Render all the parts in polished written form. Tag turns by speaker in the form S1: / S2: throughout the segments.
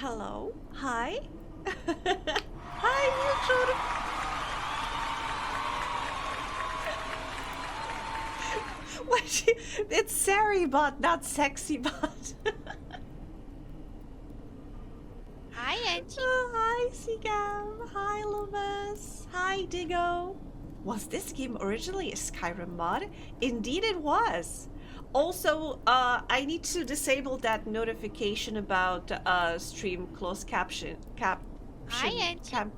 S1: Hello? Hi? Hi, Mutual. It's Sari bot, not sexy bot.
S2: Hi, Auntie.
S1: Oh, hi, Sigam. Hi, Loomis. Hi, Diggo. Was this game originally a Skyrim mod? Indeed it was. Also, I need to disable that notification about stream closed
S2: Hi, Auntie.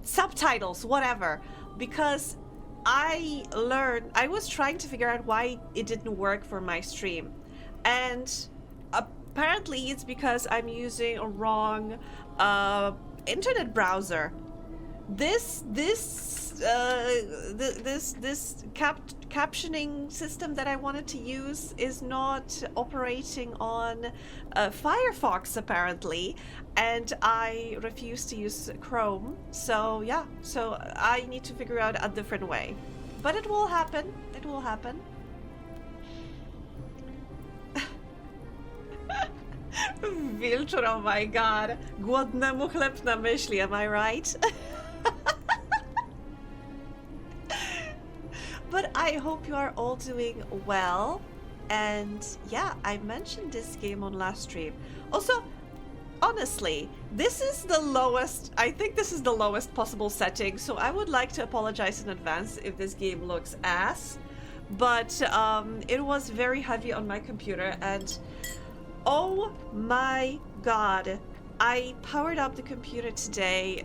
S1: subtitles, whatever, because I was trying to figure out why it didn't work for my stream, and apparently it's because I'm using a wrong internet browser. This captioning system that I wanted to use is not operating on Firefox apparently, and I refuse to use Chrome. So yeah, so I need to figure out a different way, but it will happen. It will happen. Wilczur, oh my god. Głodnemu chleb na myśli, am I right? But I hope you are all doing well. And yeah, I mentioned this game on last stream. Also, honestly, this is the lowest, I think this is the lowest possible setting, so I would like to apologize in advance if this game looks ass. But it was very heavy on my computer, and oh my god, I powered up the computer today.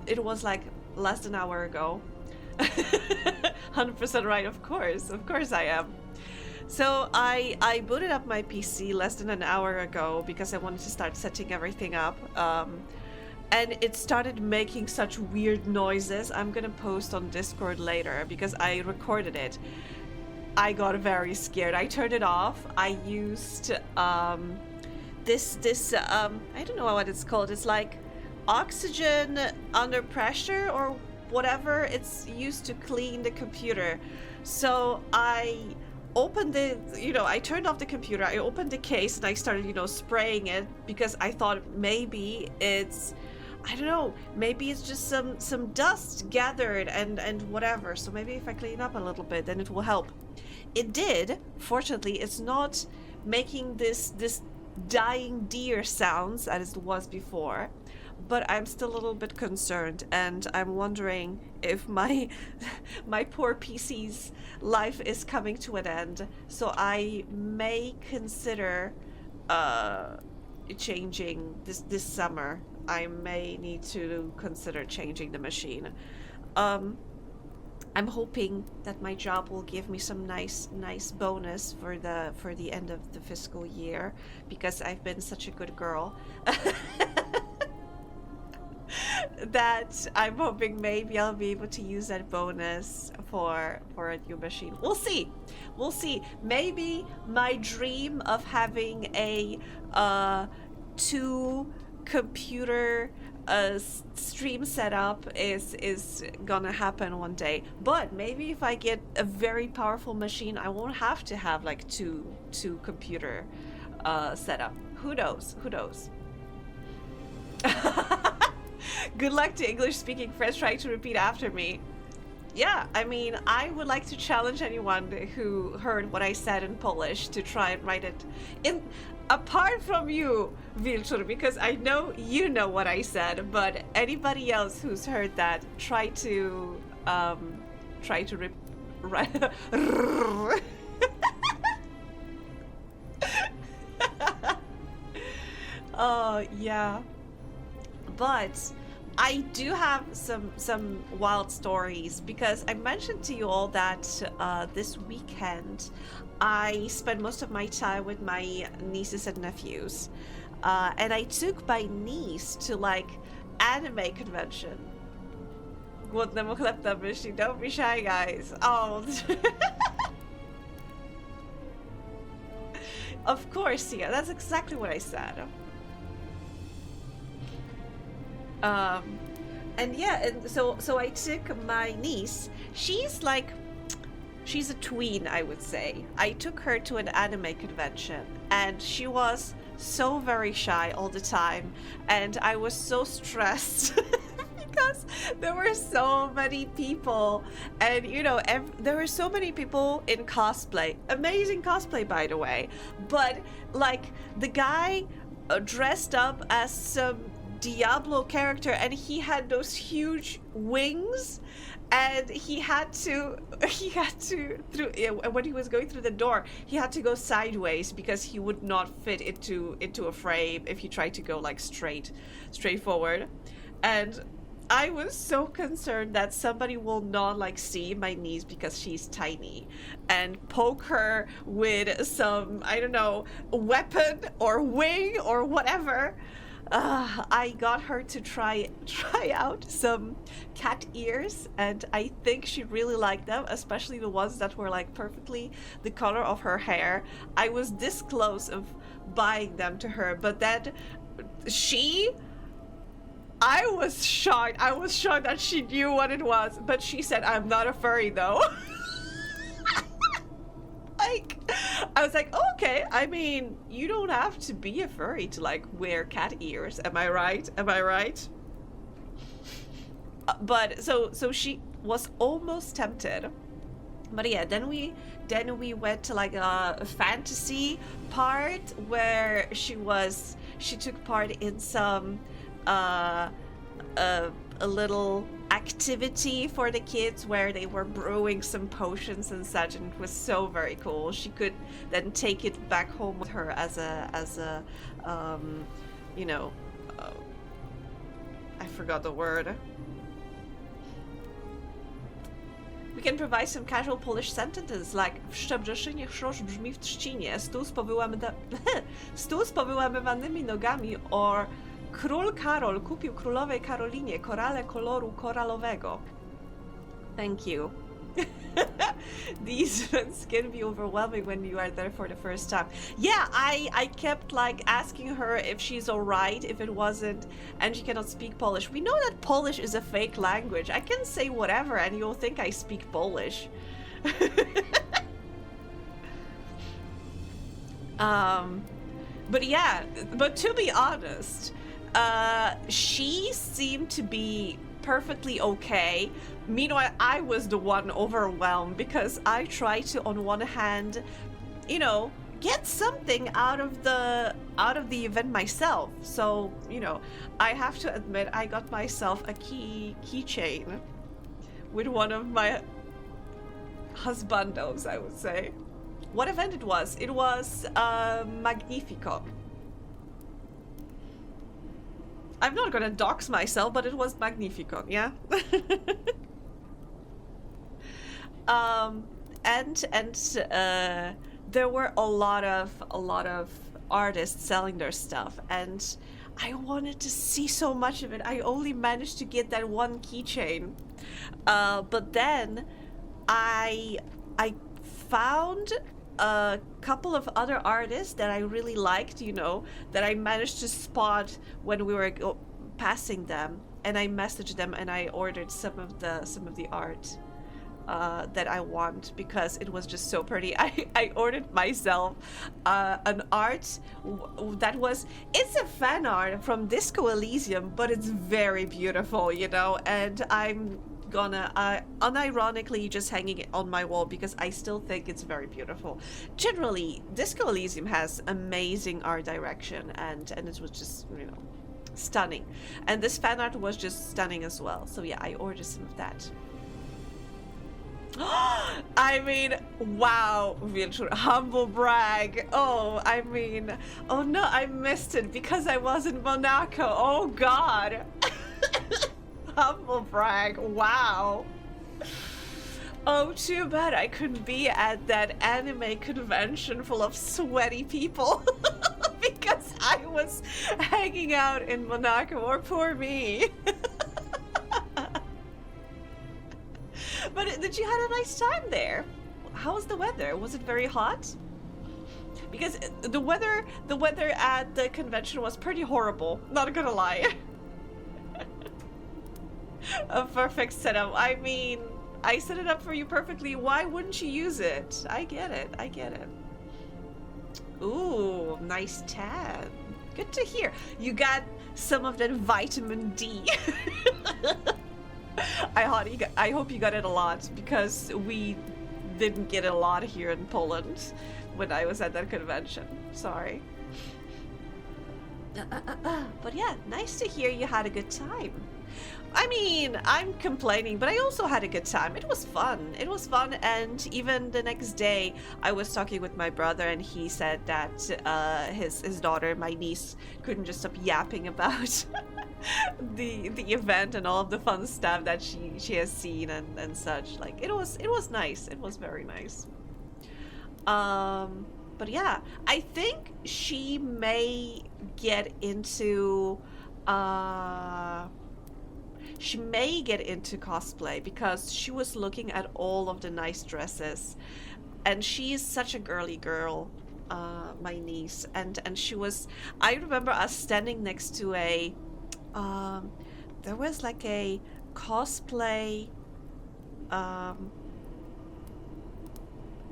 S1: It was like less than an hour ago. 100% right, of course I am. So I booted up my PC less than an hour ago because I wanted to start setting everything up. And it started making such weird noises. I'm gonna post on Discord later because I recorded it. I got very scared. I turned it off. I used this I don't know what it's called. It's like oxygen under pressure or whatever. It's used to clean the computer. So I opened I turned off the computer, I opened the case, and I started, spraying it because I thought maybe it's, I don't know, maybe it's just some dust gathered and whatever. So maybe if I clean up a little bit, then it will help. It did. Fortunately, it's not making this dying deer sounds as it was before. But I'm still a little bit concerned, and I'm wondering if my poor PC's life is coming to an end. So I may consider changing this summer. I may need to consider changing the machine. I'm hoping that my job will give me some nice bonus for the end of the fiscal year, because I've been such a good girl. That I'm hoping maybe I'll be able to use that bonus for a new machine. We'll see. Maybe my dream of having a 2 computer stream setup is gonna happen one day. But maybe if I get a very powerful machine, I won't have to have like two computer setup. Who knows? Good luck to English-speaking friends trying to repeat after me. Yeah, I mean, I would like to challenge anyone who heard what I said in Polish to try and write it in, apart from you, Wilczur, because I know you know what I said, but anybody else who's heard that, try to write. Oh, yeah. But I do have some wild stories, because I mentioned to you all that this weekend I spent most of my time with my nieces and nephews, and I took my niece to like anime convention. Głodnemu chleb na myśli. Don't be shy, guys. Oh. Of course, yeah, that's exactly what I said. And yeah, and so I took my niece. She's a tween, I would say. I took her to an anime convention, and she was so very shy all the time, and I was so stressed because there were so many people, and you know, there were so many people in cosplay. Amazing cosplay, by the way, but like the guy dressed up as some Diablo character, and he had those huge wings, and he had to through when he was going through the door, he had to go sideways because he would not fit into a frame if he tried to go like straight forward. And I was so concerned that somebody will not like see my niece because she's tiny and poke her with some, I don't know, weapon or wing or whatever. I got her to try out some cat ears, and I think she really liked them, especially the ones that were like perfectly the color of her hair. I was this close of buying them to her, but then I was shocked. I was shocked that she knew what it was, but she said, "I'm not a furry though." Like, I was like, oh, okay, I mean, you don't have to be a furry to like wear cat ears, am I right? But so she was almost tempted. But yeah, then we went to like a fantasy part where she took part in some a little activity for the kids where they were brewing some potions and such, and it was so very cool. She could then take it back home with her as a you know, I forgot the word. We can provide some casual Polish sentences like w Szczebrzeszynie chrząszcz brzmi w trzcinie, stół z powyłamywanymi nogami, or Król Karol kupił królowej Karolinie korale koloru koralowego. Thank you. These events can be overwhelming when you are there for the first time. Yeah, I kept like asking her if she's alright, if it wasn't, and she cannot speak Polish. We know that Polish is a fake language. I can say whatever and you'll think I speak Polish. But yeah, but to be honest, she seemed to be perfectly okay. Meanwhile, I was the one overwhelmed because I tried to, on one hand, you know, get something out of the event myself. So, you know, I have to admit I got myself a keychain with one of my husbandos, I would say. What event it was? It was Magnifico. I'm not gonna dox myself, but it was Magnifico, yeah? And there were a lot of artists selling their stuff, and I wanted to see so much of it. I only managed to get that one keychain, but then I found a couple of other artists that I really liked, you know, that I managed to spot when we were passing them, and I messaged them and I ordered some of the art that I want because it was just so pretty. I ordered myself an art that was, it's a fan art from Disco Elysium, but it's very beautiful, you know, and I'm gonna unironically just hanging it on my wall because I still think it's very beautiful. Generally, Disco Elysium has amazing art direction, and it was just, you know, stunning. And this fan art was just stunning as well. So yeah, I ordered some of that. I mean, wow, Wilczur, humble brag. Oh, I mean, oh no, I missed it because I was in Monaco. Oh God. Humble brag, wow. Oh, too bad I couldn't be at that anime convention full of sweaty people because I was hanging out in Monaco, or poor me. But did you have a nice time there? How was the weather? Was it very hot? Because the weather at the convention was pretty horrible, not gonna lie. A perfect setup. I mean, I set it up for you perfectly. Why wouldn't you use it? I get it. Ooh, nice tan. Good to hear. You got some of that vitamin D. I hope you got it a lot, because we didn't get it a lot here in Poland when I was at that convention. Sorry. But yeah, nice to hear you had a good time. I mean, I'm complaining, but I also had a good time. It was fun. It was fun, and even the next day, I was talking with my brother, and he said that his daughter, my niece, couldn't just stop yapping about the event and all of the fun stuff that she has seen and such. Like, it was nice. It was very nice. But yeah, I think she may get into cosplay, because she was looking at all of the nice dresses, and she's such a girly girl, my niece, and I remember us standing next to a there was like a cosplay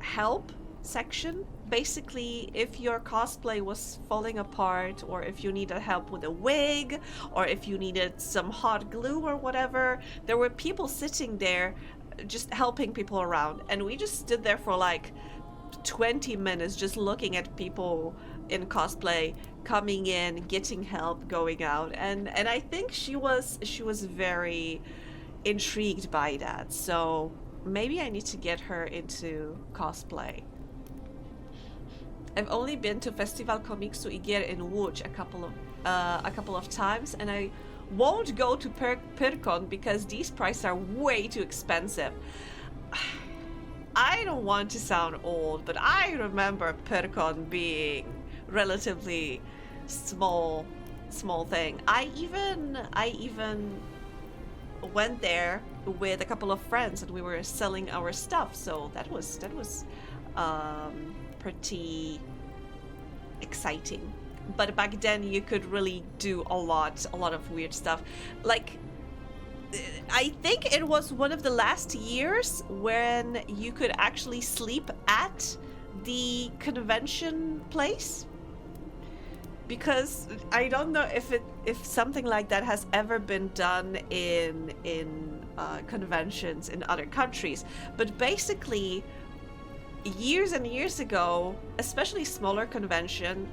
S1: help section. Basically, if your cosplay was falling apart, or if you needed help with a wig, or if you needed some hot glue or whatever, there were people sitting there just helping people around, and we just stood there for like 20 minutes just looking at people in cosplay coming in, getting help, going out, and I think she was very intrigued by that. So maybe I need to get her into cosplay. I've only been to Festival Komiksu Igier in Łódź a couple of times, and I won't go to Pyrkon because these prices are way too expensive. I don't want to sound old, but I remember Pyrkon being relatively small thing. I even went there with a couple of friends, and we were selling our stuff, so that was pretty exciting. But back then you could really do a lot of weird stuff. Like, I think it was one of the last years when you could actually sleep at the convention place, because I don't know if something like that has ever been done in conventions in other countries. But basically, years and years ago, especially smaller conventions,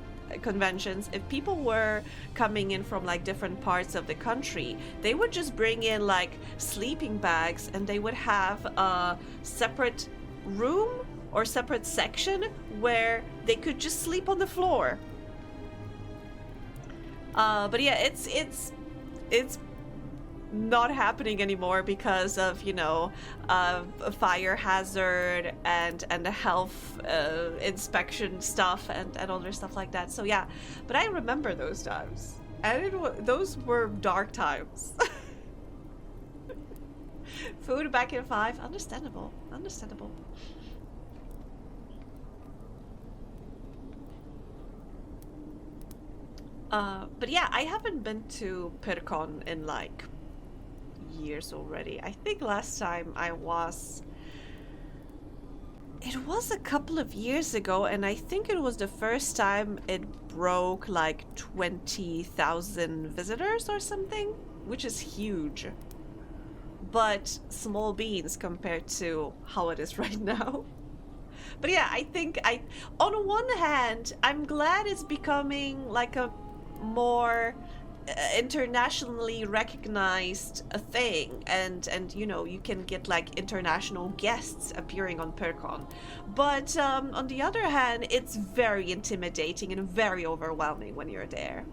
S1: if people were coming in from like different parts of the country, they would just bring in like sleeping bags, and they would have a separate room or separate section where they could just sleep on the floor. But yeah, it's not happening anymore because of, you know, a fire hazard and the health inspection stuff and other stuff like that. So yeah, but I remember those times, and those were dark times. Food back in 5, understandable. But yeah, I haven't been to Pyrkon in like years already. I think last time it was a couple of years ago, and I think it was the first time it broke like 20,000 visitors or something, which is huge, but small beans compared to how it is right now. But yeah, I think on one hand, I'm glad it's becoming like a more internationally recognized thing, and you know, you can get like international guests appearing on Pyrkon. But on the other hand, it's very intimidating and very overwhelming when you're there.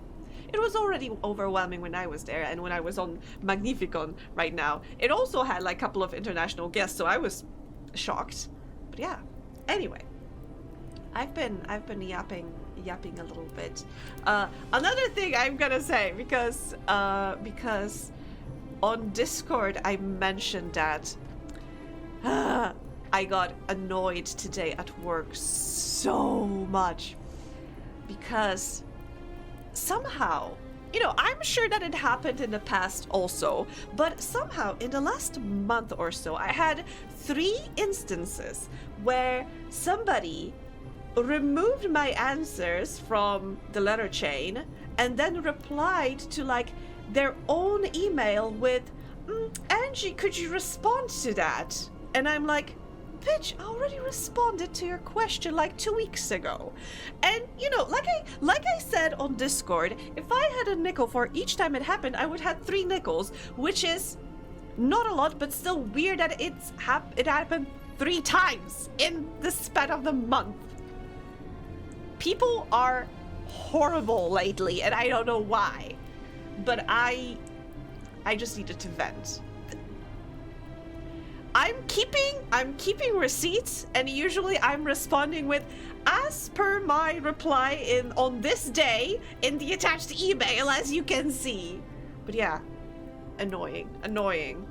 S1: It was already overwhelming when I was there, and when I was on Magnificon right now, it also had like a couple of international guests, so I was shocked. But yeah, anyway, I've been yapping a little bit. Another thing I'm gonna say, because on Discord I mentioned that I got annoyed today at work so much because somehow, you know, I'm sure that it happened in the past also, but somehow in the last month or so I had 3 instances where somebody removed my answers from the letter chain and then replied to like their own email with, Angie, could you respond to that? And I'm like, bitch, I already responded to your question like 2 weeks ago. And you know, like I said on Discord, if I had a nickel for each time it happened, I would have 3 nickels, which is not a lot, but still weird that it happened 3 times in the span of the month. People are horrible lately, and I don't know why. But I just needed to vent. I'm keeping receipts, and usually I'm responding with, as per my reply on this day in the attached email, as you can see. But yeah, annoying.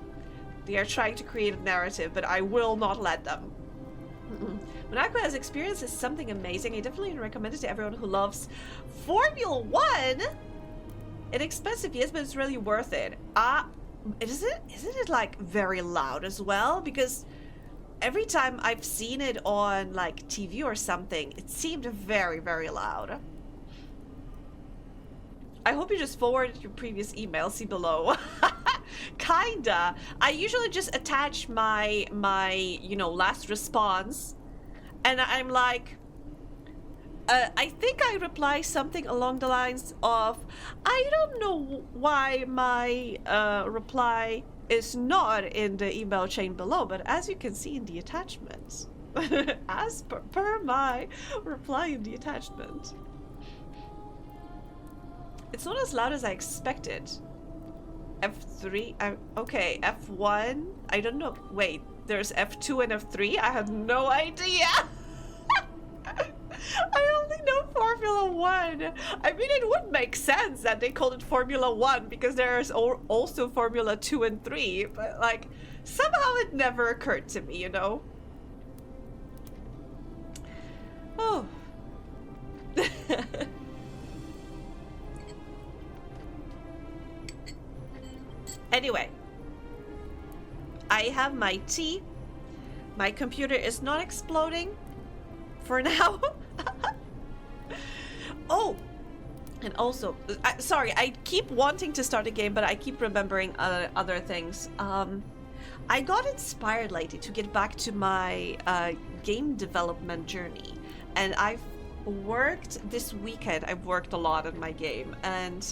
S1: They are trying to create a narrative, but I will not let them. Monaco has experienced something amazing. I definitely recommend it to everyone who loves Formula 1. It's expensive, yes, but it's really worth it. Isn't it like very loud as well? Because every time I've seen it on like TV or something, it seemed very, very loud. I hope you just forwarded your previous email, see below. Kinda. I usually just attach my last response, and I'm like, I think I reply something along the lines of, I don't know why my reply is not in the email chain below, but as you can see in the attachments, as per my reply in the attachment. It's not as loud as I expected. F3, okay, F1, I don't know, wait, there's F2 and F3? I have no idea! I only know Formula 1. I mean, it would make sense that they called it Formula 1 because there's also Formula 2 and 3, but like, somehow it never occurred to me, you know? Oh. Anyway, I have my tea. My computer is not exploding for now. Oh, and also, sorry, I keep wanting to start a game, but I keep remembering other things. I got inspired lately to get back to my game development journey, and I've worked this weekend. I've worked a lot on my game, and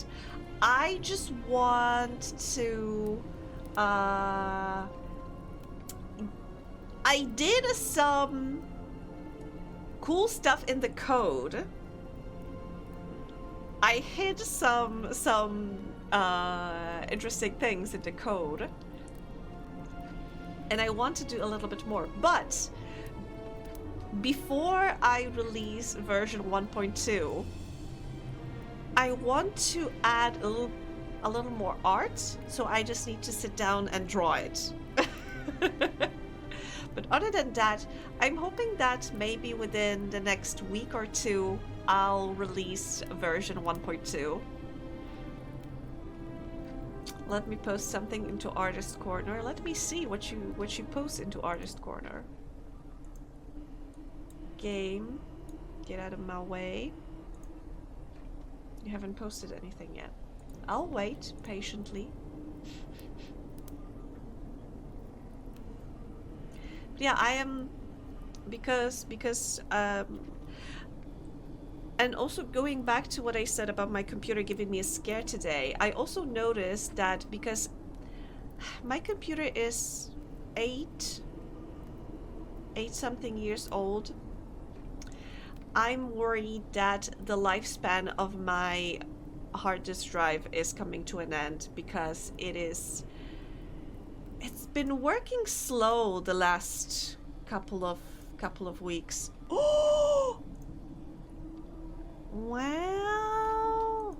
S1: I just want to I did some cool stuff in the code. I hid some interesting things in the code, and I want to do a little bit more, but before I release version 1.2, I want to add a little more art, so I just need to sit down and draw it. But other than that, I'm hoping that maybe within the next week or 2, I'll release version 1.2. Let me post something into Artist Corner. Let me see what you post into Artist Corner. Game. Get out of my way. You haven't posted anything yet. I'll wait patiently. But yeah, I am because and also going back to what I said about my computer giving me a scare today, I also noticed that because my computer is 8 something years old, I'm worried that the lifespan of my hard disk drive is coming to an end because it's been working slow the last couple of weeks. Oh! Wow.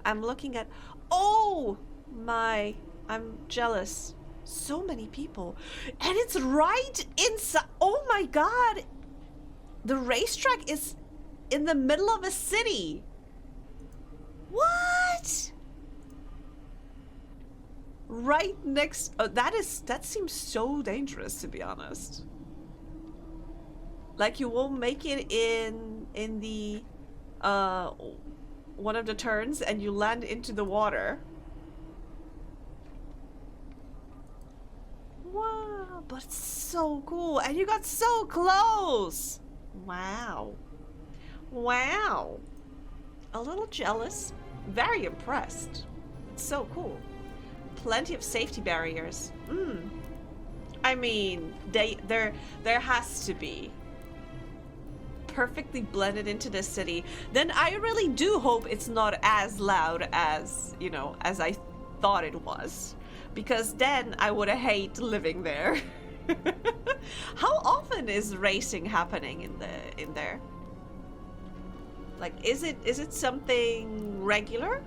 S1: I'm looking at, oh my, I'm jealous. So many people. And it's right inside, oh my god. The racetrack is in the middle of a city. What? Right next, that seems so dangerous, to be honest. Like you won't make it in the one of the turns and you land into the water. Wow, but it's so cool. And you got so close. Wow. Wow. A little jealous. Very impressed. It's so cool. Plenty of safety barriers. I mean, there has to be. Perfectly blended into the city. Then I really do hope it's not as loud as, you know, as I thought it was. Because then I would hate living there. How often is racing happening in there? Like, is it something regular?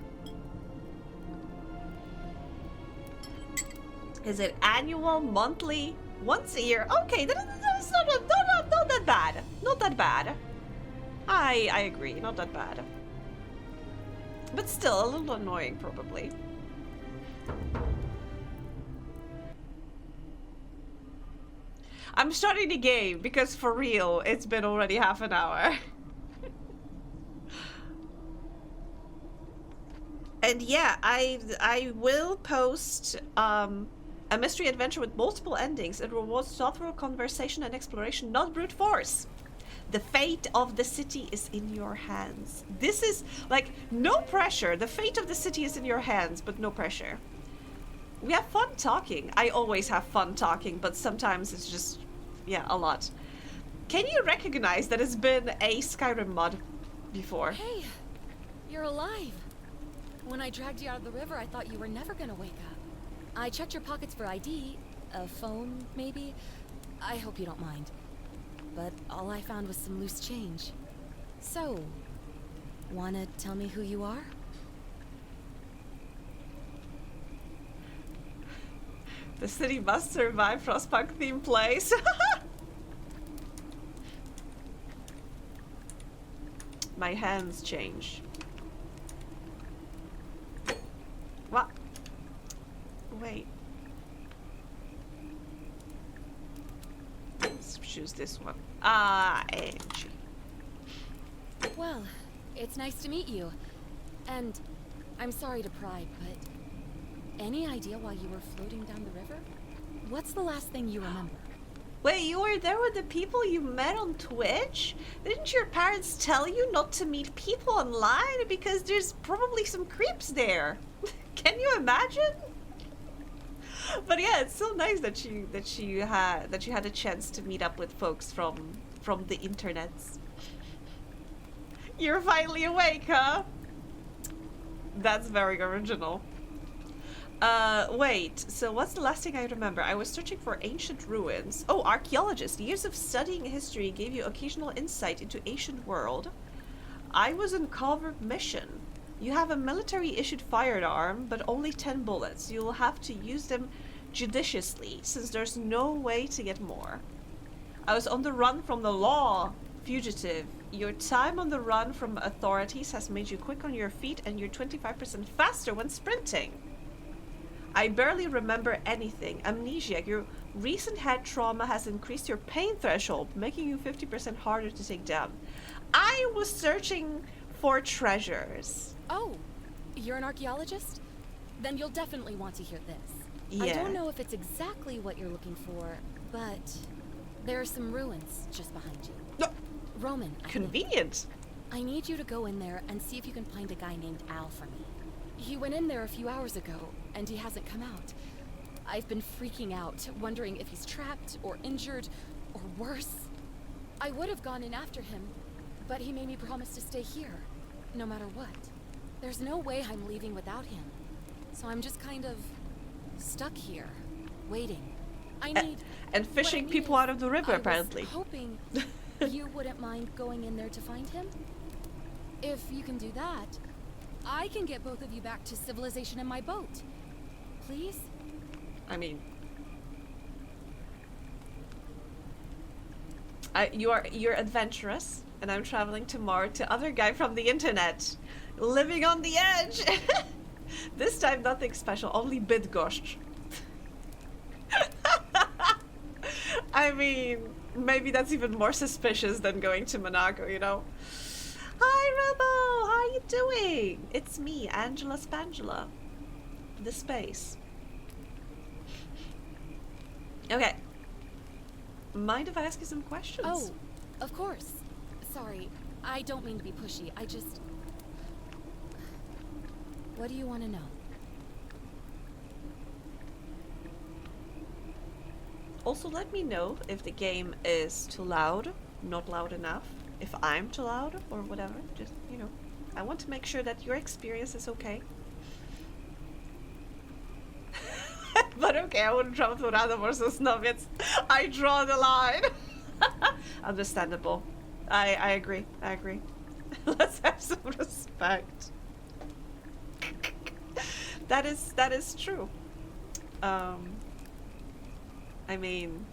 S1: Is it annual, monthly, once a year? Okay, that's not that bad. Not that bad. I agree, not that bad. But still, a little annoying, probably. I'm starting the game because for real, it's been already half an hour. And yeah, I will post a mystery adventure with multiple endings. It rewards thoughtful conversation and exploration, not brute force. The fate of the city is in your hands. This is like no pressure. The fate of the city is in your hands, but no pressure. We have fun talking. I always have fun talking, but sometimes it's just, yeah, a lot. Can you recognize that it's been a Skyrim mod before?
S3: Hey, you're alive. When I dragged you out of the river, I thought you were never gonna wake up. I checked your pockets for ID, a phone, maybe. I hope you don't mind. But all I found was some loose change. So, wanna tell me who you are?
S1: The city must survive Frostpunk theme plays. My hands change. What? Wait. Let's choose this one. AMG.
S3: Well, it's nice to meet you. And I'm sorry to pry, but any idea why you were floating down the river? What's the last thing you remember?
S1: Wait, you were there with the people you met on Twitch? Didn't your parents tell you not to meet people online because there's probably some creeps there? Can you imagine? But yeah, it's so nice that you had a chance to meet up with folks from the internets. You're finally awake, huh? That's very original. Wait, so what's the last thing I remember? I was searching for ancient ruins. Oh, archaeologist. Years of studying history gave you occasional insight into ancient world. I was on covert mission. You have a military-issued firearm, but only 10 bullets. You'll have to use them judiciously, since there's no way to get more. I was on the run from the law. Fugitive. Your time on the run from authorities has made you quick on your feet, and you're 25% faster when sprinting. I barely remember anything. Amnesiac. Your recent head trauma has increased your pain threshold, making you 50% harder to take down. I was searching for treasures.
S3: Oh, you're an archaeologist? Then you'll definitely want to hear this.
S1: Yeah.
S3: I don't know if it's exactly what you're looking for, but there are some ruins just behind you.
S1: No.
S3: Roman.
S1: Convenient.
S3: I need you to go in there and see if you can find a guy named Al for me. He went in there a few hours ago, and he hasn't come out. I've been freaking out, wondering if he's trapped or injured or worse. I would have gone in after him, but he made me promise to stay here, no matter what. There's no way I'm leaving without him. So I'm just kind of stuck here, waiting. I need...
S1: And fishing people out of the river, apparently.
S3: I was hoping you wouldn't mind going in there to find him. If you can do that, I can get both of you back to civilization in my boat. Please?
S1: I mean... you're adventurous, and I'm traveling tomorrow to other guy from the internet. Living on the edge! This time nothing special, only Bidgosh. I mean, maybe that's even more suspicious than going to Monaco, you know? Hi, Robo! How are you doing? It's me, Angela Spangela. The space. Okay. Mind if I ask you some questions?
S3: Oh, of course. Sorry, I don't mean to be pushy. I just... What do you want to know?
S1: Also, let me know if the game is too loud, not loud enough, if I'm too loud, or whatever. Just, you know, I want to make sure that your experience is okay. But okay, I wouldn't travel to Radom or Sosnowiec. I draw the line. Understandable. I agree. I agree. Let's have some respect. That is true. I mean,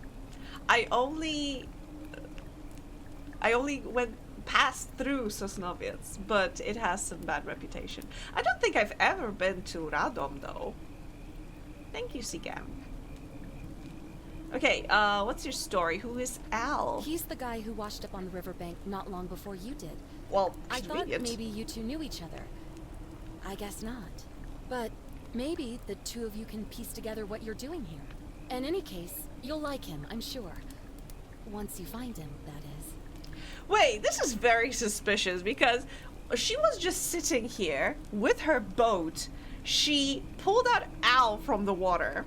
S1: I only went passed through Sosnowiec, but it has some bad reputation. I don't think I've ever been to Radom though. Thank you, Sigam. Okay, what's your story? Who is Al?
S3: He's the guy who washed up on the riverbank not long before you did.
S1: Well,
S3: I thought
S1: convenient.
S3: maybe you two knew each other. I guess not. But maybe the two of you can piece together what you're doing here. In any case, you'll like him, I'm sure. Once you find him, that is.
S1: Wait, this is very suspicious because she was just sitting here with her boat. She pulled out Al from the water.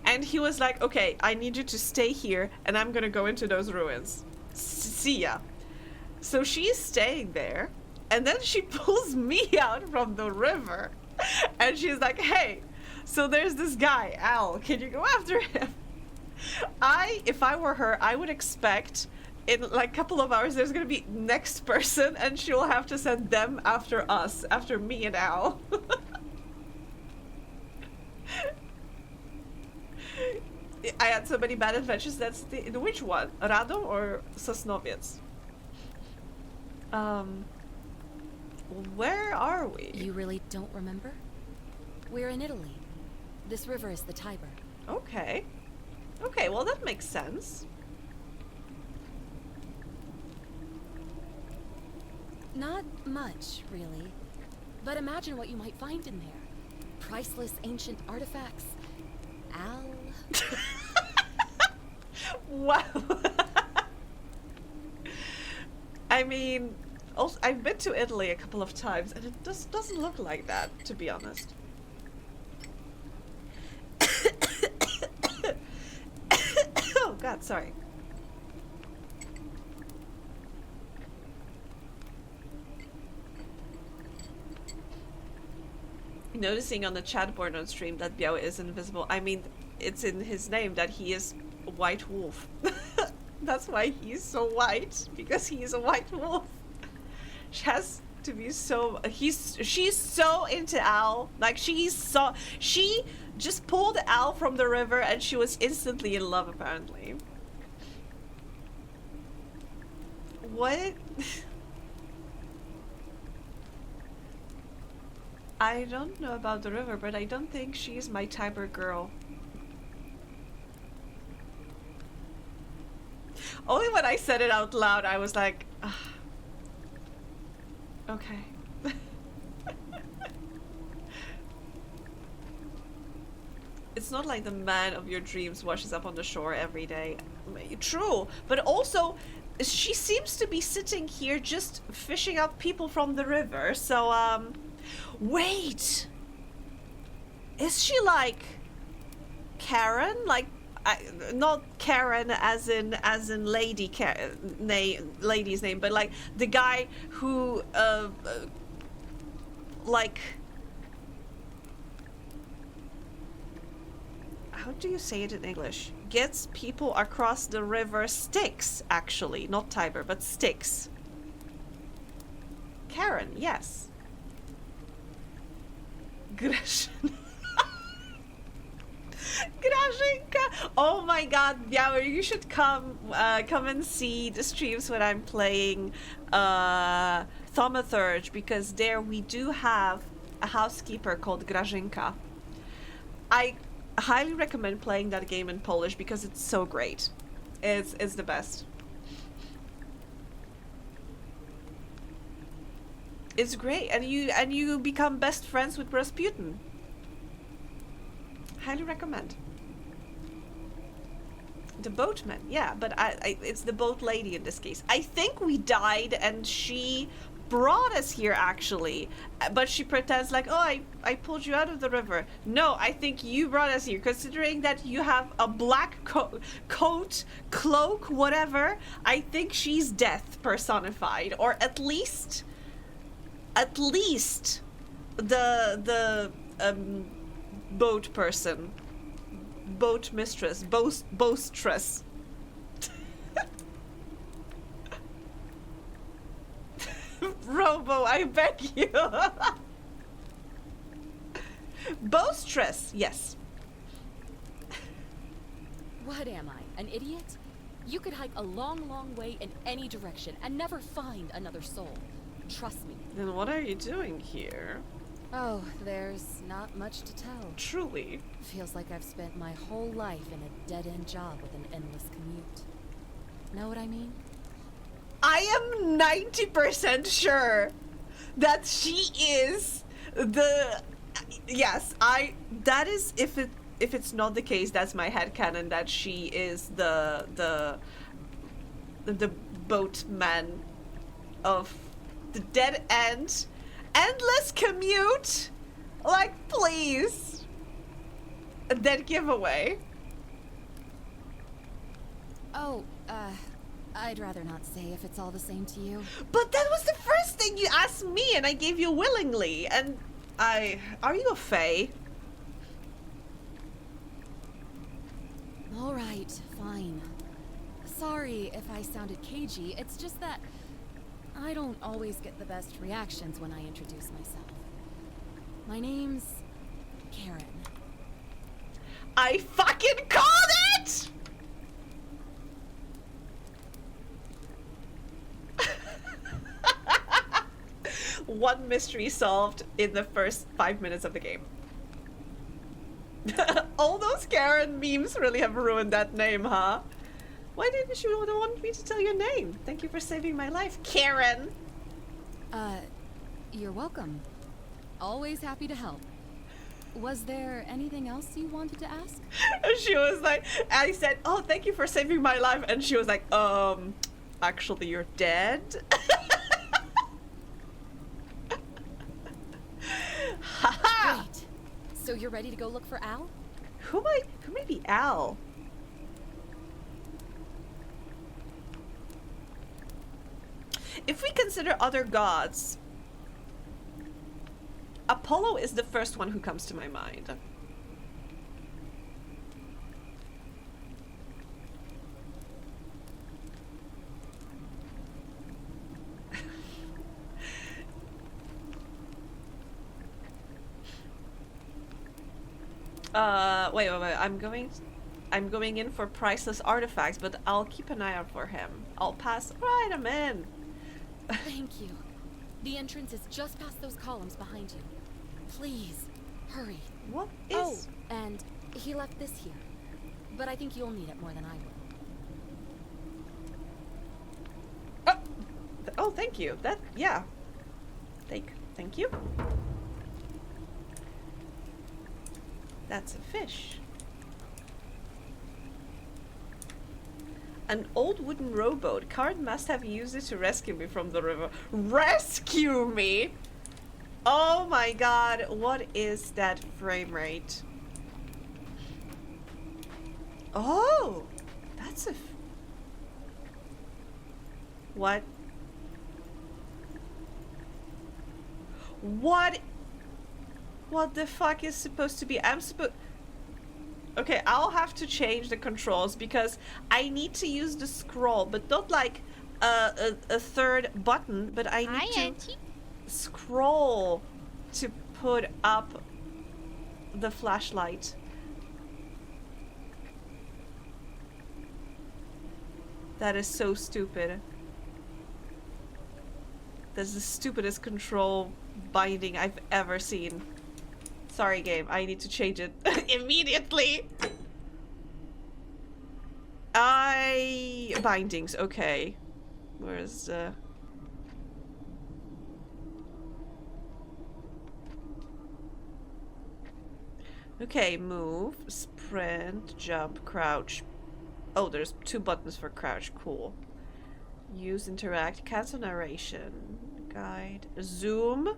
S1: And he was like, okay, I need you to stay here and I'm gonna go into those ruins. See ya. So she's staying there. And then she pulls me out from the river. And she's like, hey, so there's this guy, Al. Can you go after him? If I were her, I would expect in like a couple of hours there's gonna be next person and she'll have to send them after us, after me and Al. I had so many bad adventures. That's the which one? Radom or Sosnowiec? Where are we?
S3: You really don't remember? We're in Italy. This river is the Tiber.
S1: Okay. Okay, well that makes sense.
S3: Not much, really. But imagine what you might find in there. Priceless ancient artifacts. Al.
S1: Wow. I mean, also, I've been to Italy a couple of times and it just doesn't look like that, to be honest. Oh god, sorry. Noticing on the chat board on stream that Biao is invisible. I mean, it's in his name that he is a white wolf. That's why he's so white, because he's a white wolf. She has to be so... She's so into Al. Like, she just pulled Al from the river and she was instantly in love, apparently. What? I don't know about the river, but I don't think she's my Tiber girl. Only when I said it out loud, I was like, ugh. Okay. It's not like the man of your dreams washes up on the shore every day. True, but also, she seems to be sitting here just fishing out people from the river, so, wait! Is she like Karen? Like, not Karen as in lady lady's name, but like the guy who like, how do you say it in English? Gets people across the river. Styx, actually, not Tiber, but Styx. Karen, yes. Gresham. Grażynka! Oh my god, Biały, you should come and see the streams when I'm playing Thaumaturge, because there we do have a housekeeper called Grażynka. I highly recommend playing that game in Polish because it's so great. It's the best. It's great, and you become best friends with Rasputin. Highly recommend. The boatman, yeah, but it's the boat lady in this case. I think we died and she brought us here actually, but she pretends like, oh, I pulled you out of the river. No, I think you brought us here, considering that you have a black coat, cloak, whatever. I think she's death personified, or at least the boat person. Boat mistress, boastress. Robo, I beg you. Boastress, yes.
S3: What am I, an idiot? You could hike a long, long way in any direction and never find another soul. Trust me.
S1: Then what are you doing here?
S3: Oh, there's not much to tell.
S1: Truly.
S3: Feels like I've spent my whole life in a dead-end job with an endless commute. Know what I mean?
S1: I am 90% sure that she is the... Yes, that is, if it's not the case, that's my headcanon, that she is the boatman of the dead end. Endless commute? Like, please. That giveaway.
S3: Oh, I'd rather not say if it's all the same to you.
S1: But that was the first thing you asked me, and I gave you willingly. And are you a fae?
S3: All right, fine. Sorry if I sounded cagey. It's just that I don't always get the best reactions when I introduce myself. My name's Karen.
S1: I fucking called it! One mystery solved in the first 5 minutes of the game. All those Karen memes really have ruined that name, huh? Why didn't you want me to tell your name? Thank you for saving my life, Karen.
S3: You're welcome. Always happy to help. Was there anything else you wanted to ask?
S1: She was like, I said, oh, thank you for saving my life. And she was like, actually, you're dead.
S3: Great. So you're ready to go look for Al?
S1: Who may be Al? If we consider other gods, Apollo is the first one who comes to my mind. Wait. I'm going in for priceless artifacts, but I'll keep an eye out for him. I'll pass. Right, I'm in.
S3: Thank you. The entrance is just past those columns behind you. Please, hurry.
S1: What is...
S3: Oh, and he left this here. But I think you'll need it more than I will.
S1: Oh, thank you. That, yeah. Thank you. That's a fish. An old wooden rowboat. Card must have used it to rescue me from the river. Rescue me? Oh my god, what is that frame rate? Oh, that's a... What? What the fuck is supposed to be? Okay, I'll have to change the controls because I need to use the scroll, but not like a third button, but I need to scroll to put up the flashlight. That is so stupid. That's the stupidest control binding I've ever seen. Sorry, game. I need to change it immediately. Bindings, okay. Where's the... Okay, move, sprint, jump, crouch. Oh, there's 2 buttons for crouch, cool. Use, interact, cancel narration, guide, zoom.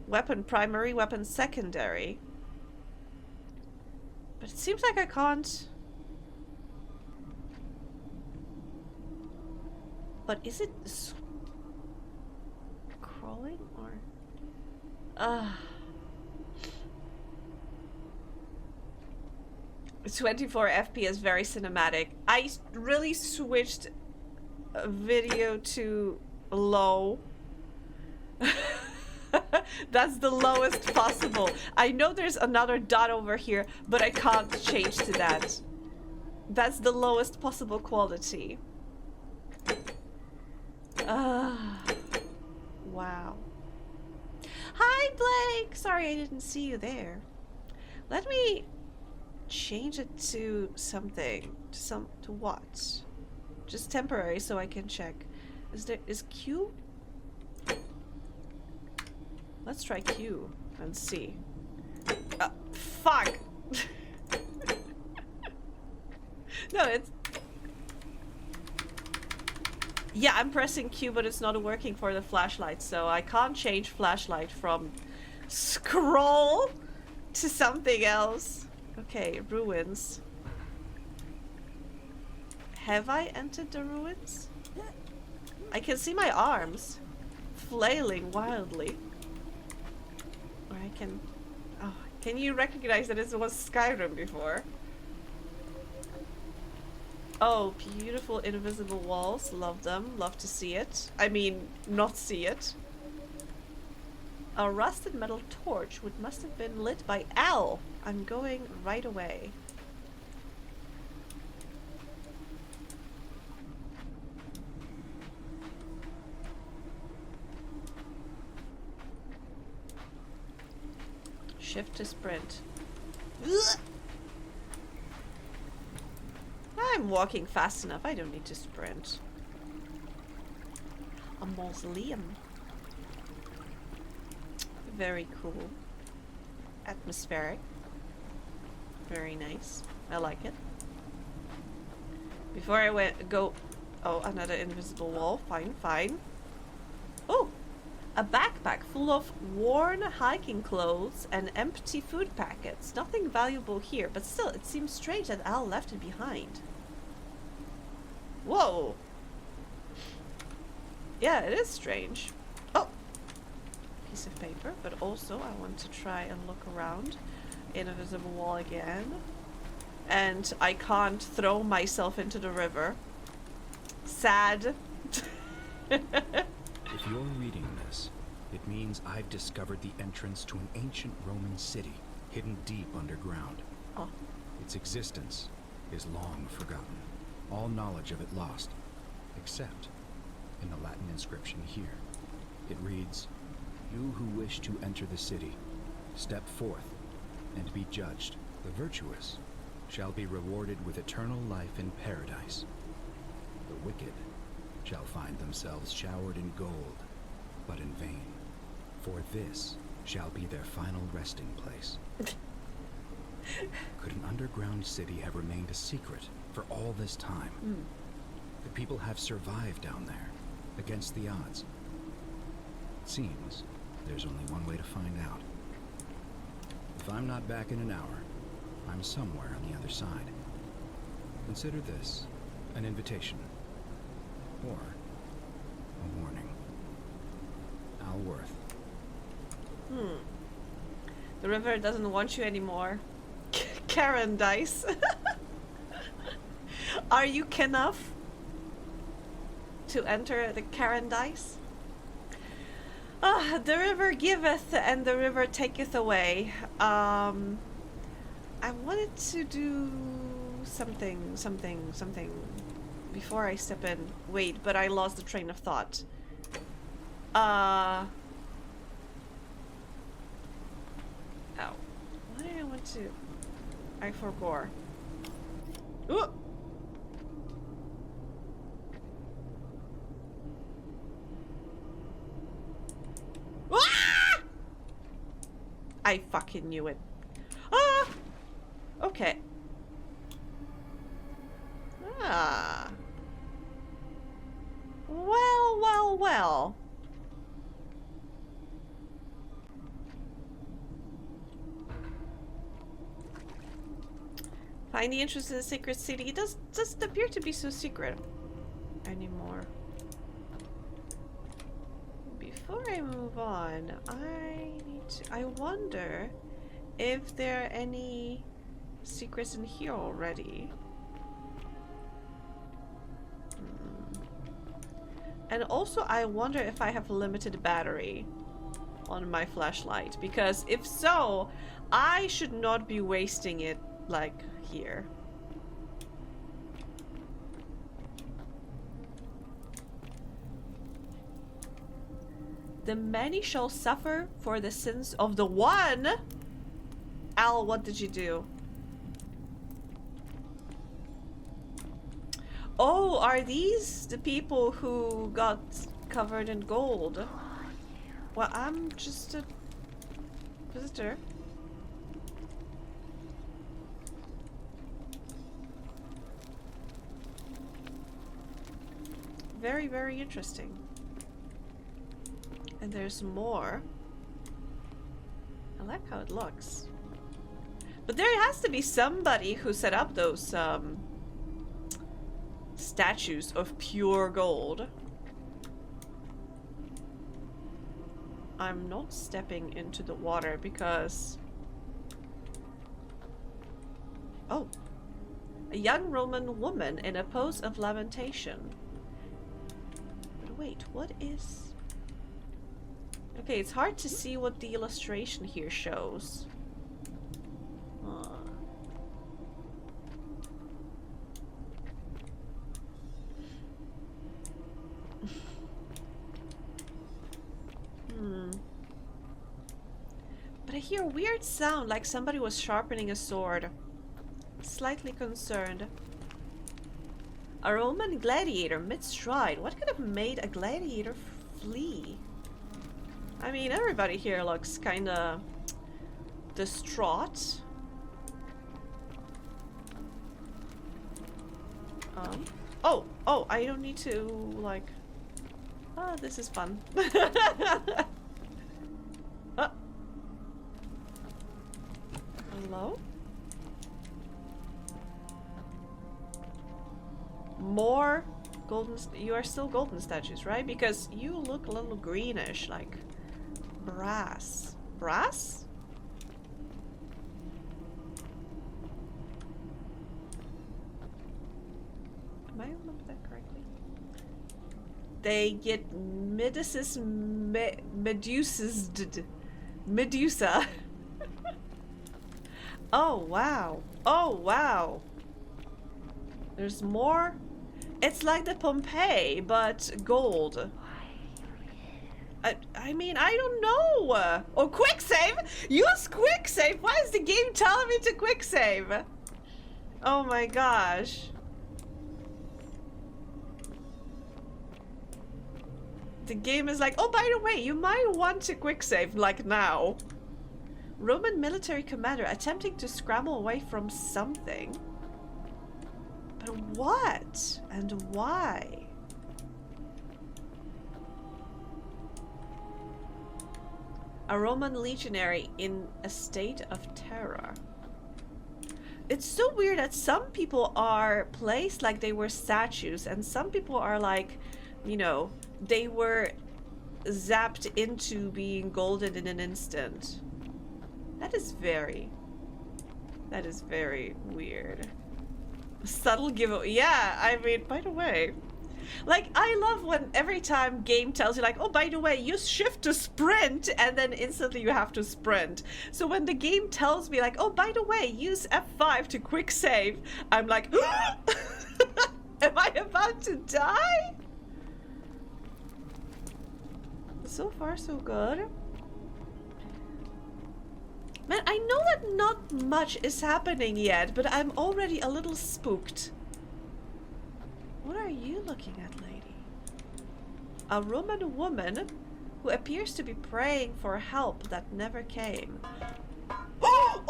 S1: Weapon primary, weapon secondary. But it seems like I can't... But is it scrolling or... 24 FPS, very cinematic. I really switched video to low. That's the lowest possible. I know there's another dot over here, but I can't change to that. That's the lowest possible quality. Wow. Hi, Blake! Sorry I didn't see you there. Let me change it to something. To what? Just temporary so I can check. Is Q? Let's try Q and see. Fuck! No, it's... Yeah, I'm pressing Q, but it's not working for the flashlight, so I can't change flashlight from scroll to something else. Okay, ruins. Have I entered the ruins? I can see my arms flailing wildly. Or I can... Oh, can you recognize that it was Skyrim before? Oh, beautiful invisible walls. Love them. Love to see it. I mean, not see it. A rusted metal torch, which must have been lit by Al. I'm going right away. Shift to sprint. Ugh! I'm walking fast enough. I don't need to sprint. A mausoleum. Very cool. Atmospheric. Very nice. I like it. Before I go... Oh, another invisible wall. Fine, fine. Oh! A backpack full of worn hiking clothes and empty food packets. Nothing valuable here, but still, it seems strange that Al left it behind. Whoa! Yeah, it is strange. Oh! Piece of paper, but also I want to try and look around. Invisible wall again. And I can't throw myself into the river. Sad.
S4: If you're reading this, it means I've discovered the entrance to an ancient Roman city, hidden deep underground.
S1: Oh.
S4: Its existence is long forgotten, all knowledge of it lost, except in the Latin inscription here. It reads, "You who wish to enter the city, step forth and be judged. The virtuous shall be rewarded with eternal life in paradise. The wicked shall find themselves showered in gold, but in vain, for this shall be their final resting place." Could an underground city have remained a secret for all this time? Could people have survived down there, against the odds? It seems there's only one way to find out. If I'm not back in an hour, I'm somewhere on the other side. Consider this an invitation. Or a warning. Al Worth.
S1: The river doesn't want you anymore. Karen dice. Are you enough to enter the Karen dice? The river giveth and the river taketh away. I wanted to do something before I step in. Wait, but I lost the train of thought. Ow. Why did I want to... I forgot. Ooh. Ah! I fucking knew it. Ah! Okay. Ah. Well, well, well. Find the entrance to the secret city. It doesn't appear to be so secret anymore. Before I move on, I wonder if there are any secrets in here already. And also I wonder if I have limited battery on my flashlight, because if so, I should not be wasting it like here. The many shall suffer for the sins of the one. Al, what did you do? Oh, are these the people who got covered in gold? Well, I'm just a visitor. Very, very interesting. And there's more. I like how it looks. But there has to be somebody who set up those statues of pure gold. I'm not stepping into the water because... Oh. A young Roman woman in a pose of lamentation. But wait, what is... Okay, it's hard to see what the illustration here shows. But I hear a weird sound like somebody was sharpening a sword. Slightly concerned. A Roman gladiator mid-stride. What could have made a gladiator flee? I mean, everybody here looks kinda distraught. Oh, I don't need to, like... Ah, this is fun. Hello? More golden... You are still golden statues, right? Because you look a little greenish, like brass. Brass? Am I remember that correctly? They get Medusa. Oh, wow. Oh, wow. There's more. It's like the Pompeii, but gold. I mean, I don't know. Oh, quick save? Use quick save. Why is the game telling me to quick save? Oh my gosh. The game is like, oh, by the way, you might want to quick save, like now. Roman military commander attempting to scramble away from something. But what? And why? A Roman legionary in a state of terror. It's so weird that some people are placed like they were statues, and some people are like, you know, they were zapped into being golden in an instant. That is very weird. Subtle giveaway. Yeah, I mean, by the way, like, I love when every time game tells you, like, oh, by the way, use shift to sprint, and then instantly you have to sprint. So when the game tells me, like, oh, by the way, use F5 to quick save, I'm like, am I about to die? So far, so good. Man, I know that not much is happening yet, but I'm already a little spooked. What are you looking at, lady? A Roman woman who appears to be praying for help that never came.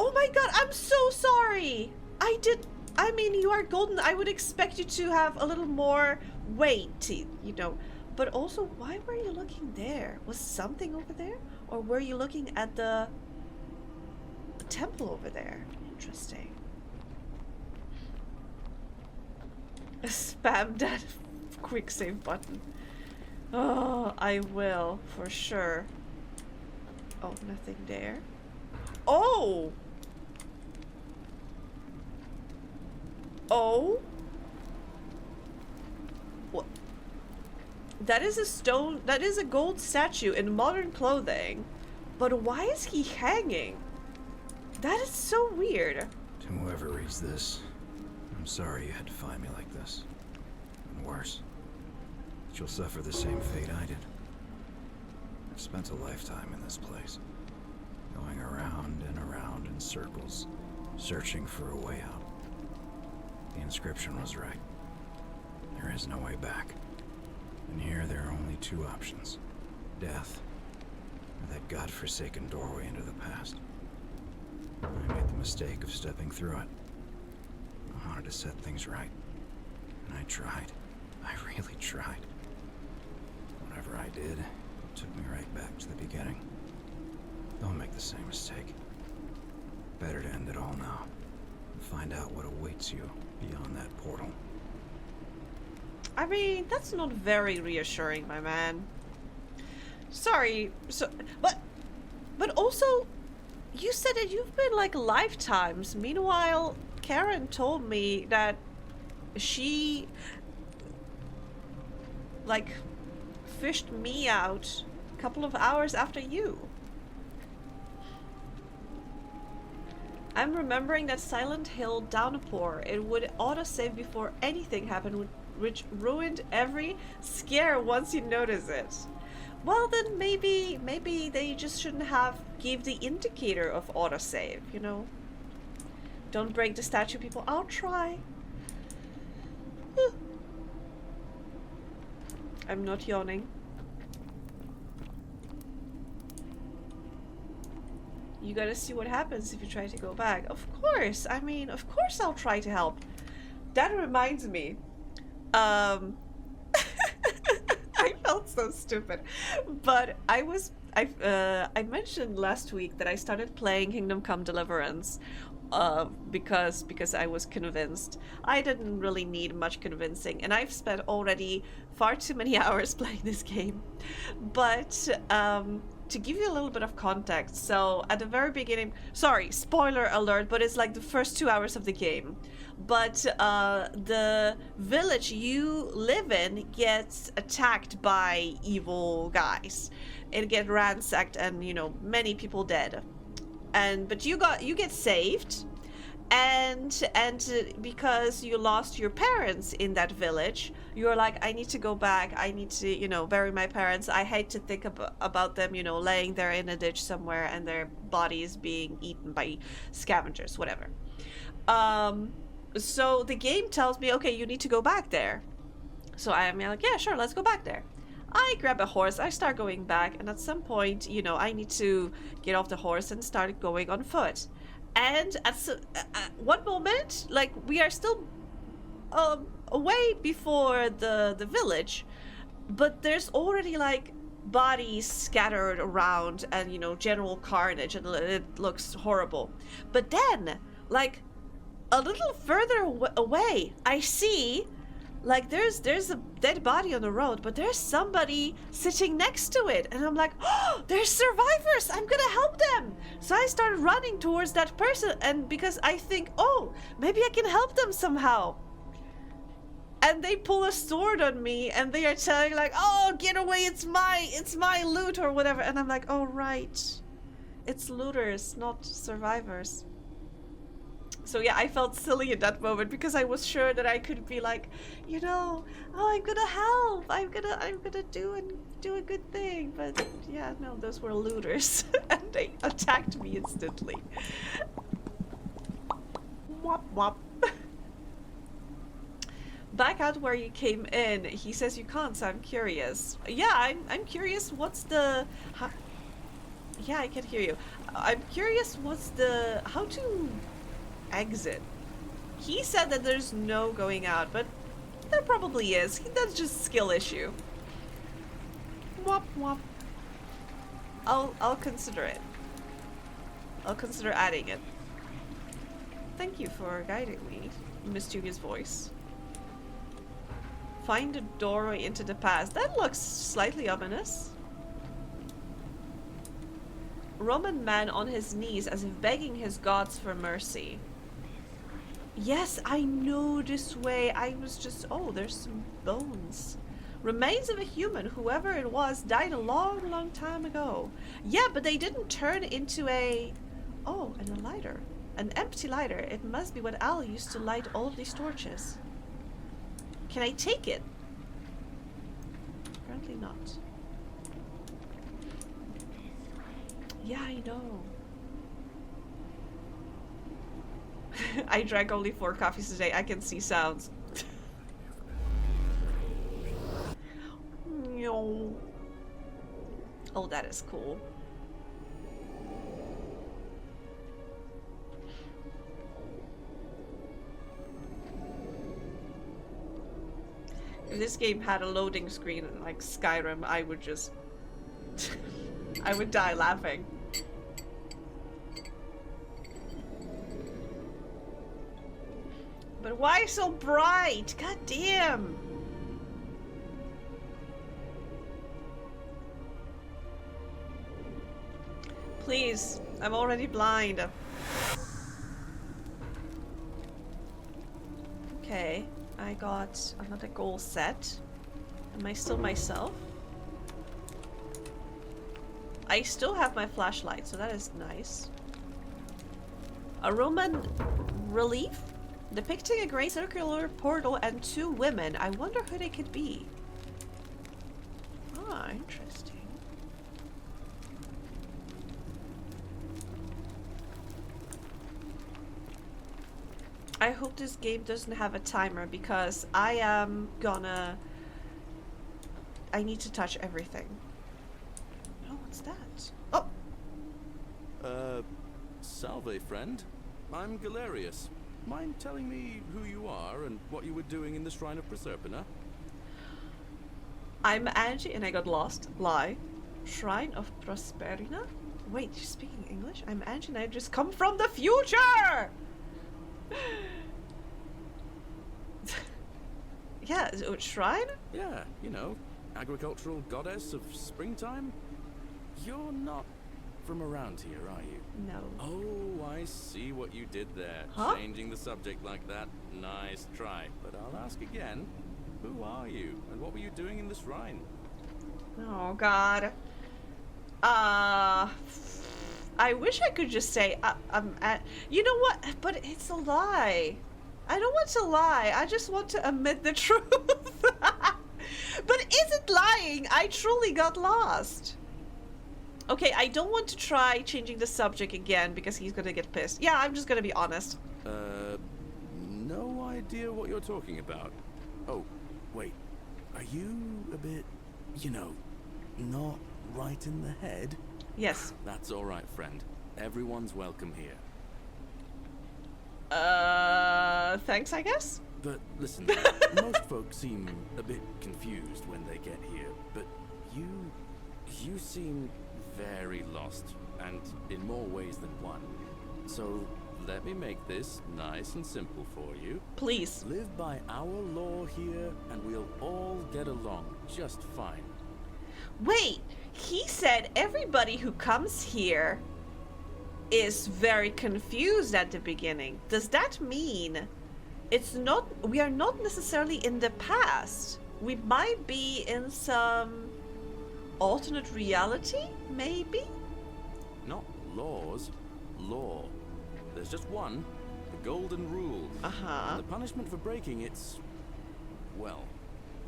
S1: Oh my god, I'm so sorry! I mean, you are golden. I would expect you to have a little more weight, you know. But also, why were you looking there? Was something over there? Or were you looking at the temple over there? Interesting. Spam that quick save button. Oh, I will, for sure. Oh, nothing there. Oh! Oh? What? That is a stone, that is a gold statue in modern clothing. But why is he hanging? That is so weird.
S4: To whoever reads this, I'm sorry you had to find me like this. And worse, that you'll suffer the same fate I did. I've spent a lifetime in this place, going around and around in circles, searching for a way out. The inscription was right. There is no way back. And here there are only two options. Death, or that godforsaken doorway into the past. I made the mistake of stepping through it. I wanted to set things right. And I tried. I really tried. Whatever I did, it took me right back to the beginning. Don't make the same mistake. Better to end it all now. And find out what awaits you beyond that portal.
S1: I mean, that's not very reassuring, my man. Sorry, but also, you said that you've been like lifetimes. Meanwhile, Karen told me that she like fished me out a couple of hours after you. I'm remembering that Silent Hill downpour. It would autosave before anything happened, which ruined every scare once you notice it. Well, then maybe they just shouldn't have gave the indicator of autosave, you know? Don't break the statue, people. I'll try. I'm not yawning. You gotta see what happens if you try to go back. Of course, I mean, of course I'll try to help. That reminds me. I felt so stupid. But I mentioned last week that I started playing Kingdom Come Deliverance because I was convinced. I didn't really need much convincing, and I've spent already far too many hours playing this game. But to give you a little bit of context, so at the very beginning, sorry, spoiler alert, but it's like the first 2 hours of the game. But the village you live in gets attacked by evil guys. It gets ransacked, and you know, many people dead. But you get saved, and because you lost your parents in that village, you're like, I need to go back. I need to, you know, bury my parents. I hate to think about them, you know, laying there in a ditch somewhere and their bodies being eaten by scavengers, whatever. So the game tells me, okay, you need to go back there. So I'm like, yeah, sure, let's go back there. I grab a horse, I start going back, and at some point, you know, I need to get off the horse and start going on foot. And at one moment, like, we are still away before the village, but there's already, like, bodies scattered around and, you know, general carnage, and it looks horrible. But then, like, a little further away, I see, like, there's a dead body on the road, but there's somebody sitting next to it, and I'm like, oh, there's survivors, I'm gonna help them. So I start running towards that person, and because I think, oh, maybe I can help them somehow. And they pull a sword on me, and they are telling, like, oh, get away, it's my loot or whatever. And I'm like, oh, right, it's looters, not survivors. So yeah, I felt silly in that moment because I was sure that I could be like, you know, oh, I'm gonna help, I'm gonna do a good thing. But yeah, no, those were looters, and They attacked me instantly. Wop wop. Back out where you came in. He says you can't, so I'm curious. Yeah, I'm curious what's the... yeah, I can hear you. I'm curious what's the... how to exit. He said that there's no going out, but there probably is. That's just skill issue. Wop wop. I'll consider it. I'll consider adding it. Thank you for guiding me. Mischievous voice. Find a doorway into the past. That looks slightly ominous. Roman man on his knees as if begging his gods for mercy. Yes, I know this way. I was just... oh, there's some bones. Remains of a human, whoever it was, died a long, long time ago. Yeah, but they didn't turn into a... oh, and a lighter. An empty lighter. It must be what Al used to light all of these torches. Can I take it? Apparently not. Yeah, I know. I drank only 4 coffees today. I can see sounds. Oh, that is cool. If this game had a loading screen like Skyrim, I would just... I would die laughing. But why so bright? God damn! Please, I'm already blind. Okay, I got another goal set. Am I still myself? I still have my flashlight, so that is nice. A Roman relief depicting a great circular portal and 2 women. I wonder who they could be. Ah, interesting. I hope this game doesn't have a timer because I am gonna... I need to touch everything. Oh, what's that? Oh!
S5: Salve, friend. I'm Galerius. Mind telling me who you are and what you were doing in the Shrine of Proserpina?
S1: I'm Angie and I got lost. Lie. Shrine of Prosperina? Wait, you're speaking English? I'm Angie and I just come from the future! Yeah, shrine?
S5: Yeah, you know, agricultural goddess of springtime. You're not from around here, are you?
S1: No.
S5: Oh, I see what you did there.
S1: Huh?
S5: Changing the subject like that. Nice try. But I'll ask again. Who are you? And what were you doing in the shrine?
S1: Oh, God. I wish I could just say, you know what? But it's a lie. I don't want to lie. I just want to admit the truth. But is it lying? I truly got lost. Okay, I don't want to try changing the subject again because he's gonna get pissed. Yeah, I'm just gonna be honest.
S5: No idea what you're talking about. Oh, wait. Are you a bit, you know, not right in the head?
S1: Yes.
S5: That's all right, friend. Everyone's welcome here.
S1: Thanks, I guess?
S5: But listen, most folks seem a bit confused when they get here, but you seem very lost, and in more ways than one. So let me make this nice and simple for you.
S1: Please.
S5: Live by our law here, and we'll all get along just fine.
S1: Wait, he said everybody who comes here is very confused at the beginning. Does that mean we are not necessarily in the past? We might be in some alternate reality, maybe?
S5: Not laws, law. There's just one, the golden rule.
S1: Uh-huh.
S5: And the punishment for breaking it's, well,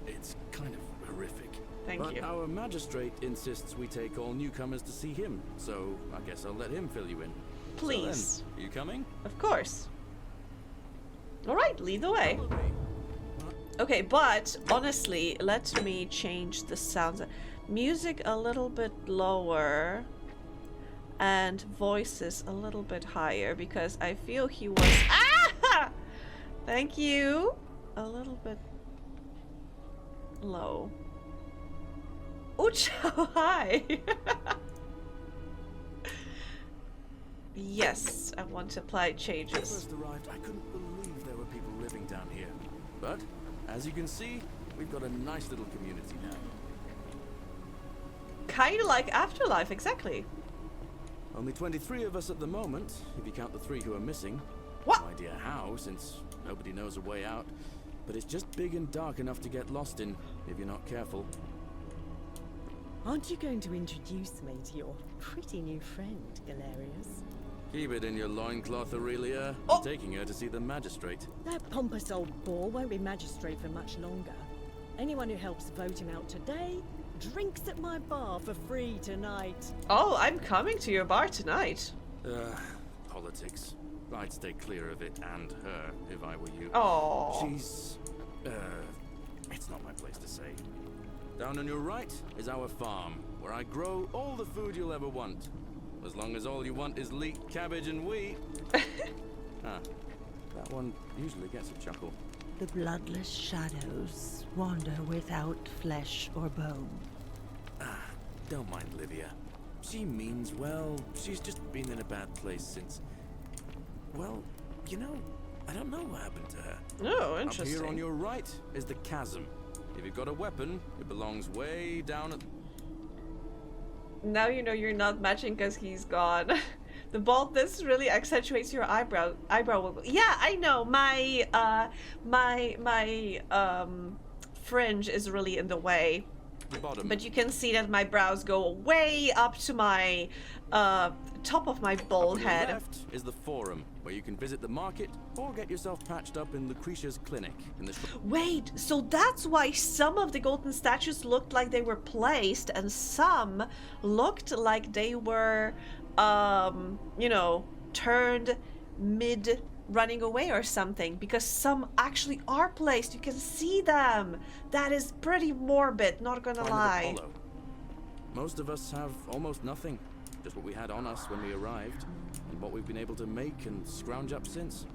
S5: it's kind of horrific.
S1: Thank
S5: But
S1: you.
S5: our magistrate insists we take all newcomers to see him, so I guess I'll let him fill you in.
S1: Please.
S5: So then, you coming?
S1: Of course. Alright, lead the way.
S5: Follow me.
S1: Okay, but honestly, let me change the sounds. Music a little bit lower and voices a little bit higher because I feel he was Thank you. A little bit low. Ucho, hi. Yes, I want to apply
S5: When I
S1: changes.
S5: first arrived, I couldn't believe there were people living down here. But, as you can see, we've got a nice little community now.
S1: Kinda like Afterlife, exactly.
S5: Only 23 of us at the moment, if you count the 3 who are missing.
S1: What?
S5: No idea how, since nobody knows a way out. But it's just big and dark enough to get lost in, if you're not careful.
S6: Aren't you going to introduce me to your pretty new friend, Galerius?
S5: Keep it in your loincloth, Aurelia.
S1: Oh.
S5: I'm taking her to see the magistrate.
S6: That pompous old bore won't be magistrate for much longer. Anyone who helps vote him out today drinks at my bar for free tonight.
S1: Oh, I'm coming to your bar tonight.
S5: Politics. I'd stay clear of it and her, if I were you.
S1: Oh.
S5: She's... it's not my place to say. Down on your right is our farm, where I grow all the food you'll ever want. As long as all you want is leeked cabbage and wheat. That one usually gets a chuckle.
S7: The bloodless shadows wander without flesh or bone.
S5: Don't mind Livia. She means well. She's just been in a bad place since... Well, you know, I don't know what happened to her.
S1: Oh,
S5: Up
S1: interesting.
S5: here on your right is the chasm. If you've got a weapon, it belongs way down at...
S1: Now you know you're not matching because he's gone. The baldness really accentuates your eyebrow wiggle. Yeah, I know. My fringe is really in the way.
S5: the bottom.
S1: But you can see that my brows go way up to my top of my bald
S5: On your
S1: head.
S5: left is the forum, where you can visit the market or get yourself patched up in Lucretia's clinic in the...
S1: Wait, so that's why some of the golden statues looked like they were placed and some looked like they were, you know, turned mid running away or something, because some actually are placed. You can see them. That is pretty morbid, not gonna
S5: Find
S1: lie.
S5: Apollo. Most of us have almost nothing. Just what we had on us when we arrived, and what we've been able to make and scrounge up since.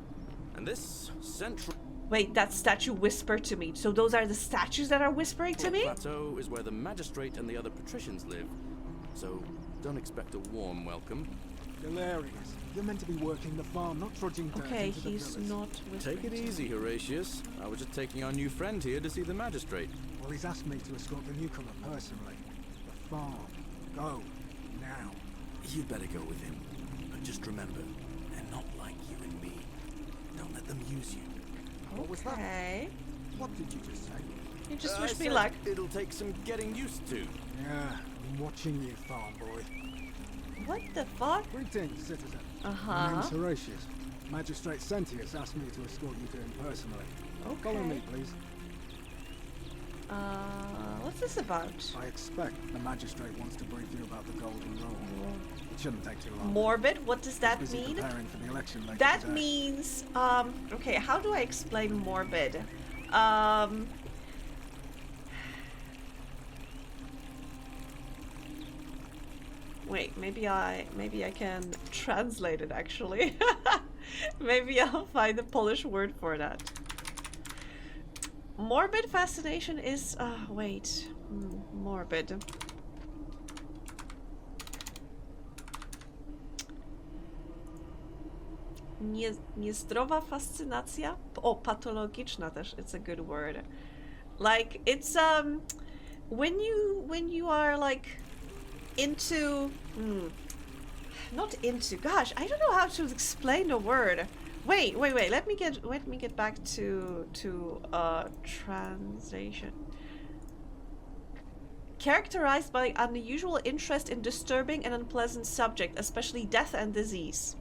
S5: And this central
S1: Wait, that statue whispered to me. So those are the statues that are whispering to me?
S5: plateau is where the magistrate and the other patricians live. So don't expect a warm welcome.
S8: Hilarious. You're meant to be working the farm, not trudging dirt
S1: Okay,
S8: into the
S1: he's
S8: villas.
S1: not whispering.
S5: Take it
S1: to me.
S5: easy, Horatius. I was just taking our new friend here to see the magistrate.
S8: Well, he's asked me to escort the newcomer personally. The farm. Go. Now.
S5: You'd better go with him. But just remember, they're not like you and me. Don't let them use you.
S8: What was that?
S1: Okay.
S8: What did you just say?
S1: You just
S5: I
S1: wish me
S5: said
S1: luck.
S5: It'll take some getting used to.
S8: Yeah, I'm watching you, farm boy.
S1: What the fuck?
S8: Greetings, citizen. My
S1: Uh-huh.
S8: name's Horatius. Magistrate Sentius asked me to escort you to him personally. Follow me, please.
S1: What's this about?
S8: I expect the magistrate wants to brief you about the golden rule. It shouldn't take too long.
S1: Morbid? What does that
S8: Busy
S1: mean?
S8: preparing for the election later
S1: That
S8: today.
S1: means, okay, how do I explain morbid? Wait, maybe I can translate it actually. Maybe I'll find the Polish word for that. Morbid fascination is, wait, morbid. Niezdrowa fascynacja? O, patologiczna też, it's a good word. Like, it's, when you are, like, into, not into, gosh, I don't know how to explain the word. Wait, let me get back to translation. Characterized by unusual interest in disturbing and unpleasant subject, especially death and disease.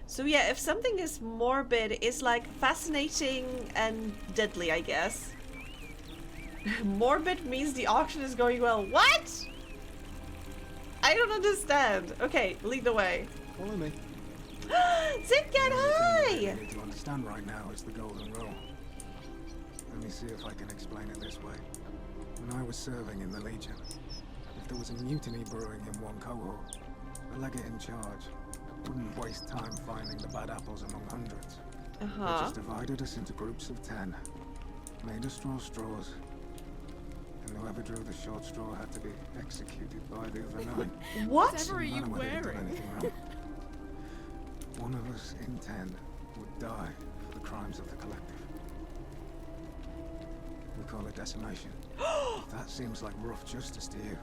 S1: So yeah, if something is morbid, it's like fascinating and deadly, I guess. Morbid means the auction is going well. What? I don't understand. Okay, lead the way.
S8: Follow me.
S1: Zip, get
S8: The
S1: high!
S8: only thing I need to understand right now is the golden rule. Let me see if I can explain it this way. When I was serving in the Legion, if there was a mutiny brewing in one cohort, the legate in charge wouldn't waste time finding the bad apples among hundreds. They just divided us into groups of 10, made us draw straws, and whoever drew the short straw had to be executed by the other 9.
S1: What?
S6: Whatever are you
S8: No matter whether they'd done
S6: wearing?
S8: anything wrong. One of us in 10 would die for the crimes of the collective. We call it decimation. If that seems like rough justice to you,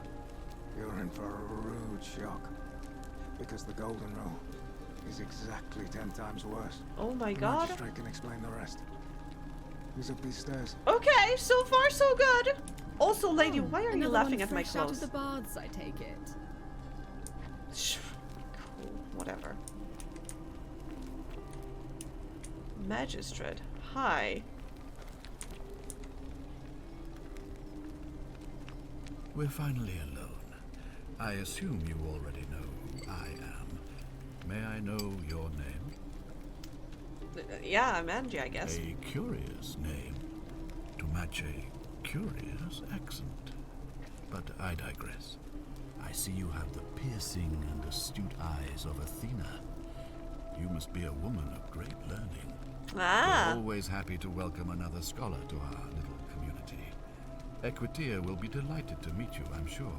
S8: you're in for a rude shock. Because the golden rule is exactly 10 times worse.
S1: Oh my
S8: The
S1: god.
S8: magistrate can explain the rest. Who's up these stairs?
S1: Okay, so far so good. Also, lady,
S6: Oh,
S1: why are you
S6: another
S1: laughing
S6: one
S1: at my
S6: fresh out
S1: clothes?
S6: of the baths, I take it.
S1: Cool, whatever. Magistrate, hi.
S9: We're finally alone. I assume you already know who I am. May I know your name?
S1: Yeah, I'm Angie, I guess.
S9: A curious name to match a curious accent. But I digress. I see you have the piercing and astute eyes of Athena. You must be a woman of great learning.
S1: Ah.
S9: We're always happy to welcome another scholar to our little community. Equitia will be delighted to meet you, I'm sure.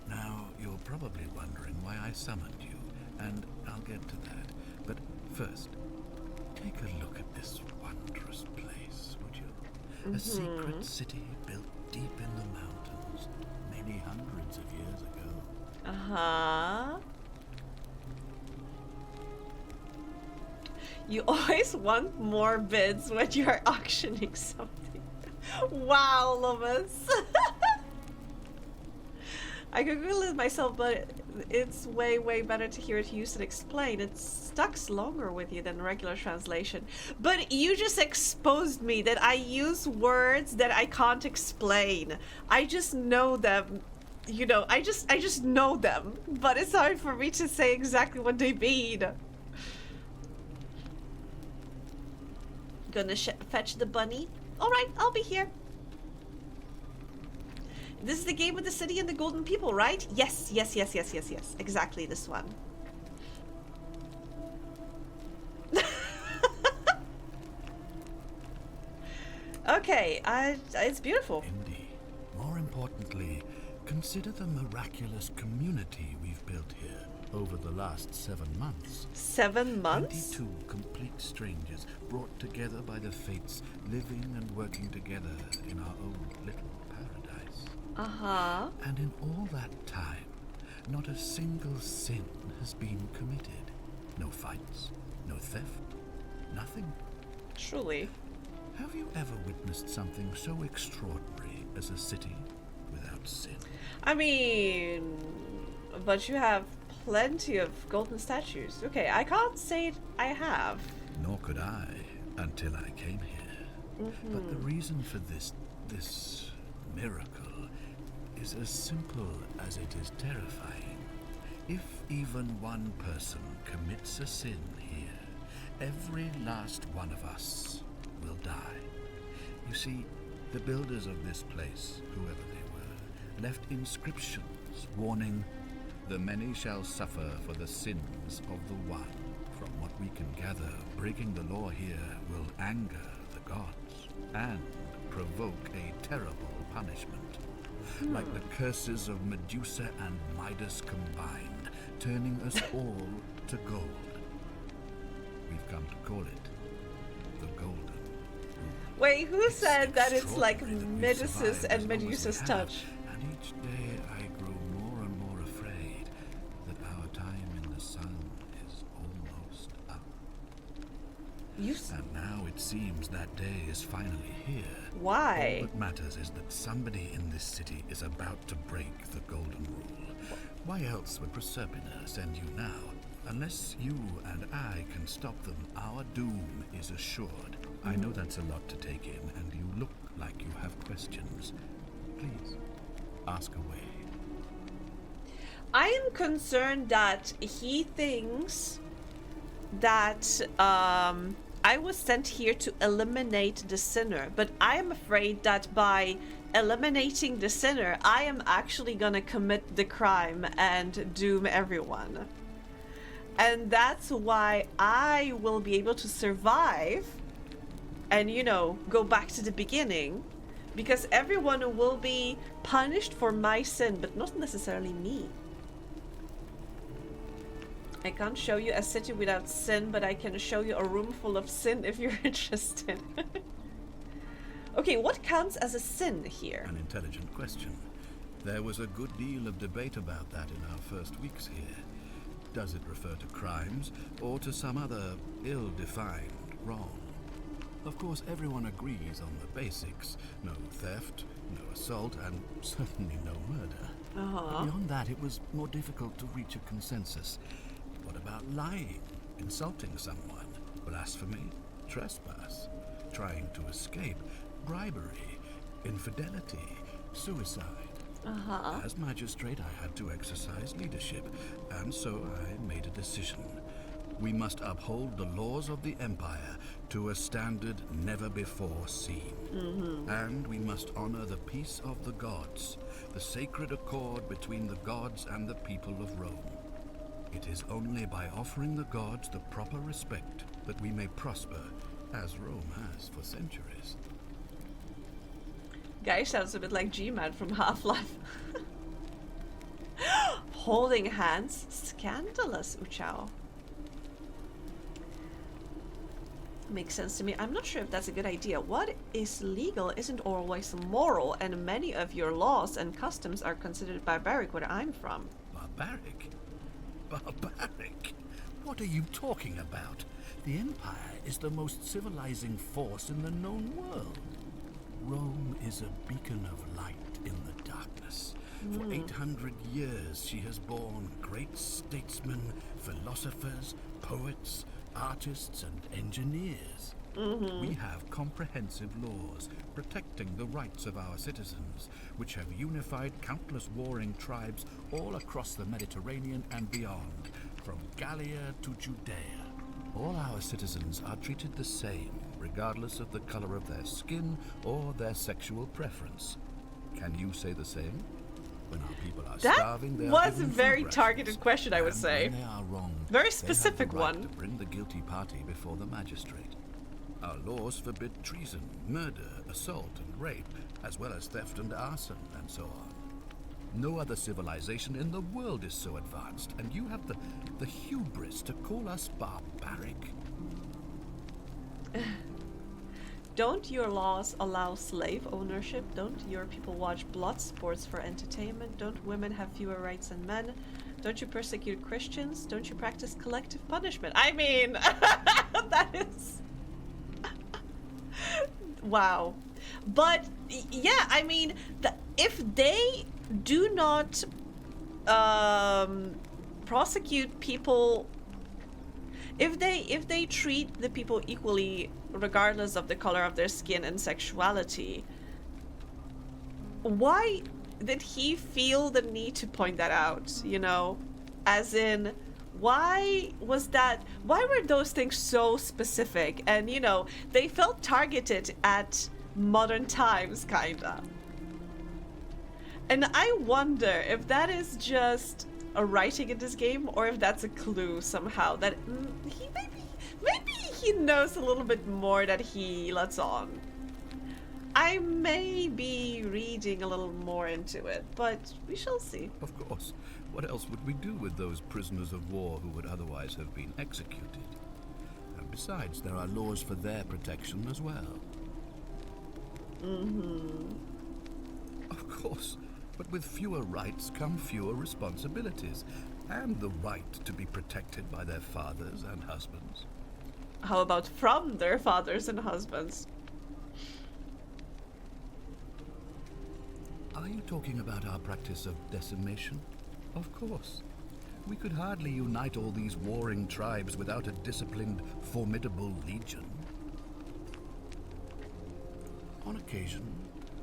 S9: Now, you're probably wondering why I summoned you, and I'll get to that. But first, take a look at this wondrous place, would you? A secret city built deep in the mountains, many hundreds of years ago.
S1: Uh-huh. You always want more bids when you're auctioning something. Wow, Lomas. I could Google it myself, but it's way, way better to hear it used and explained. It stucks longer with you than regular translation. But you just exposed me that I use words that I can't explain. I just know them. You know, I just know them. But it's hard for me to say exactly what they mean. Gonna fetch the bunny? Alright, I'll be here. This is the game with the city and the golden people, right? Yes, yes, yes, yes, yes, yes. Exactly this one. Okay, it's beautiful.
S9: Indeed. More importantly, consider the miraculous community we've built here over the last 7 months.
S1: 7 months?
S9: 22 complete strangers brought together by the fates, living and working together in our own little paradise.
S1: Uh-huh.
S9: And in all that time, not a single sin has been committed. No fights, no theft, nothing.
S1: Truly.
S9: Have you ever witnessed something so extraordinary as a city without sin?
S1: I mean, but you have plenty of golden statues. Okay, I can't say I have.
S9: Nor could I until I came here. But the reason for this miracle is as simple as it is terrifying. If even one person commits a sin here, every last one of us will die. You see, the builders of this place, whoever they were, left inscriptions warning, "The many shall suffer for the sins of the one." From what we can gather, breaking the law here will anger the gods and provoke a terrible punishment. Like the curses of Medusa and Midas combined, turning us all to gold. We've come to call it the Golden Rule.
S1: Wait, who
S9: It's
S1: said that it's like
S9: extraordinary that we've
S1: Medusa's
S9: survived
S1: and
S9: as long as we
S1: Medusa's
S9: have,
S1: touch?
S9: And each day I grow more and more afraid that our time in the sun is almost up. And now it seems that day is finally here.
S1: Why?
S9: All that matters is that somebody in this city is about to break the Golden Rule. Why else would Proserpina send you now? Unless you and I can stop them, our doom is assured. I know that's a lot to take in, and you look like you have questions, please ask away.
S1: I am concerned that he thinks that I was sent here to eliminate the sinner, but I am afraid that by eliminating the sinner, I am actually gonna commit the crime and doom everyone. And that's why I will be able to survive and, you know, go back to the beginning, because everyone will be punished for my sin, but not necessarily me. I can't show you a city without sin, but I can show you a room full of sin if you're interested. Okay, what counts as a sin here?
S9: An intelligent question. There was a good deal of debate about that in our first weeks here. Does it refer to crimes or to some other ill-defined wrong? Of course, everyone agrees on the basics. No theft, no assault, and certainly no murder. But beyond that, it was more difficult to reach a consensus. What about lying, insulting someone, blasphemy, trespass, trying to escape, bribery, infidelity, suicide? As magistrate, I had to exercise leadership, and so I made a decision. We must uphold the laws of the Empire to a standard never before seen. And we must honor the peace of the gods, the sacred accord between the gods and the people of Rome. It is only by offering the gods the proper respect that we may prosper, as Rome has for centuries.
S1: Guy sounds a bit like G-Man from Half-Life. Holding hands? Scandalous, Uchao. Makes sense to me. I'm not sure if that's a good idea. What is legal isn't always moral, and many of your laws and customs are considered barbaric where I'm from.
S9: Barbaric? Barbaric? What are you talking about? The Empire is the most civilizing force in the known world. Rome is a beacon of light in the darkness. For 800 years she has borne great statesmen, philosophers, poets, artists, and engineers. We have comprehensive laws protecting the rights of our citizens, which have unified countless warring tribes all across the Mediterranean and beyond, from Gallia to Judea. All our citizens are treated the same, regardless of the color of their skin or their sexual preference. Can you say the same? When our people are starving, they are
S1: was a
S9: given
S1: very
S9: food
S1: targeted
S9: rations,
S1: question, I would
S9: and
S1: say.
S9: when they are wrong,
S1: Very
S9: they
S1: specific
S9: have the right
S1: one.
S9: to bring the guilty party before the magistrate. Our laws forbid treason, murder, assault, and rape, as well as theft and arson, and so on. No other civilization in the world is so advanced, and you have the hubris to call us barbaric.
S1: Don't your laws allow slave ownership? Don't your people watch blood sports for entertainment? Don't women have fewer rights than men? Don't you persecute Christians? Don't you practice collective punishment? I mean, that is... Wow. But, yeah, I mean, if they do not prosecute people... If they treat the people equally, regardless of the color of their skin and sexuality, why did he feel the need to point that out, you know? As in, why were those things so specific? And, you know, they felt targeted at modern times, kinda. And I wonder if that is just a writing in this game, or if that's a clue somehow that he maybe he knows a little bit more that he lets on. I may be reading a little more into it, but we shall see.
S9: Of course. What else would we do with those prisoners of war who would otherwise have been executed? And besides, there are laws for their protection as well. Of course. But with fewer rights come fewer responsibilities, and the right to be protected by their fathers and husbands.
S1: How about from their fathers and husbands?
S9: Are you talking about our practice of decimation? Of course. We could hardly unite all these warring tribes without a disciplined, formidable legion. On occasion,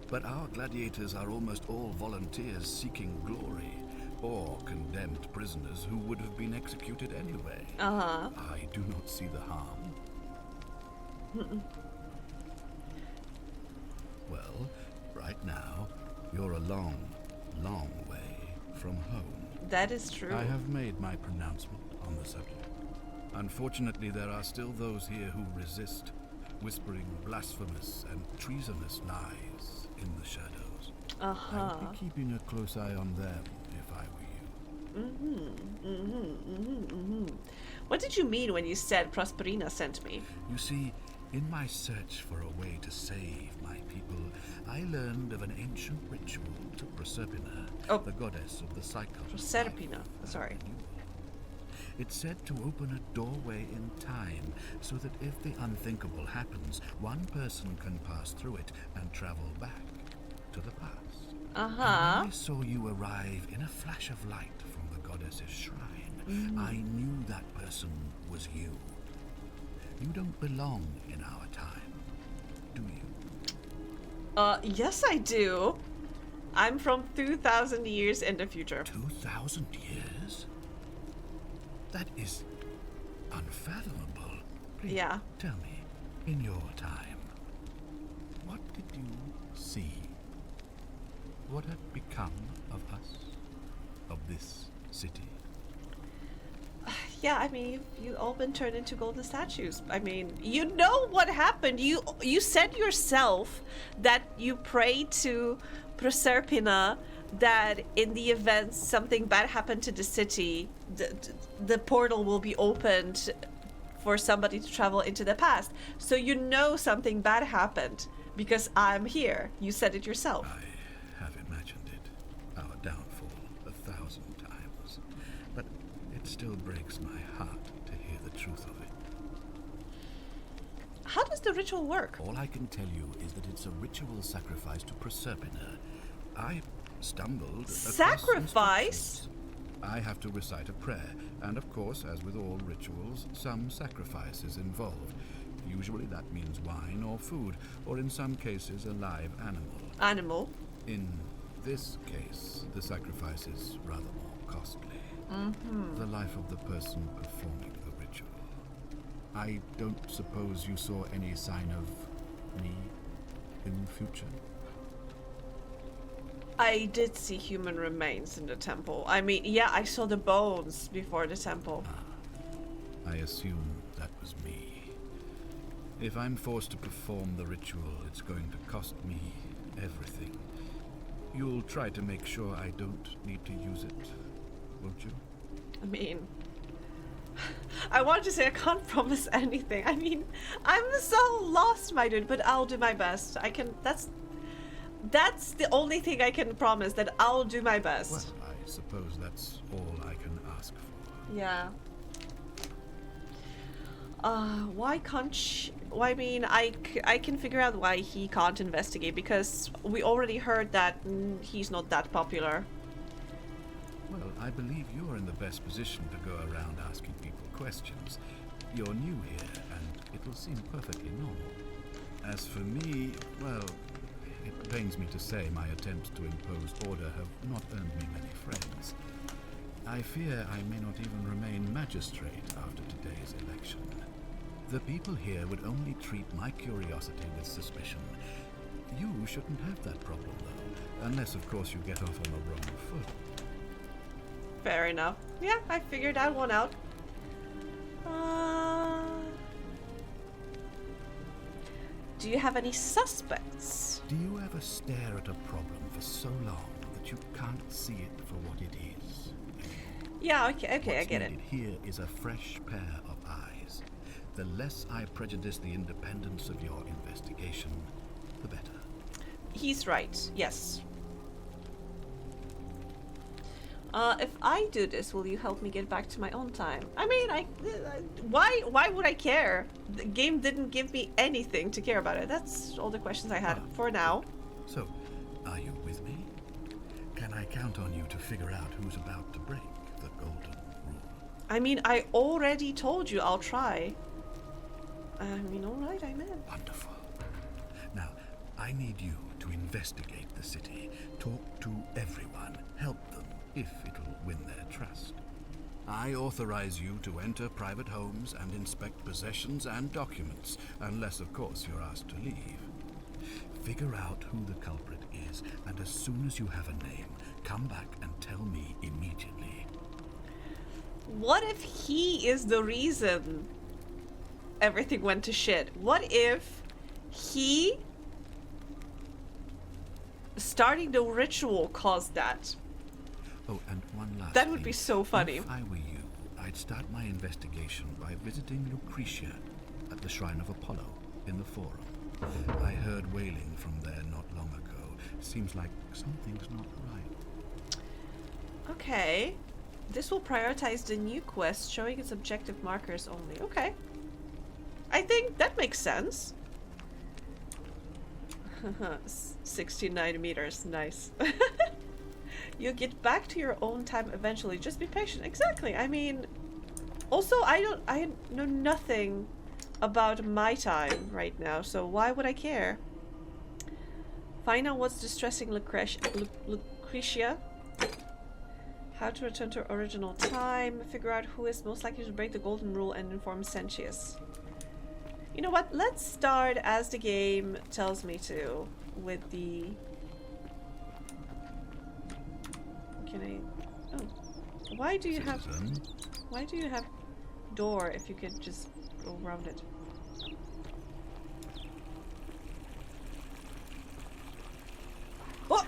S9: But our gladiators are almost all volunteers seeking glory, or condemned prisoners who would have been executed anyway.
S1: Uh-huh.
S9: I do not see the harm. Well, right now, you're a long, long way from home.
S1: That is true.
S9: I have made my pronouncement on the subject. Unfortunately, there are still those here who resist, whispering blasphemous and treasonous lies in the shadows. I would be keeping a close eye on them if I were you.
S1: What did you mean when you said Prosperina sent me?
S9: You see, in my search for a way to save my people, I learned of an ancient ritual to Proserpina, the goddess of the cycle.
S1: Proserpina, sorry.
S9: It's said to open a doorway in time, so that if the unthinkable happens, one person can pass through it and travel back to the past. And when I saw you arrive in a flash of light from the goddess's shrine, I knew that person was you. You don't belong in our time, do you?
S1: Yes I do. I'm from 2,000 years in the future.
S9: 2,000 years? That is unfathomable. Please,
S1: yeah.
S9: Tell me, in your time, what did you see? What had become of us? Of this city?
S1: Yeah, I mean, you all been turned into golden statues. I mean, you know what happened. You said yourself that you prayed to Proserpina that in the event something bad happened to the city, the portal will be opened for somebody to travel into the past. So you know something bad happened because I'm here. You said it yourself.
S9: I have imagined it, our downfall, 1,000 times. But it still breaks my heart to hear the truth of it.
S1: How does the ritual work?
S9: All I can tell you is that it's a ritual sacrifice to Proserpina. I stumbled across
S1: Sacrifice?
S9: instructions. I have to recite a prayer, and of course, as with all rituals, some sacrifice is involved. Usually that means wine or food, or in some cases a live animal.
S1: Animal?
S9: In this case, the sacrifice is rather more costly. The life of the person performing the ritual. I don't suppose you saw any sign of me in the future?
S1: I did see human remains in the temple. I mean, yeah, I saw the bones before the temple.
S9: I assume that was me. If I'm forced to perform the ritual, it's going to cost me everything. You'll try to make sure I don't need to use it, won't you?
S1: I mean, I wanted to say I can't promise anything. I mean, I'm so lost, my dude, but I'll do my best. I can, that's the only thing I can promise, that I'll do my best.
S9: Well, I suppose that's all I can ask for.
S1: Yeah. Why can't I mean, I can figure out why he can't investigate, because we already heard that he's not that popular.
S9: Well, I believe you're in the best position to go around asking people questions. You're new here, and it will seem perfectly normal. As for me, well, it pains me to say my attempts to impose order have not earned me many friends. I fear I may not even remain magistrate after today's election. The people here would only treat my curiosity with suspicion. You shouldn't have that problem, though, unless, of course, you get off on the wrong foot.
S1: Fair enough. Yeah, I figured that one out. Do you have any suspects?
S9: Do you ever stare at a problem for so long that you can't see it for what it is?
S1: Yeah, okay, I get it.
S9: What's needed here is a fresh pair of eyes. The less I prejudice the independence of your investigation, the better.
S1: He's right, yes. If I do this, will you help me get back to my own time? I mean, why would I care? The game didn't give me anything to care about it. That's all the questions I had for now.
S9: So, are you with me? Can I count on you to figure out who's about to break the golden rule?
S1: I mean, I already told you I'll try. I mean, alright, I'm in.
S9: Wonderful. Now, I need you to investigate the city, talk to everyone, help them if it'll win their trust. I authorize you to enter private homes and inspect possessions and documents, unless, of course, you're asked to leave. Figure out who the culprit is, and as soon as you have a name, come back and tell me immediately.
S1: What if he is the reason everything went to shit? What if he starting the ritual caused that?
S9: Oh, and one last
S1: That would
S9: thing.
S1: be so funny.
S9: If I were you, I'd start my investigation by visiting Lucretia at the Shrine of Apollo in the Forum. I heard wailing from there not long ago. Seems like something's not right.
S1: Okay. This will prioritize the new quest, showing its objective markers only. Okay. I think that makes sense. 69 meters. Nice. You'll get back to your own time eventually. Just be patient. Exactly. I mean, also, I know nothing about my time right now, so why would I care? Find out what's distressing Lucretia. How to return to original time. Figure out who is most likely to break the golden rule and inform Sentius. You know what? Let's start as the game tells me to with the... Can I... Oh. Why do you have... Why do you have door if you could just go around it? Oh!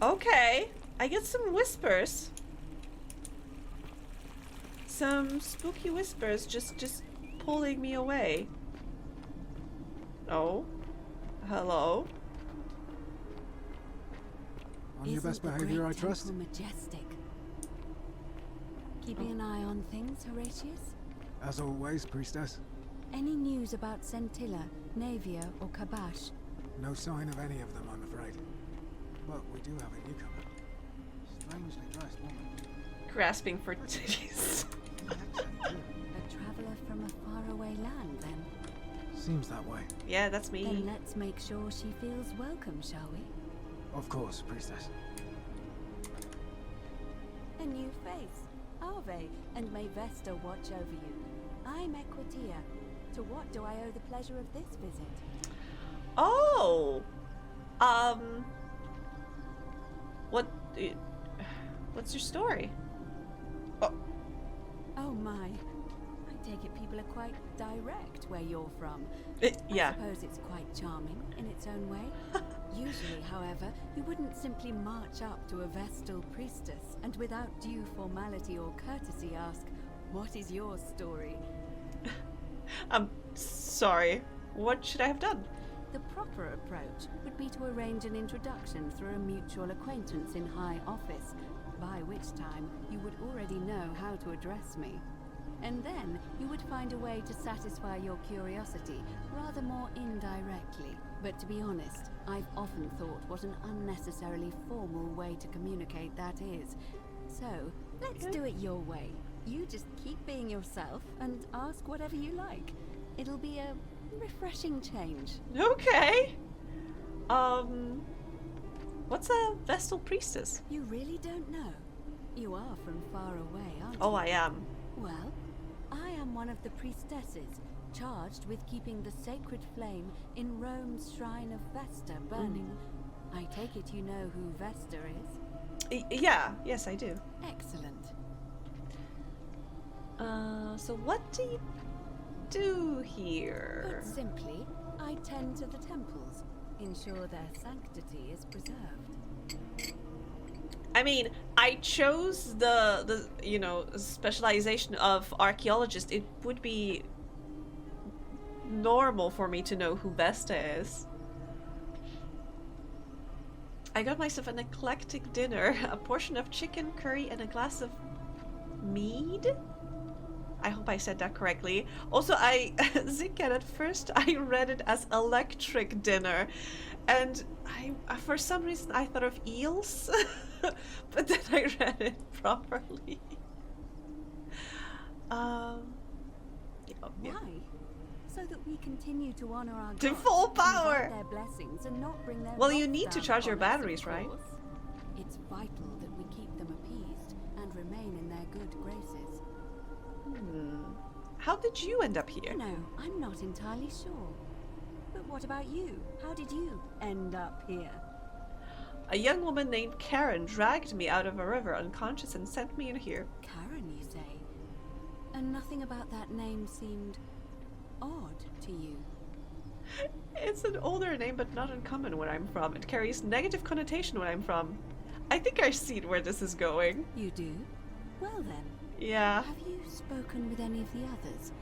S1: Okay. I get some whispers. Some spooky whispers just pulling me away. Oh. Hello?
S8: On your best behavior, I trust?
S10: Majestic. Keeping an eye on things, Horatius?
S8: As always, priestess.
S10: Any news about Scintilla, Navia, or Kabash?
S8: No sign of any of them, I'm afraid. But we do have a newcomer. Strangely dressed woman.
S1: Grasping for titties.
S10: A traveler from a faraway land, then?
S8: Seems that way.
S1: Yeah, that's me.
S10: Then let's make sure she feels welcome, shall we?
S8: Of course, priestess.
S10: A new face. Ave, and may Vesta watch over you. I'm Equitia. To what do I owe the pleasure of this visit?
S1: Oh! What's your story?
S10: Oh my. I take it people are quite direct where you're from.
S1: Yeah.
S10: I suppose it's quite charming in its own way. Usually, however, you wouldn't simply march up to a Vestal priestess and without due formality or courtesy ask, "What is your story?"
S1: I'm sorry. What should I have done?
S10: The proper approach would be to arrange an introduction through a mutual acquaintance in high office, by which time you would already know how to address me. And then you would find a way to satisfy your curiosity, rather more indirectly. But to be honest, I've often thought what an unnecessarily formal way to communicate that is. So, let's do it your way. You just keep being yourself and ask whatever you like. It'll be a refreshing change.
S1: Okay. What's a Vestal priestess?
S10: You really don't know? You are from far away, aren't you?
S1: Oh, I am.
S10: Well, I am one of the priestesses, charged with keeping the sacred flame in Rome's shrine of Vesta burning. I take it you know who Vesta is?
S1: Yeah, yes I do.
S10: Excellent.
S1: So what do you do here?
S10: Put simply, I tend to the temples, ensure their sanctity is preserved.
S1: I mean, I chose the specialization of archaeologist. It would be normal for me to know who Vesta is. I got myself an eclectic dinner, a portion of chicken curry and a glass of mead. I hope I said that correctly. Also, Zinken, at first I read it as electric dinner, and for some reason I thought of eels, but then I read it properly.
S10: Why? so that we continue to honor our
S1: To
S10: gods,
S1: full
S10: invite
S1: power.
S10: their blessings and not bring their
S1: Well, you
S10: wrath
S1: need to
S10: down
S1: charge your
S10: upon us, of
S1: batteries, right?
S10: course. It's vital that we keep them appeased and remain in their good graces.
S1: How did you end up here?
S10: You know, I'm not entirely sure. But what about you? How did you end up here?
S1: A young woman named Karen dragged me out of a river unconscious and sent me in here.
S10: Karen, you say? And nothing about that name seemed odd to you.
S1: It's an older name, but not uncommon where I'm from. It carries negative connotation where I'm from. I think I've seen where this is going.
S10: You do? Well then.
S1: Yeah.
S10: Have you spoken with any of the others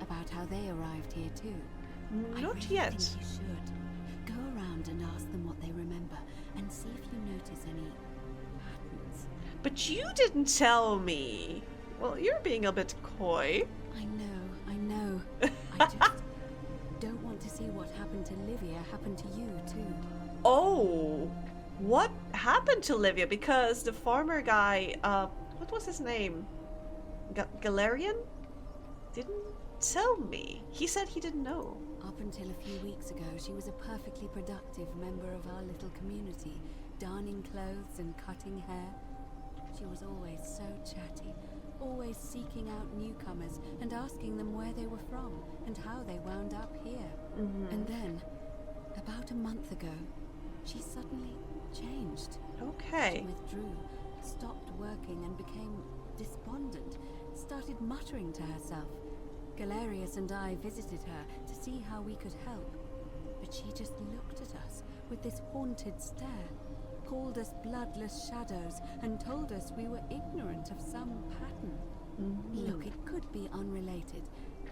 S10: about how they arrived here too? I
S1: Not
S10: really
S1: yet.
S10: think you should. Go around and ask them what they remember and see if you notice any patterns.
S1: But you didn't tell me. Well, you're being a bit coy.
S10: I know. I just don't want to see what happened to Livia happen to you too.
S1: Oh, what happened to Livia? Because the farmer guy, what was his name? Galarian? Didn't tell me. He said he didn't know.
S10: Up until a few weeks ago, she was a perfectly productive member of our little community, darning clothes and cutting hair. She was always so chatty, always seeking out newcomers and asking them where they were from and how they wound up here. And then, about a month ago, she suddenly changed.
S1: Okay.
S10: She withdrew, stopped working and became despondent, started muttering to herself. Galerius and I visited her to see how we could help, but she just looked at us with this haunted stare, called us bloodless shadows, and told us we were ignorant of some pattern. Look, it could be unrelated.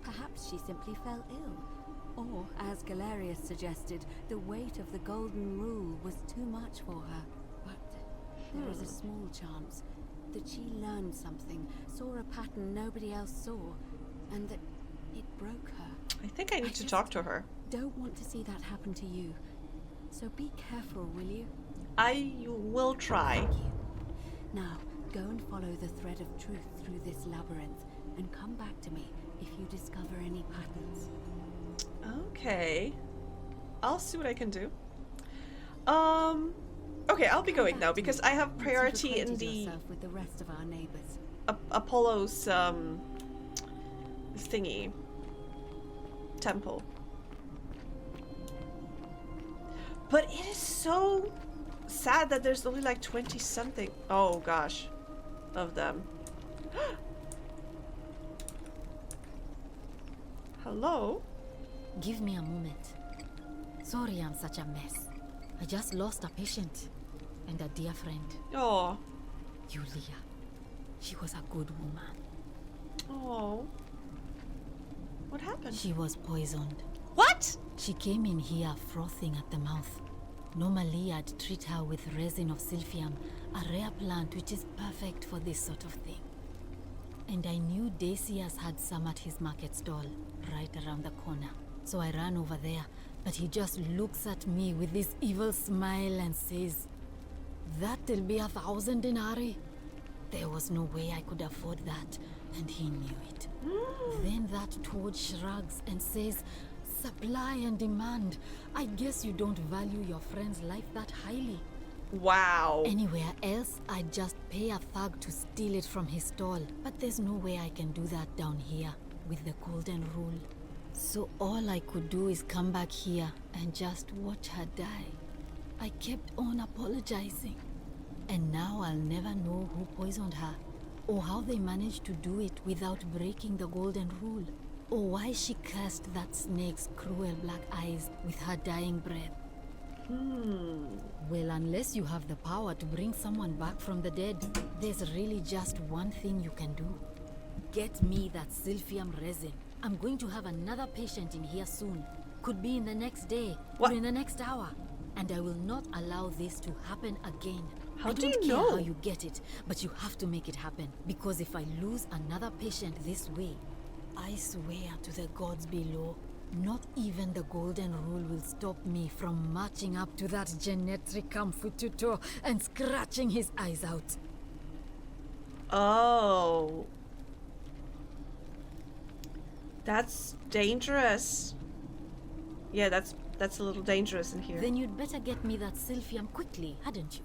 S10: Perhaps she simply fell ill. Or, as Galerius suggested, the weight of the golden rule was too much for her. But there is a small chance that she learned something, saw a pattern nobody else saw, and that it broke her.
S1: I think I need to talk to her.
S10: Don't want to see that happen to you. So be careful, will you?
S1: I will try.
S10: Thank you. Now, go and follow the thread of truth through this labyrinth, and come back to me if you discover any patterns.
S1: Okay. I'll see what I can do. Okay, I'll be going now because I have priority in the
S10: with the rest of our neighbors.
S1: Apollo's thingy temple. But it is so sad that there's only like 20 something, oh gosh, of them. Hello?
S11: Give me a moment. Sorry I'm such a mess. I just lost a patient and a dear friend.
S1: Oh.
S11: Yulia. She was a good woman.
S1: Oh. What happened?
S11: She was poisoned.
S1: What?
S11: She came in here frothing at the mouth. Normally I'd treat her with resin of silphium, a rare plant which is perfect for this sort of thing. And I knew Decius had some at his market stall, right around the corner. So I ran over there, but he just looks at me with this evil smile and says, "That'll be 1,000 denarii." There was no way I could afford that, and he knew it. Then that toad shrugs and says, "Supply and demand. I guess you don't value your friend's life that highly."
S1: Wow.
S11: Anywhere else, I'd just pay a thug to steal it from his stall. But there's no way I can do that down here with the golden rule. So all I could do is come back here and just watch her die. I kept on apologizing. And now I'll never know who poisoned her, or how they managed to do it without breaking the golden rule, or why she cursed that snake's cruel black eyes with her dying breath. Well, unless you have the power to bring someone back from the dead, there's really just one thing you can do. Get me that silphium resin. I'm going to have another patient in here soon. Could be in the next day, or in the next hour. And I will not allow this to happen again.
S1: How
S11: I
S1: do
S11: don't
S1: you
S11: care
S1: know?
S11: how you get it, but you have to make it happen. Because if I lose another patient this way, I swear to the gods below, not even the golden rule will stop me from marching up to that genetricum fututo and scratching his eyes out.
S1: Oh. That's dangerous. Yeah, that's a little dangerous in here.
S11: Then you'd better get me that Sylphium quickly, hadn't you?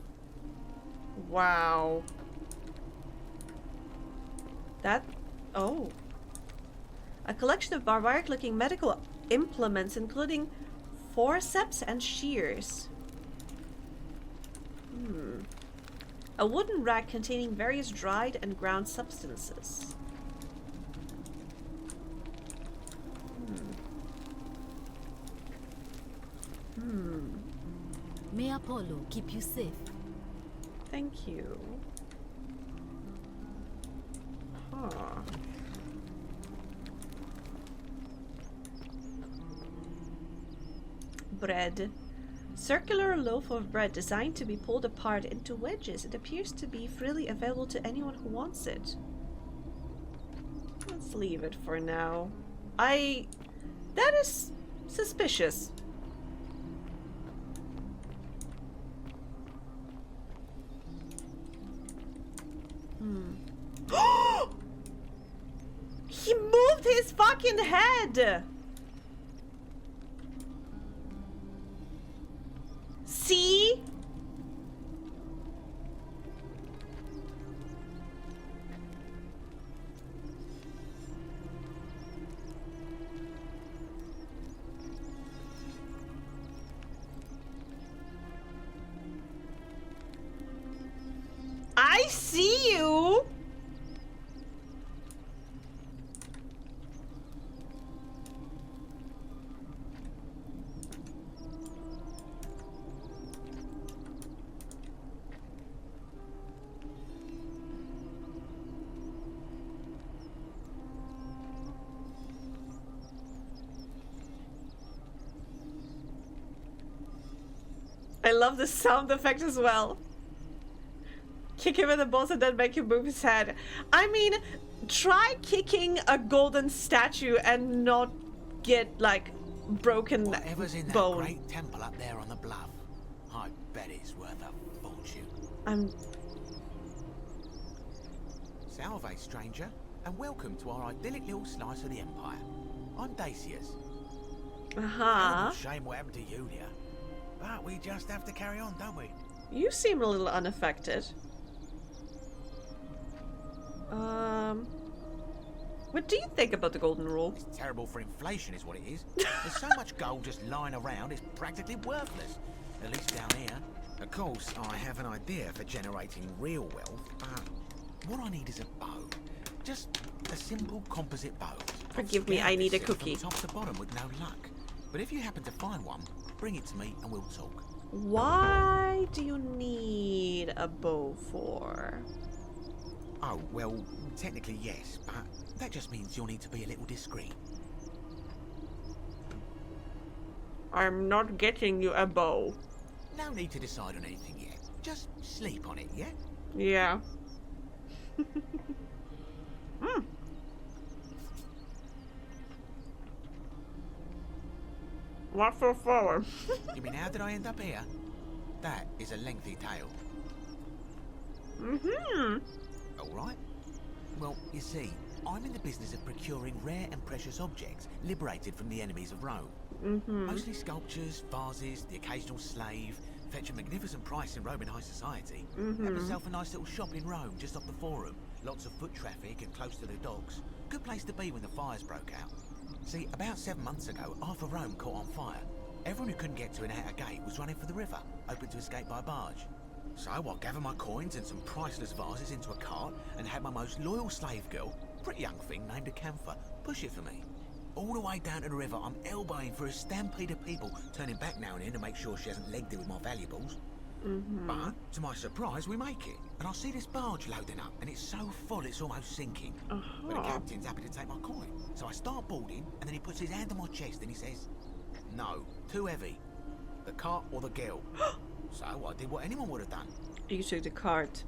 S1: Wow. That... Oh. A collection of barbaric-looking medical implements, including forceps and shears. A wooden rack containing various dried and ground substances.
S11: May Apollo keep you safe.
S1: Thank you. Huh. Bread. Circular loaf of bread designed to be pulled apart into wedges. It appears to be freely available to anyone who wants it. Let's leave it for now. That is suspicious. He moved his fucking head! See? I see you! I love the sound effect as well. Kick him in the balls and then make him move his head. I mean, try kicking a golden statue and not get, like, broken
S12: Whatever's in that
S1: bone.
S12: great temple up there on the bluff, I bet it's worth a fortune. Salve, stranger, and welcome to our idyllic little slice of the Empire. I'm Dacius. Terrible shame what happened to you, dear. But we just have to carry on, don't we?
S1: You seem a little unaffected. What do you think about the golden rule?
S12: It's terrible for inflation is what it is. There's so much gold just lying around, it's practically worthless. At least down here. Of course, I have an idea for generating real wealth, but what I need is a bow. Just a simple composite bow.
S1: Forgive me, I need a cookie.
S12: From top to bottom with no luck. But if you happen to find one, bring it to me and we'll talk.
S1: Why do you need a bow for?
S12: Oh, well, technically yes, but that just means you'll need to be a little discreet.
S1: I'm not getting you a bow.
S12: No need to decide on anything yet. Just sleep on it, yeah?
S1: Yeah. What for forward?
S12: You mean how did I end up here? That is a lengthy tale. Alright. Well, you see, I'm in the business of procuring rare and precious objects liberated from the enemies of Rome. Mostly sculptures, vases, the occasional slave, fetch a magnificent price in Roman high society. Have myself a nice little shop in Rome, just off the Forum. Lots of foot traffic and close to the docks. Good place to be when the fires broke out. See, about 7 months ago, half of Rome caught on fire. Everyone who couldn't get to an outer gate was running for the river, open to escape by barge. So I gathered my coins and some priceless vases into a cart and had my most loyal slave girl, pretty young thing named Acantha, push it for me. All the way down to the river, I'm elbowing for a stampede of people, turning back now and then to make sure she hasn't legged it with my valuables. But, to my surprise, we make it. And I see this barge loading up, and it's so full it's almost sinking. But the captain's happy to take my coin. So I start boarding, and then he puts his hand on my chest and he says, "No, too heavy. The cart or the girl." So I did what anyone would have done.
S1: You took the cart.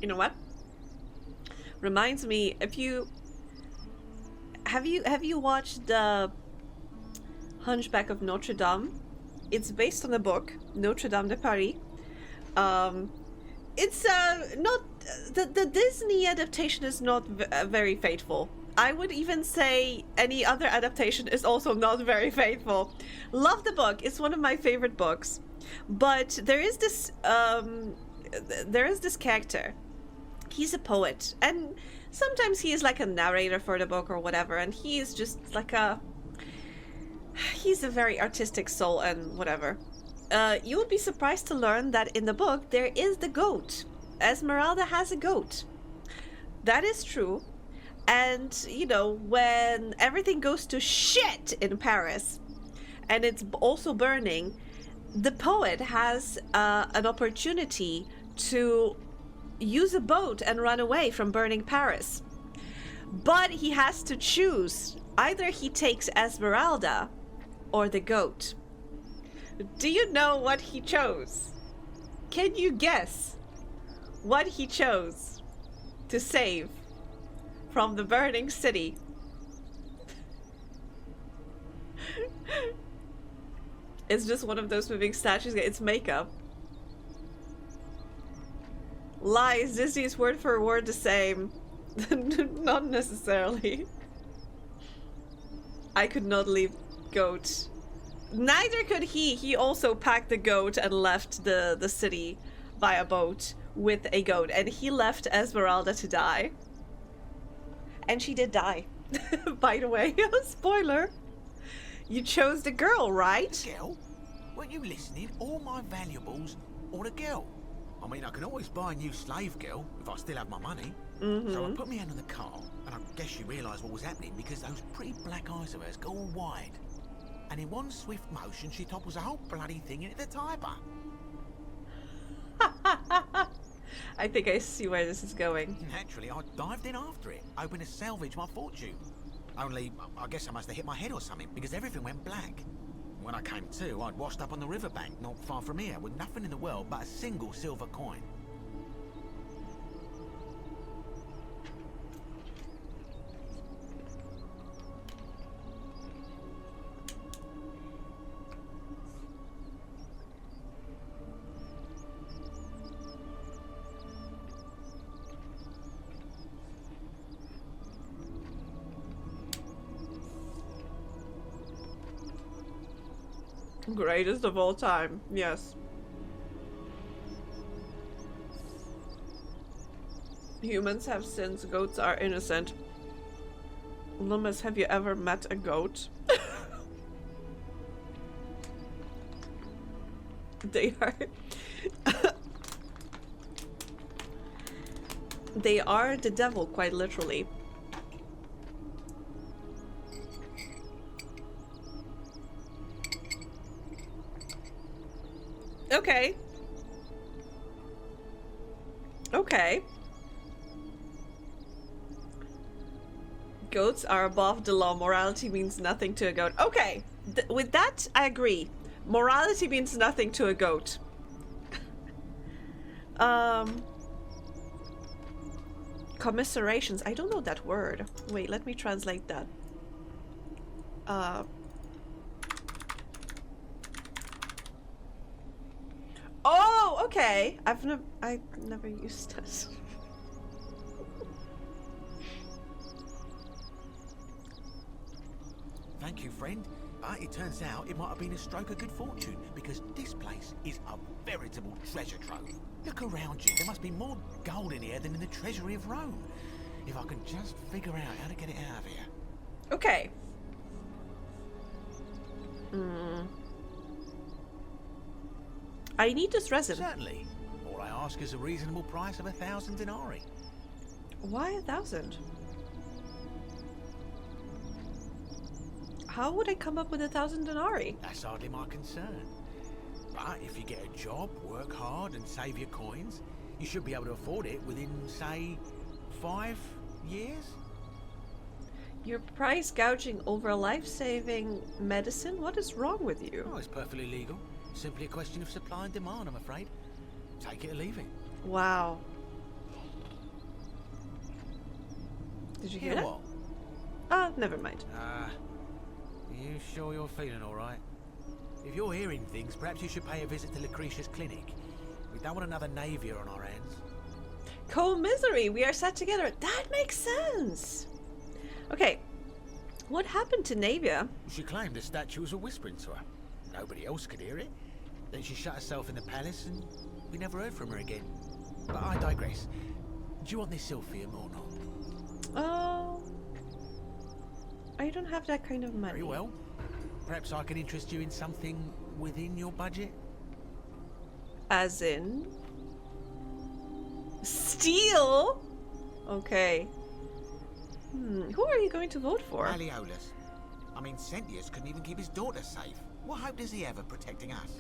S1: You know what? Reminds me, if you have you watched the Hunchback of Notre Dame? It's based on a book, Notre Dame de Paris. It's not the Disney adaptation is not very faithful. I would even say any other adaptation is also not very faithful. Love the book. It's one of my favorite books. But there is this character. He's a poet, and sometimes he is like a narrator for the book or whatever, and he is just like he's a very artistic soul and whatever. You would be surprised to learn that in the book there is the goat. Esmeralda has a goat. That is true. And, you know, when everything goes to shit in Paris and it's also burning, the poet has an opportunity to use a boat and run away from burning Paris. But he has to choose. Either he takes Esmeralda or the goat. Do you know what he chose? Can you guess what he chose to save from the burning city? It's just one of those moving statues. It's makeup. Lies. Disney's word for word the same. Not necessarily. I could not leave goat. Neither could he. He also packed the goat and left the city by a boat with a goat. And he left Esmeralda to die. And she did die. By the way, spoiler. You chose the girl, right?
S12: The girl? Weren't you listening? All my valuables or the girl? I mean, I can always buy a new slave girl if I still have my money. So I put my hand on the car, and I guess she realised what was happening because those pretty black eyes of hers go all wide. And in one swift motion, she topples the whole bloody thing into the Tiber.
S1: I think I see where this is going.
S12: Naturally, I dived in after it, hoping to salvage my fortune. Only, I guess I must have hit my head or something, because everything went black. When I came to, I'd washed up on the riverbank, not far from here, with nothing in the world but a single silver coin.
S1: Greatest of all time, yes. Humans have sins, goats are innocent. Loomis, have you ever met a goat? They are... They are the devil, quite literally. Okay. Okay. Goats are above the law. Morality means nothing to a goat. Okay. With that, I agree. Morality means nothing to a goat. Commiserations. I don't know that word. Wait, let me translate that. Oh, okay. I've never used this.
S12: Thank you, friend. But it turns out it might have been a stroke of good fortune, because this place is a veritable treasure trove. Look around you. There must be more gold in here than in the treasury of Rome. If I can just figure out how to get it out of here.
S1: Okay. I need this resin.
S12: Certainly. All I ask is a reasonable price of 1,000 denarii.
S1: Why 1,000? How would I come up with 1,000 denarii?
S12: That's hardly my concern. But if you get a job, work hard and save your coins, you should be able to afford it within, say, 5 years?
S1: You're price gouging over life-saving medicine? What is wrong with you?
S12: Oh, it's perfectly legal. Simply a question of supply and demand, I'm afraid. Take it or leave it.
S1: Wow. Did you hear that?
S12: What?
S1: Never mind.
S12: You sure you're feeling all right? If you're hearing things, perhaps you should pay a visit to Lucretia's clinic. We don't want another Navier on our hands.
S1: Co-misery. We are sad together. That makes sense. Okay. What happened to Navia?
S12: She claimed the statue was whispering to her. Nobody else could hear it. Then she shut herself in the palace and we never heard from her again. But I digress. Do you want this Sylphium or not?
S1: Oh. I don't have that kind of money.
S12: Very well. Perhaps I can interest you in something within your budget?
S1: As in? Steel? Okay. Who are you going to vote for?
S12: Malleolus. I mean, Sentius couldn't even keep his daughter safe. What hope does he have of protecting us?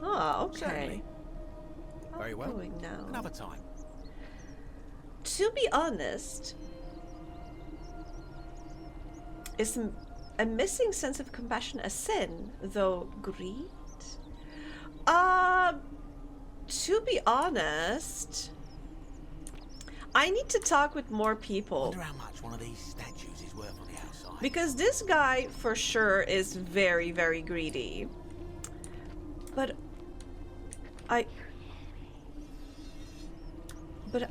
S1: Oh, okay.
S12: Certainly. Very well.
S1: Going now.
S12: Another time.
S1: To be honest, is a missing sense of compassion a sin, though greed? To be honest, I need to talk with more people.
S12: I wonder how much one of these statues is worth on the outside.
S1: Because this guy, for sure, is very, very greedy. But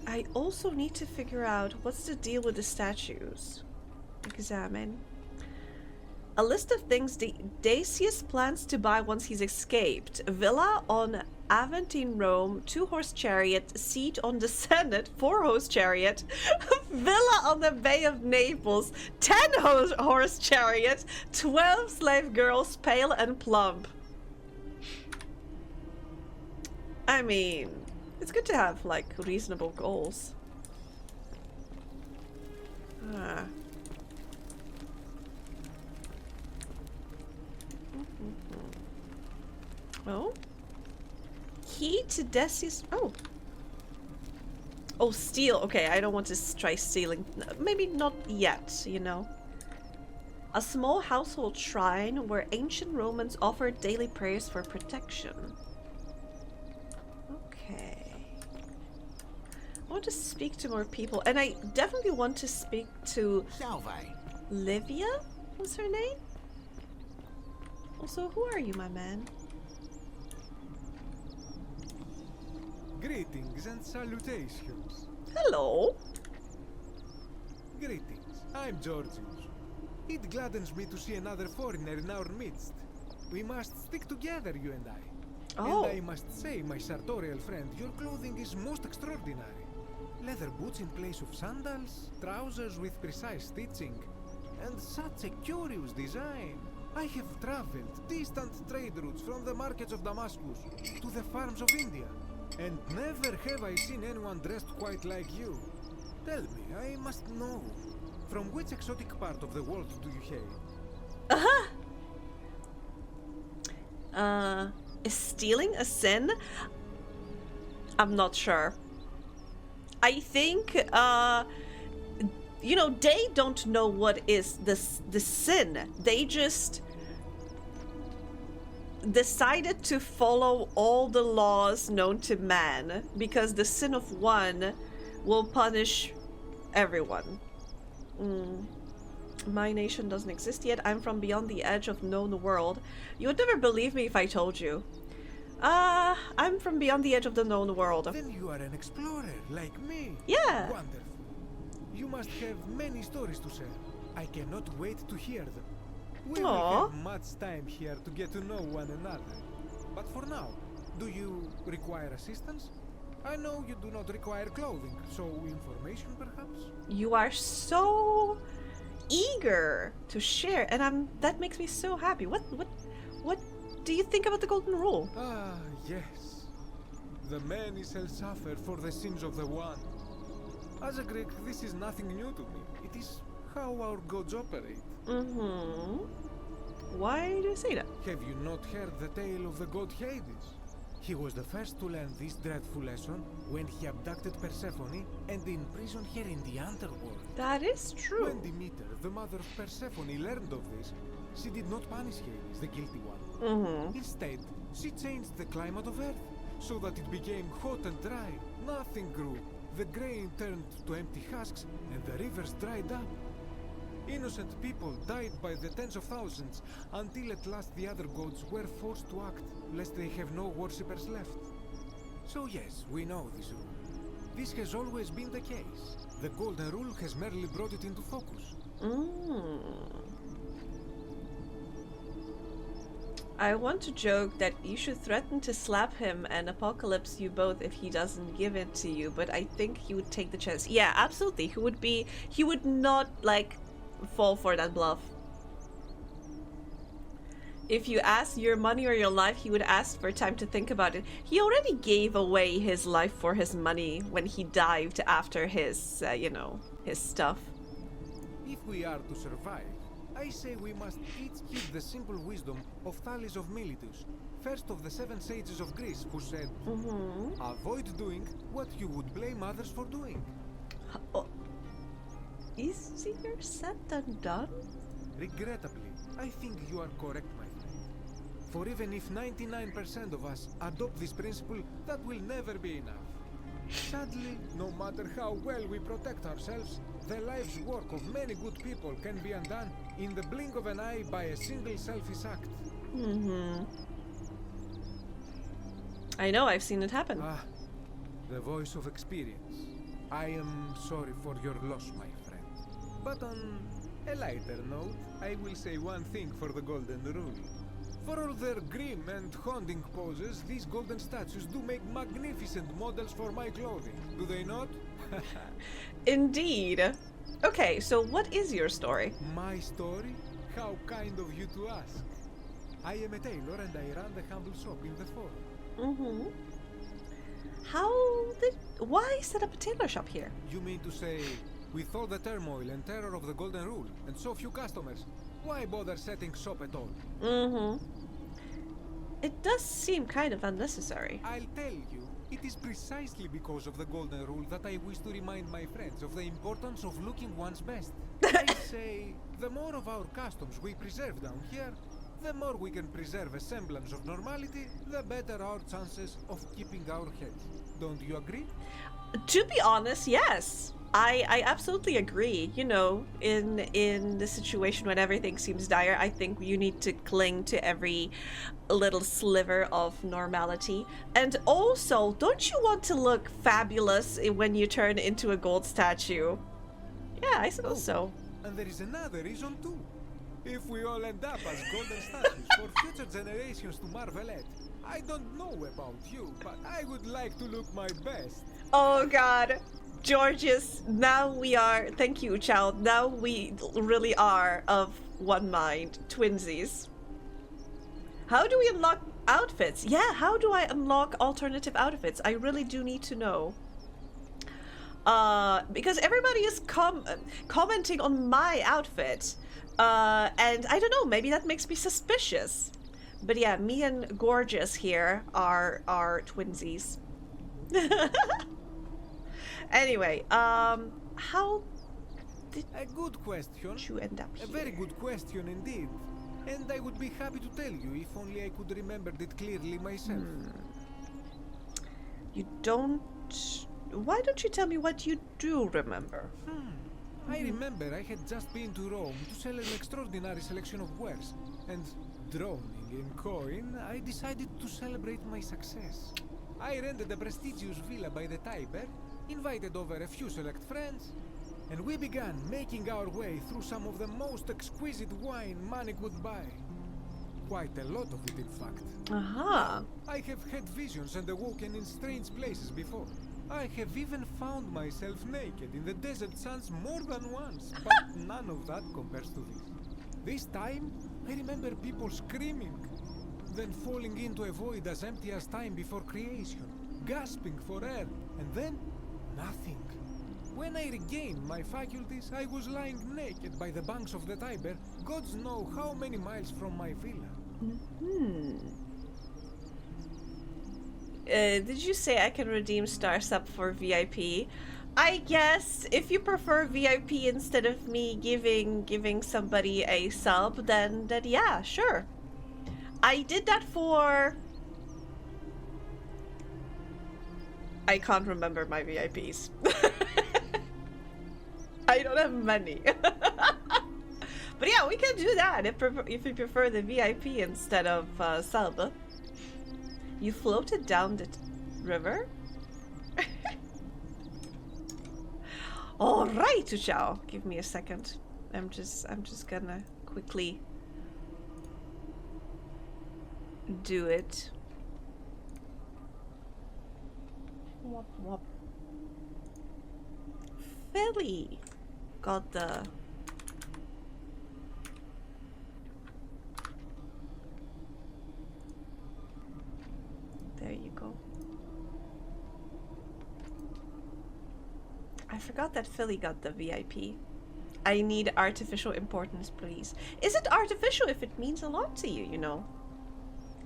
S1: I also need to figure out what's the deal with the statues. Examine. A list of things Dacius plans to buy once he's escaped. A villa on Aventine, Rome, 2-horse chariot, seat on the Senate, 4-horse chariot, villa on the Bay of Naples, 10-horse chariot, 12 slave girls, pale and plump. I mean, it's good to have, like, reasonable goals. Oh? Key to Decius. Oh. Oh, steal. Okay, I don't want to try stealing. Maybe not yet, you know. A small household shrine where ancient Romans offered daily prayers for protection. Okay. I want to speak to more people. And I definitely want to speak to
S12: Salve.
S1: Livia? What's her name? Also, who are you, my man?
S13: Greetings and salutations.
S1: Hello.
S13: Greetings. I'm Georgius. It gladdens me to see another foreigner in our midst. We must stick together, you and I.
S1: Oh.
S13: And I must say, my sartorial friend, your clothing is most extraordinary. Leather boots in place of sandals, trousers with precise stitching, and such a curious design. I have traveled distant trade routes from the markets of Damascus to the farms of India, and never have I seen anyone dressed quite like you. Tell me, I must know, from which exotic part of the world do you hail?
S1: Is stealing a sin? I'm not sure. I think, you know, they don't know what is the sin. They just decided to follow all the laws known to man because the sin of one will punish everyone. My nation doesn't exist yet. I'm from beyond the edge of known world. You would never believe me if I told you. I'm from beyond the edge of the known world.
S13: Then you are an explorer, like me.
S1: Yeah.
S13: Wonderful. You must have many stories to share. I cannot wait to hear them. We will have much time here to get to know one another. But for now, do you require assistance? I know you do not require clothing, so information perhaps?
S1: You are so eager to share, and that makes me so happy. What do you think about the golden rule?
S13: Ah, yes. The many shall suffer for the sins of the one. As a Greek, this is nothing new to me. It is how our gods operate.
S1: Why do you say that?
S13: Have you not heard the tale of the god Hades? He was the first to learn this dreadful lesson when he abducted Persephone and imprisoned her in the underworld.
S1: That is true.
S13: When Demeter, the mother of Persephone, learned of this, she did not punish Hades, the guilty one. Instead, she changed the climate of Earth so that it became hot and dry. Nothing grew. The grain turned to empty husks and the rivers dried up. Innocent people died by the tens of thousands until at last the other gods were forced to act, lest they have no worshippers left. So yes, we know this rule. This has always been the case. The Golden Rule has merely brought it into focus.
S1: I want to joke that you should threaten to slap him and apocalypse you both if he doesn't give it to you, but I think he would take the chance. Yeah, absolutely. He would not, like, fall for that bluff. If you ask your money or your life, he would ask for time to think about it. He already gave away his life for his money when he dived after his, you know, his stuff.
S13: If we are to survive, I say we must each keep the simple wisdom of Thales of Miletus, first of the 7 sages of Greece, who said, avoid doing what you would blame others for doing.
S1: Easier said than done?
S13: Regrettably, I think you are correct, my friend. For even if 99% of us adopt this principle, that will never be enough. Sadly, no matter how well we protect ourselves, the life's work of many good people can be undone in the blink of an eye by a single selfish act.
S1: I know, I've seen it happen.
S13: The voice of experience. I am sorry for your loss, my friend. But on a lighter note, I will say one thing for the Golden Rule. For all their grim and haunting poses, these golden statues do make magnificent models for my clothing, do they not?
S1: Indeed. Okay, so what is your story?
S13: My story? How kind of you to ask. I am a tailor and I run the humble shop in the forum.
S1: Why set up a tailor shop here?
S13: You mean to say, with all the turmoil and terror of the Golden Rule and so few customers, why bother setting shop at all?
S1: It does seem kind of unnecessary.
S13: I'll tell you, it is precisely because of the Golden Rule that I wish to remind my friends of the importance of looking one's best. I say, the more of our customs we preserve down here, the more we can preserve a semblance of normality, the better our chances of keeping our heads. Don't you agree?
S1: To be honest, yes. I absolutely agree. You know, in the situation when everything seems dire, I think you need to cling to every little sliver of normality. And also, don't you want to look fabulous when you turn into a gold statue? Yeah, I suppose so.
S13: And there is another reason too. If we all end up as golden statues for future generations to marvel at, I don't know about you, but I would like to look my best.
S1: Oh god. Georges, now we are, thank you, child, now we really are of one mind, twinsies. How do we unlock outfits? Yeah, how do I unlock alternative outfits? I really do need to know. Because everybody is commenting on my outfit. And I don't know, maybe that makes me suspicious. But yeah, me and Gorgeous here are twinsies. Anyway, how did
S13: a good question.
S1: You end up here?
S13: A very good question indeed. And I would be happy to tell you if only I could remember it clearly myself.
S1: You don't... Why don't you tell me what you do remember?
S13: I remember I had just been to Rome to sell an extraordinary selection of wares. And drowning in coin, I decided to celebrate my success. I rented a prestigious villa by the Tiber, invited over a few select friends, and we began making our way through some of the most exquisite wine money could buy. Quite a lot of it, in fact. I have had visions and awoken in strange places before. I have even found myself naked in the desert sands more than once, but none of that compares to this. This time, I remember people screaming, then falling into a void as empty as time before creation, gasping for air, and then nothing. When I regained my faculties, I was lying naked by the banks of the Tiber, gods know how many miles from my villa.
S1: Did you say I can redeem star sub for VIP? I guess if you prefer VIP instead of me giving somebody a sub, then yeah, sure. I did that for... I can't remember my VIPs. I don't have money. But yeah, we can do that if you prefer the VIP instead of sub. You floated down the river? All right, Chao. Give me a second. I'm just gonna quickly do it. Wop wop. Philly got the. There you go. I forgot that Philly got the VIP. I need artificial importance, please. Is it artificial if it means a lot to you, you know?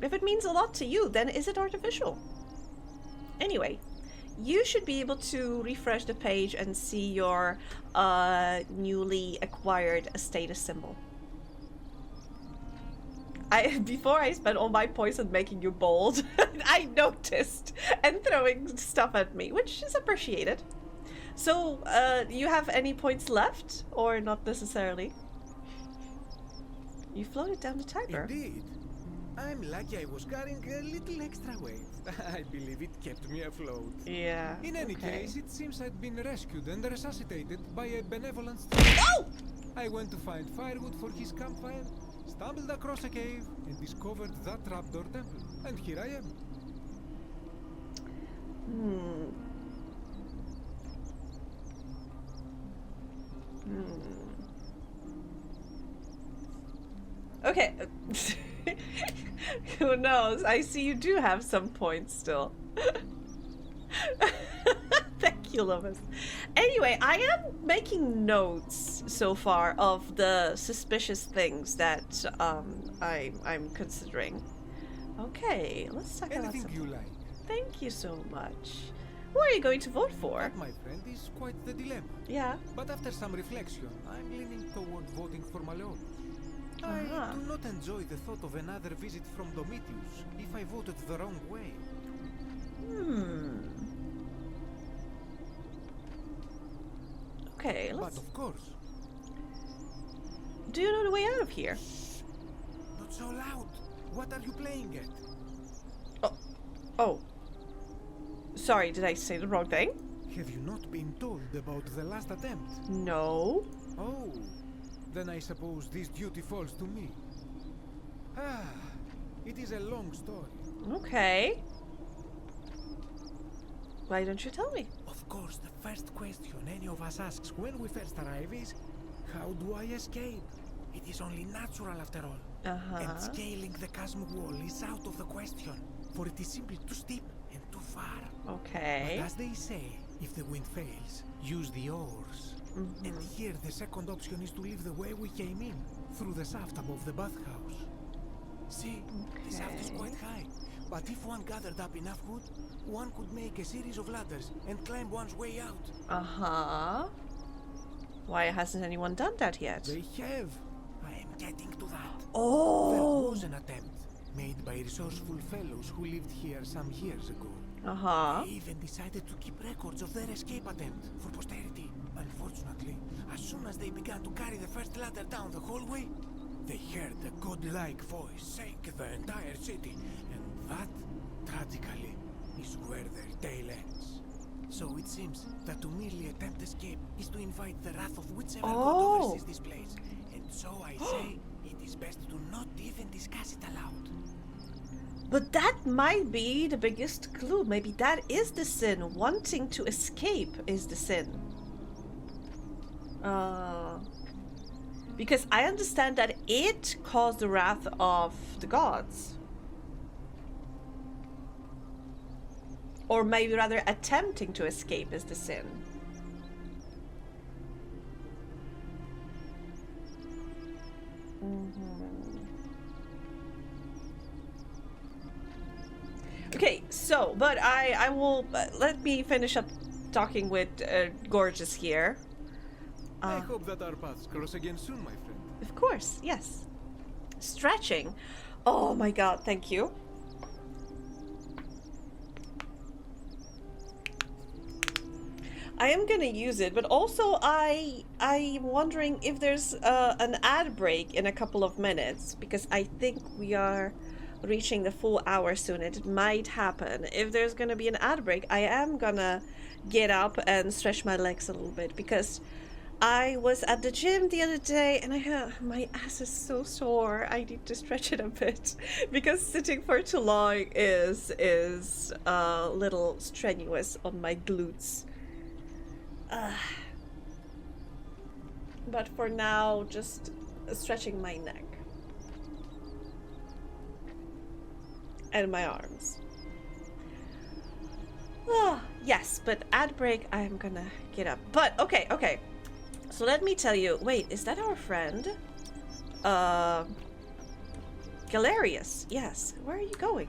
S1: If it means a lot to you, then is it artificial? Anyway, you should be able to refresh the page and see your newly acquired status symbol. Before I spent all my points on making you bold, I noticed and throwing stuff at me, which is appreciated. So, you have any points left, or not necessarily? You floated down the timer.
S13: Indeed. I'm lucky I was carrying a little extra weight. I believe it kept me afloat.
S1: Yeah.
S13: In any
S1: okay.
S13: case, it seems I'd been rescued and resuscitated by a benevolent
S1: Oh!
S13: I went to find firewood for his campfire, stumbled across a cave, and discovered that trapdoor temple. And here I am.
S1: Okay. Who knows? I see you do have some points still. Thank you, Lovis. Anyway, I am making notes so far of the suspicious things that I'm considering. Okay, let's talk about
S13: Anything you like.
S1: Thank you so much. Who are you going to vote for?
S13: That, my friend, is quite the dilemma.
S1: Yeah.
S13: But after some reflection, I'm leaning toward voting for Malone. I do not enjoy the thought of another visit from Domitius if I voted the wrong way.
S1: Okay, let's...
S13: But of course.
S1: Do you know the way out of here?
S13: Not so loud. What are you playing at?
S1: Oh. Sorry, did I say the wrong thing?
S13: Have you not been told about the last attempt?
S1: No.
S13: Oh. Then I suppose this duty falls to me. It is a long story.
S1: Okay. Why don't you tell me?
S13: Of course, the first question any of us asks when we first arrive is, how do I escape? It is only natural after all. And scaling the chasm wall is out of the question, for it is simply too steep and too far.
S1: Okay.
S13: But as they say, if the wind fails, use the oars. And here the second option is to leave the way we came in, through the shaft above the bathhouse. See, the shaft is quite high, but if one gathered up enough wood, one could make a series of ladders and climb one's way out.
S1: Why hasn't anyone done that yet?
S13: They have. I am getting to that.
S1: Oh!
S13: There was an attempt, made by resourceful fellows who lived here some years ago. They even decided to keep records of their escape attempt for posterity. Unfortunately, as soon as they began to carry the first ladder down the hallway, they heard a godlike voice saying the entire city, and that, tragically, is where their tale ends. So it seems that to merely attempt escape is to invite the wrath of whichever god oversees this place. And so I say, it is best to not even discuss it aloud.
S1: But that might be the biggest clue. Maybe that is the sin. Wanting to escape is the sin. Because I understand that it caused the wrath of the gods. Or maybe rather attempting to escape is the sin. Okay, so, but I will, let me finish up talking with Gorgeous here.
S13: I hope that our paths cross again soon, my friend.
S1: Of course, yes. Stretching. Oh my god, thank you. I am gonna use it, but also I'm wondering if there's an ad break in a couple of minutes, because I think we are reaching the full hour soon. It might happen. If there's gonna be an ad break, I am gonna get up and stretch my legs a little bit, because I was at the gym the other day and my ass is so sore. I need to stretch it a bit because sitting for too long is a little strenuous on my glutes. But for now, just stretching my neck and my arms. Yes, but ad break, I'm gonna get up. But okay. So let me tell you. Wait, is that our friend? Galerius. Yes. Where are you going?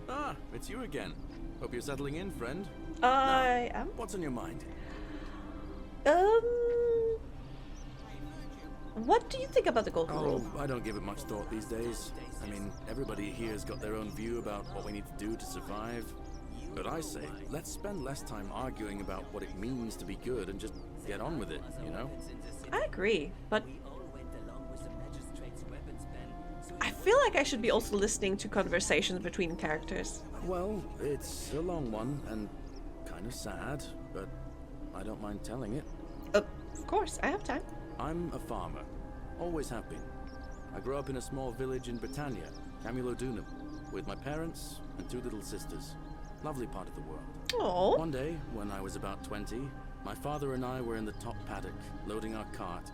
S5: Ah, it's you again. Hope you're settling in, friend.
S1: I am.
S5: What's on your mind?
S1: What do you think about the golden rule?
S5: I don't give it much thought these days. I mean, everybody here's got their own view about what we need to do to survive. But I say, let's spend less time arguing about what it means to be good and just get on with it, you know?
S1: I agree, but I feel like I should be also listening to conversations between characters.
S5: Well, it's a long one and kind of sad, but I don't mind telling it.
S1: Of course, I have time.
S5: I'm a farmer. Always have been. I grew up in a small village in Britannia, Camulodunum, with my parents and 2 little sisters. Lovely part of the world.
S1: Aww.
S5: One day, when I was about 20, my father and I were in the top paddock, loading our cart,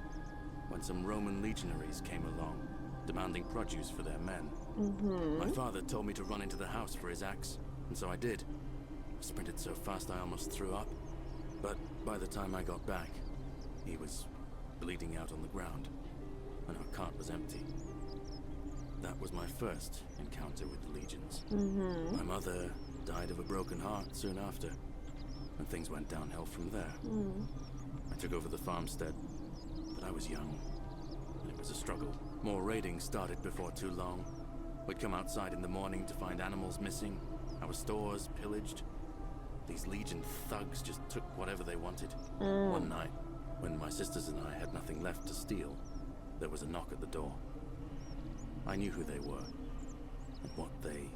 S5: when some Roman legionaries came along, demanding produce for their men. My father told me to run into the house for his axe, and so I did. I sprinted so fast I almost threw up, but by the time I got back, he was bleeding out on the ground, and our cart was empty. That was my first encounter with the legions. My mother died of a broken heart soon after, and things went downhill from there. I took over the farmstead, but I was young, and it was a struggle. More raiding started before too long. We'd come outside in the morning to find animals missing, our stores pillaged. These legion thugs just took whatever they wanted. One night, when my sisters and I had nothing left to steal, there was a knock at the door. I knew who they were, and what they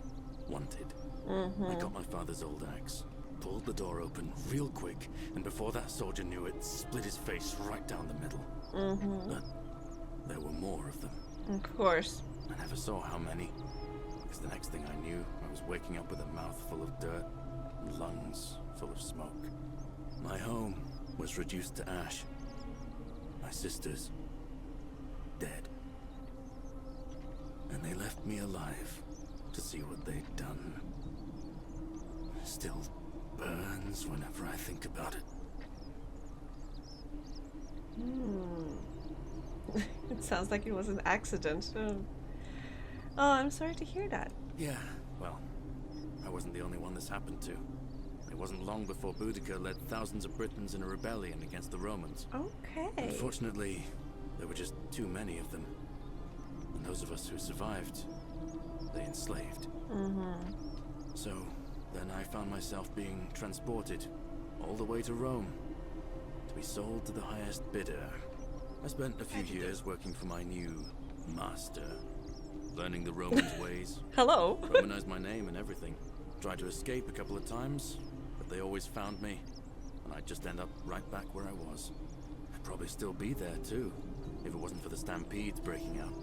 S5: wanted. I got my father's old axe, pulled the door open real quick, and before that soldier knew it, split his face right down the middle. But there were more of them.
S1: Of course.
S5: I never saw how many, because the next thing I knew, I was waking up with a mouth full of dirt and lungs full of smoke. My home was reduced to ash. My sisters, dead. And they left me alive to see what they'd done. Still burns whenever I think about it.
S1: It sounds like it was an accident. Oh, I'm sorry to hear that.
S5: Yeah, well, I wasn't the only one this happened to. It wasn't long before Boudica led thousands of Britons in a rebellion against the Romans.
S1: Okay.
S5: Unfortunately, there were just too many of them. And those of us who survived, they enslaved. So, then I found myself being transported all the way to Rome to be sold to the highest bidder. I spent a few years working for my new master, learning the Romans' ways.
S1: Hello.
S5: Romanized my name and everything. Tried to escape a couple of times, but they always found me, and I'd just end up right back where I was. I'd probably still be there too, if it wasn't for the stampedes breaking out.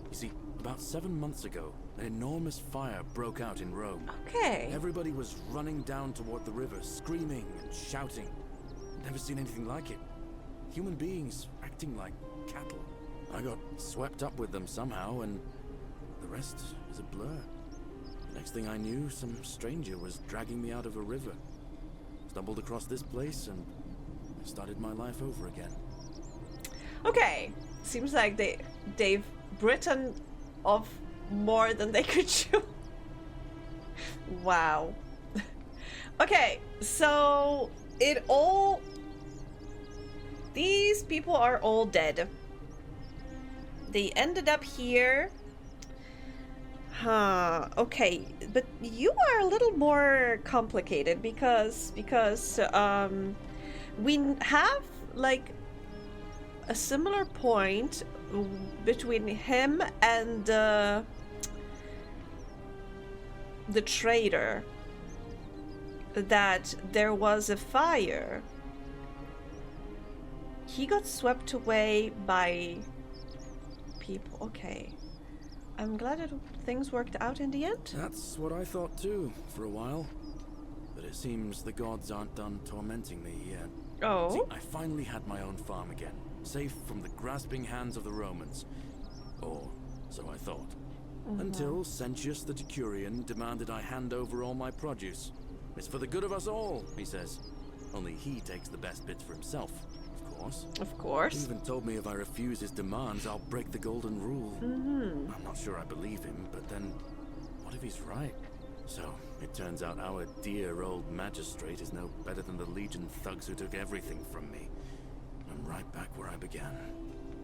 S5: You see, about 7 months ago, an enormous fire broke out in Rome.
S1: Okay.
S5: Everybody was running down toward the river, screaming and shouting. Never seen anything like it. Human beings acting like cattle. I got swept up with them somehow, and the rest is a blur. The next thing I knew, some stranger was dragging me out of a river. Stumbled across this place, and I started my life over again.
S1: Okay. Seems like they've Britain of more than they could chew. Wow. Okay, so these people are all dead. They ended up here. Okay, but you are a little more complicated because we have like a similar point between him and the trader that there was a fire. He got swept away by people. Okay. I'm glad that things worked out in the end.
S5: That's what I thought too, for a while. But it seems the gods aren't done tormenting me yet.
S1: Oh?
S5: See, I finally had my own farm again, safe from the grasping hands of the Romans. Or so I thought. Until Sentius the Decurion demanded I hand over all my produce. It's for the good of us all, he says. Only he takes the best bits for himself, of course.
S1: Of course.
S5: He even told me if I refuse his demands, I'll break the golden rule. I'm not sure I believe him, but then, what if he's right? So, it turns out our dear old magistrate is no better than the Legion thugs who took everything from me. I'm right back where I began.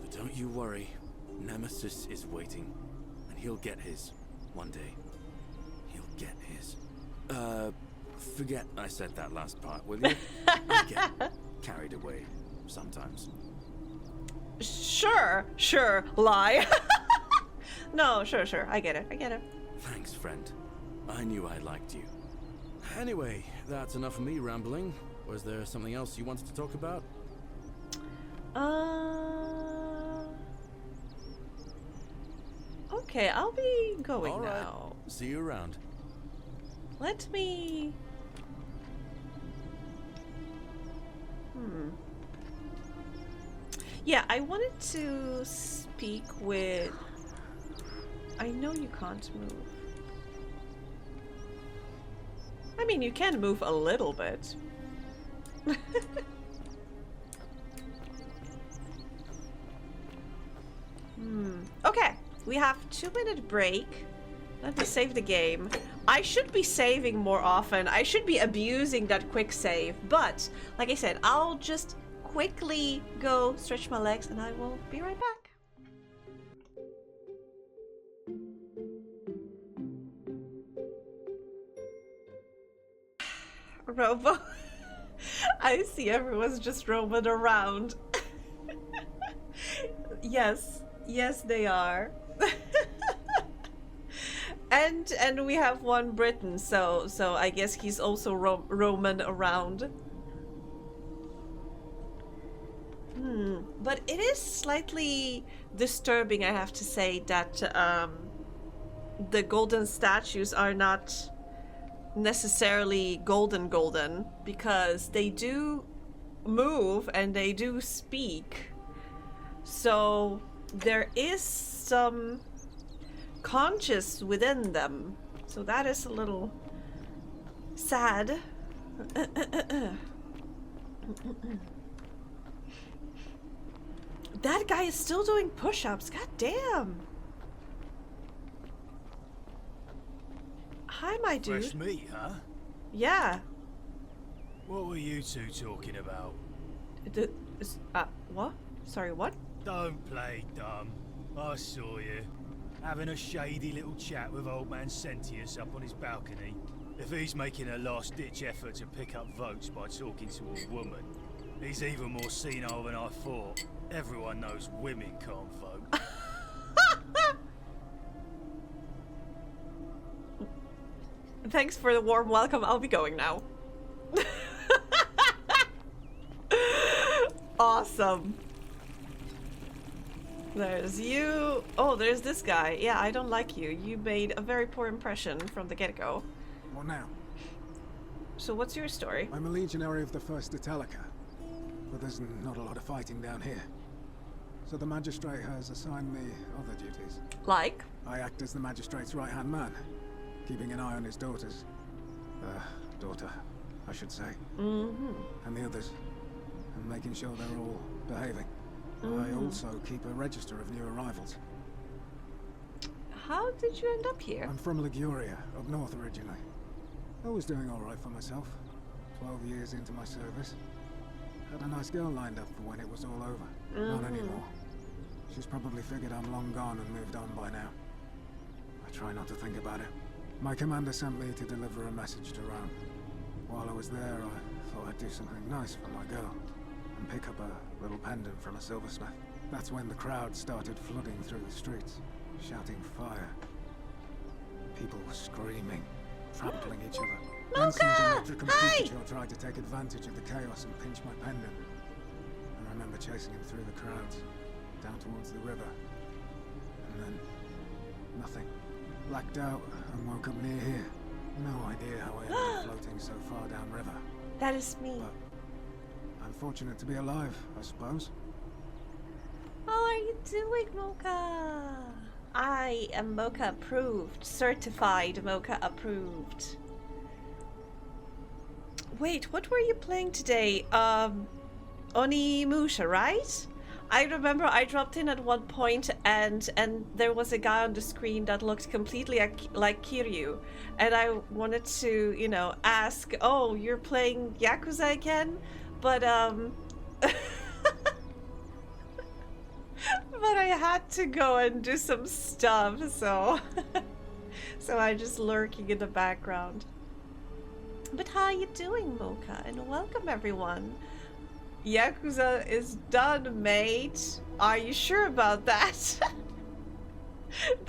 S5: But don't you worry, Nemesis is waiting. And he'll get his, one day. He'll get his. Forget I said that last part, will you? I get carried away sometimes.
S1: Sure, lie. No, sure, I get it.
S5: Thanks, friend. I knew I liked you. Anyway, that's enough of me rambling. Was there something else you wanted to talk about?
S1: Okay, I'll be going
S5: All right.
S1: now.
S5: See you around.
S1: Let me... Yeah, I wanted to speak with... I know you can't move. I mean, you can move a little bit. Okay, we have 2-minute break. Let me save the game. I should be saving more often. I should be abusing that quick save. But, like I said, I'll just quickly go stretch my legs and I will be right back. Robo. I see everyone's just roaming around. Yes, they are. And we have one Briton, so I guess he's also roaming around. But it is slightly disturbing, I have to say, that the golden statues are not necessarily golden, because they do move and they do speak. So there is some conscious within them. So that is a little sad. That guy is still doing push-ups. God damn. Hi, my dude.
S14: Fresh meat, huh?
S1: Yeah.
S14: What were you two talking about?
S1: What? Sorry, what?
S14: Don't play dumb. I saw you. Having a shady little chat with old man Sentius up on his balcony. If he's making a last-ditch effort to pick up votes by talking to a woman, he's even more senile than I thought. Everyone knows women can't vote.
S1: Thanks for the warm welcome. I'll be going now. Awesome. There's you. Oh, there's this guy. Yeah, I don't like you. You made a very poor impression from the get-go.
S8: What now?
S1: So what's your story?
S8: I'm a legionary of the 1st Italica, but there's not a lot of fighting down here. So the magistrate has assigned me other duties.
S1: Like?
S8: I act as the magistrate's right-hand man, keeping an eye on his daughter, I should say. And the others, and making sure they're all behaving. I also keep a register of new arrivals.
S1: How did you end up here?
S8: I'm from Liguria, up north originally. I was doing all right for myself. 12 years into my service. Had a nice girl lined up for when it was all over. Not anymore. She's probably figured I'm long gone and moved on by now. I try not to think about it. My commander sent me to deliver a message to Rome. While I was there, I thought I'd do something nice for my girl and pick up a little pendant from a silversmith. That's when the crowd started flooding through the streets, shouting fire. People were screaming, trampling each other. Then some genetic computer tried to take advantage of the chaos and pinch my pendant. I remember chasing him through the crowds, down towards the river. And then, nothing. Blacked out and woke up near here. No idea how I ended up floating so far downriver.
S1: That is me.
S8: But I'm fortunate to be alive, I suppose.
S1: How are you doing, Mocha? I am Mocha approved. Certified Mocha approved. Wait, what were you playing today? Onimusha, right? I remember I dropped in at one point and there was a guy on the screen that looked completely like Kiryu. And I wanted to, you know, ask, oh, you're playing Yakuza again? But, but I had to go and do some stuff, so... so I'm just lurking in the background. But how are you doing, Mocha? And welcome, everyone. Yakuza is done, mate. Are you sure about that?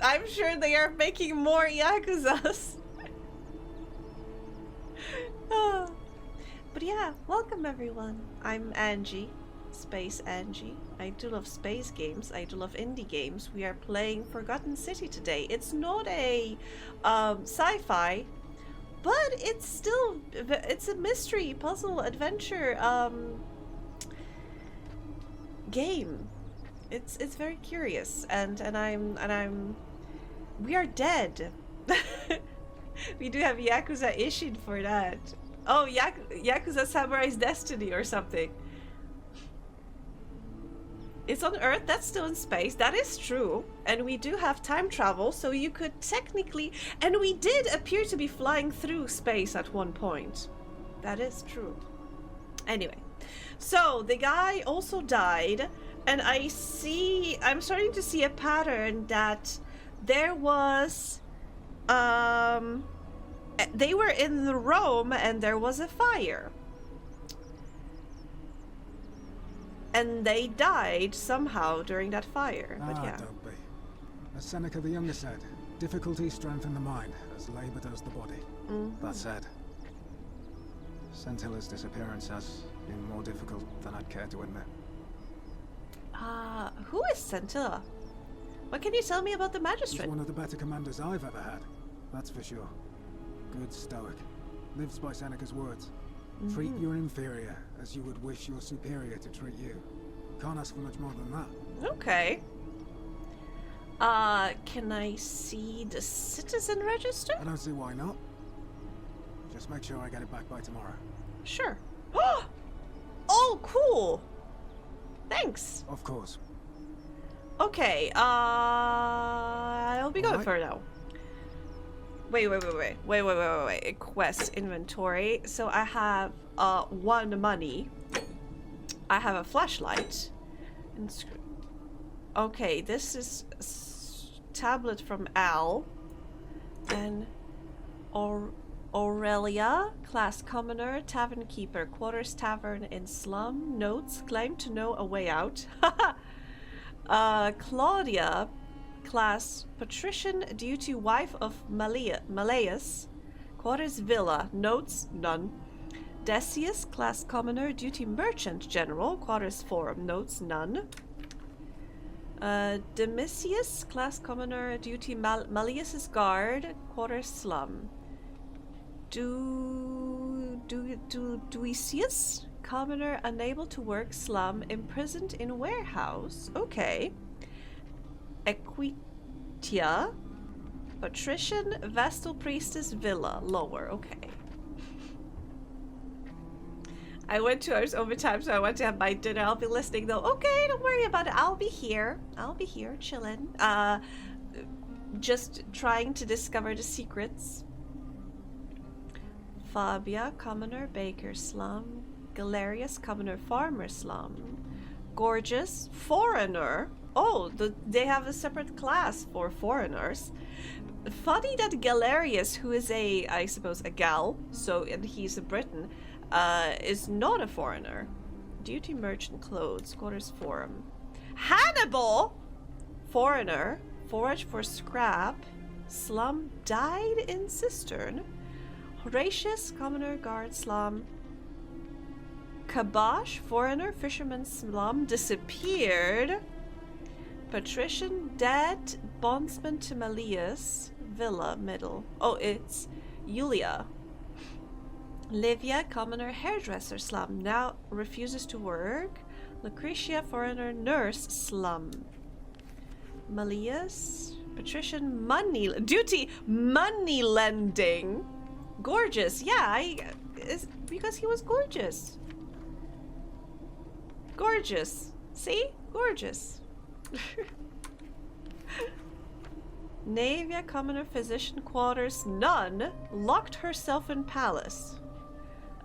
S1: I'm sure they are making more Yakuzas. Oh. But yeah, welcome everyone. I'm Angie, Space Angie. I do love space games. I do love indie games. We are playing Forgotten City today. It's not a sci-fi, but it's still, it's a mystery, puzzle, adventure game. It's very curious, and we are dead. We do have Yakuza issued for that. Oh, Yakuza Samurai's Destiny or something. It's on Earth, that's still in space. That is true. And we do have time travel, so you could technically... And we did appear to be flying through space at one point. That is true. Anyway. So, the guy also died. And I'm starting to see a pattern that there was... they were in Rome and there was a fire. And they died somehow during that fire. But yeah.
S8: Don't be. As Seneca the Younger said, difficulty strengthens the mind, as labor does the body. That said, Scintilla's disappearance has been more difficult than I'd care to admit.
S1: Who is Scintilla? What can you tell me about the magistrate?
S8: He's one of the better commanders I've ever had. That's for sure. Good stoic. Lives by Seneca's words. Treat your inferior as you would wish your superior to treat you. Can't ask for much more than that.
S1: Okay. Can I see the citizen register?
S8: I don't see why not. Just make sure I get it back by tomorrow.
S1: Sure. Oh, cool. Thanks.
S8: Of course.
S1: Okay, I'll be going for now. Wait. Quest inventory. So I have 1 money. I have a flashlight. Okay, this is a tablet from Al. And Aurelia, class commoner, tavern keeper, quarters tavern in slum. Notes, claim to know a way out. Claudia, class patrician, duty wife of Malleus, quarters villa, notes none. Decius, class commoner, duty merchant general, quarters forum, notes none. Demisius, class commoner, duty Malleus's guard, quarters slum. Duisius, commoner, unable to work, slum, imprisoned in warehouse. Okay. Equitia, patrician, vestal priestess, villa, lower. Okay. I went 2 hours overtime, so I went to have my dinner. I'll be listening though. Okay, don't worry about it. I'll be here. Chilling. Just trying to discover the secrets. Fabia, commoner, baker, slum. Galerius, commoner, farmer, slum. Gorgeous, foreigner. Oh, they have a separate class for foreigners. Funny that Galerius, who is I suppose a Gal, and he's a Briton, is not a foreigner. Duty merchant clothes, quarters forum. Hannibal! Foreigner. Forage for scrap. Slum. Died in cistern. Horatius. Commoner. Guard. Slum. Kabosh. Foreigner. Fisherman. Slum. Disappeared. Patrician. Dead. Bondsman to Malleus. Villa. Middle. Oh, it's Julia. Livia. Commoner. Hairdresser. Slum. Now refuses to work. Lucretia. Foreigner. Nurse. Slum. Malleus. Patrician. Money. Duty. Money lending. Gorgeous. Yeah, because he was gorgeous. Gorgeous. See? Gorgeous. Navia. Commoner. Physician. Quarters. Nun. Locked herself in palace.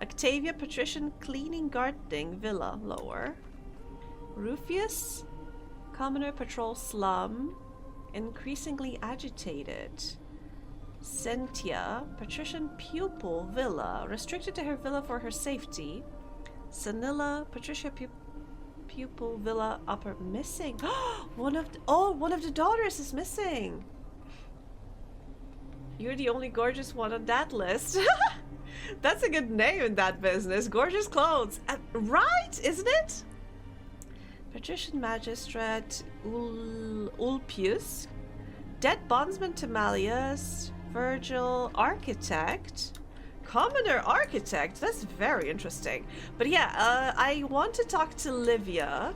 S1: Octavia. Patrician. Cleaning. Gardening. Villa. Lower. Rufius. Commoner. Patrol. Slum. Increasingly agitated. Sentia. Patrician. Pupil. Villa. Restricted to her villa for her safety. Sanilla. Patricia. Pupil. Villa. Upper. Missing. one of the daughters is missing. You're the only gorgeous one on that list. That's a good name in that business. Gorgeous clothes. Right, isn't it? Patrician Magistrate. Ulpius. Dead Bondsman to Malleus. Virgil. Architect. Commoner Architect. That's very interesting. But yeah, I want to talk to Livia.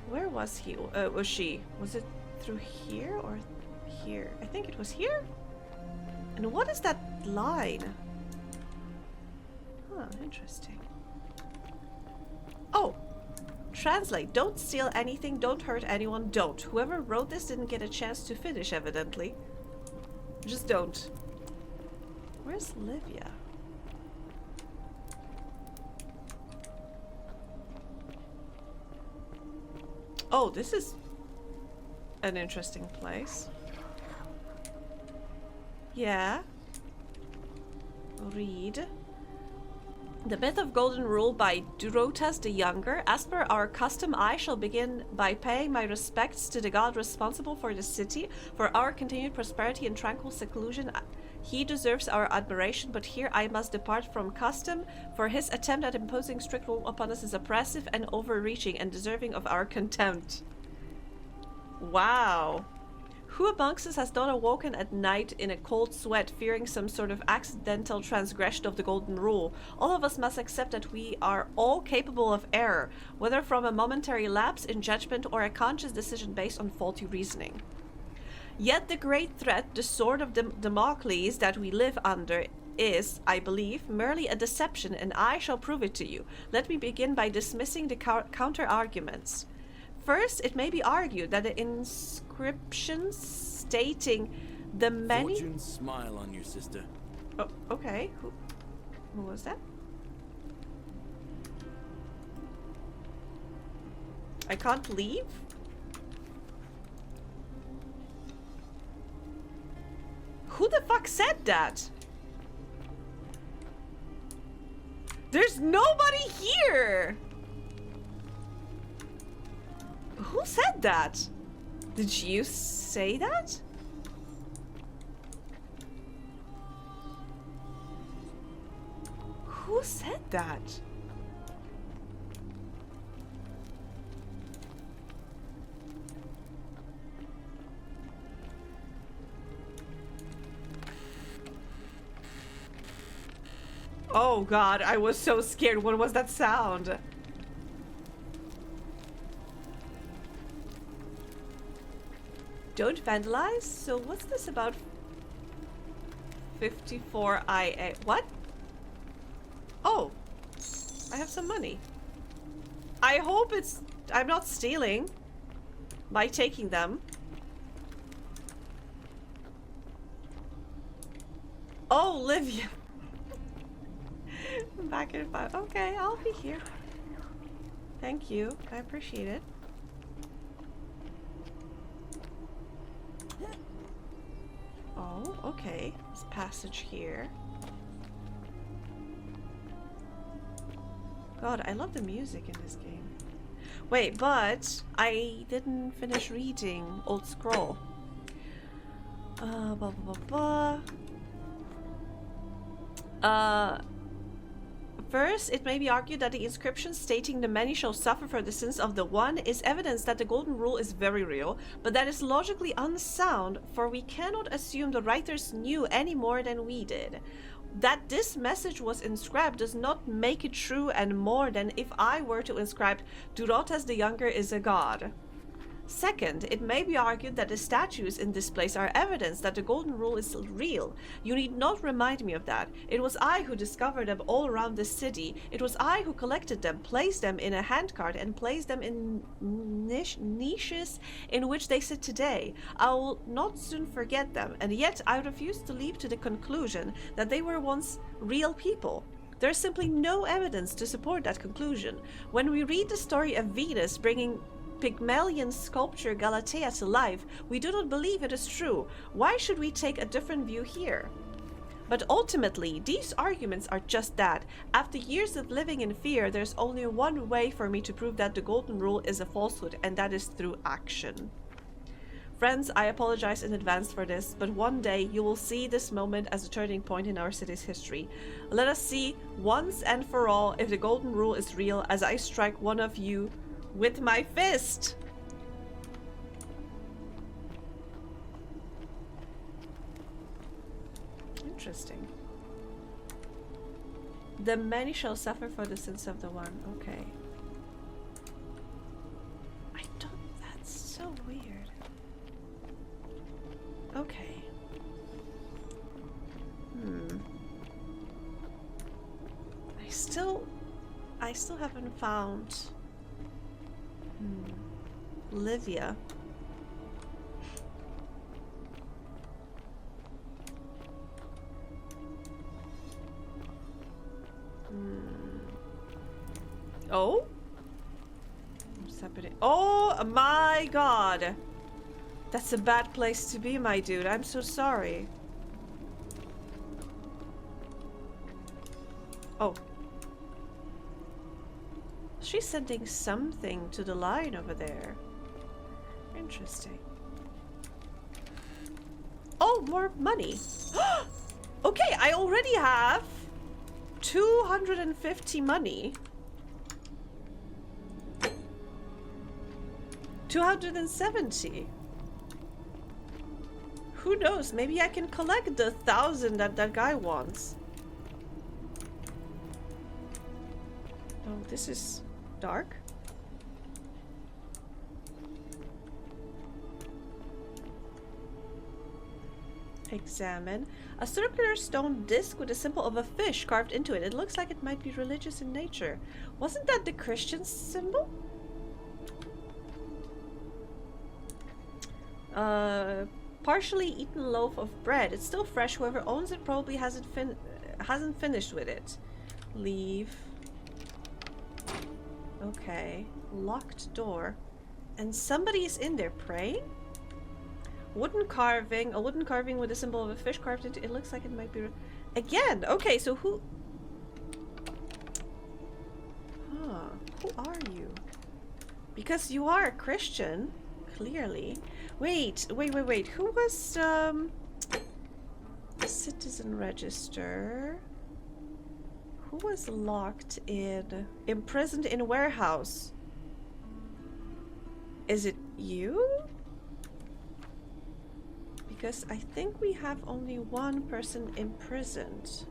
S1: Where was he? Was she? Was it through here or here? I think it was here. And what is that line? Huh, interesting. Oh, translate. Don't steal anything, don't hurt anyone, don't. Whoever wrote this didn't get a chance to finish, evidently. Just don't. Where's Livia? Oh, this is an interesting place. Yeah. Read. The Myth of Golden Rule by Durotas the Younger. As per our custom, I shall begin by paying my respects to the god responsible for the city, for our continued prosperity and tranquil seclusion. He deserves our admiration, but here I must depart from custom, for his attempt at imposing strict rule upon us is oppressive and overreaching and deserving of our contempt. Wow. Who amongst us has not awoken at night in a cold sweat, fearing some sort of accidental transgression of the golden rule? All of us must accept that we are all capable of error, whether from a momentary lapse in judgment or a conscious decision based on faulty reasoning. Yet the great threat, the sword of Damocles that we live under, is, I believe, merely a deception, and I shall prove it to you. Let me begin by dismissing the counter-arguments. First, it may be argued that the inscriptions stating the many...
S5: Fortune smile on you, sister.
S1: Oh, okay. Who was that? I can't leave? Who the fuck said that? There's nobody here! Who said that? Did you say that? Who said that? Oh god, I was so scared. What was that sound? Don't vandalize? So what's this about 54IA? What? Oh, I have some money. I hope I'm not stealing by taking them. Oh, Livia. I'm back in 5. Okay, I'll be here. Thank you. I appreciate it. Oh, okay. This passage here. God, I love the music in this game. Wait, but I didn't finish reading Old Scroll. Blah, blah, blah, blah. First, it may be argued that the inscription stating the many shall suffer for the sins of the one is evidence that the golden rule is very real, but that is logically unsound, for we cannot assume the writers knew any more than we did. That this message was inscribed does not make it true and more than if I were to inscribe Durotas the Younger is a god. Second, it may be argued that the statues in this place are evidence that the golden rule is real. You need not remind me of that. It was I who discovered them all around the city. It was I who collected them, placed them in a handcart, and placed them in niches in which they sit today. I will not soon forget them, and yet I refuse to leap to the conclusion that they were once real people. There is simply no evidence to support that conclusion. When we read the story of Venus bringing Pygmalion sculpture Galatea to life, we do not believe it is true. Why should we take a different view here? But ultimately, these arguments are just that. After years of living in fear, there's only one way for me to prove that the golden rule is a falsehood, and that is through action. Friends, I apologize in advance for this, but one day you will see this moment as a turning point in our city's history. Let us see once and for all if the golden rule is real as I strike one of you with my fist. Interesting. The many shall suffer for the sins of the one. Okay. That's so weird. Okay. I still haven't found Livia. Oh? What's happening? Oh my god! That's a bad place to be, my dude. I'm so sorry. Oh. She's sending something to the line over there. Interesting. Oh, more money. Okay, I already have 250 money. 270. Who knows? Maybe I can collect the 1,000 that that guy wants. Oh, this is dark. Examine. A circular stone disc with a symbol of a fish carved into it. It looks like it might be religious in nature. Wasn't that the Christian symbol? Partially eaten loaf of bread. It's still fresh. Whoever owns it probably hasn't finished with it. Leave. Okay. Locked door. And somebody is in there praying? Wooden carving. A wooden carving with a symbol of a fish carved into it. It looks like it might be... Again! Okay, so who... Huh. Who are you? Because you are a Christian. Clearly. Wait. Who was, citizen register? Who was locked in... Imprisoned in warehouse? Is it you? Because I think we have only one person imprisoned.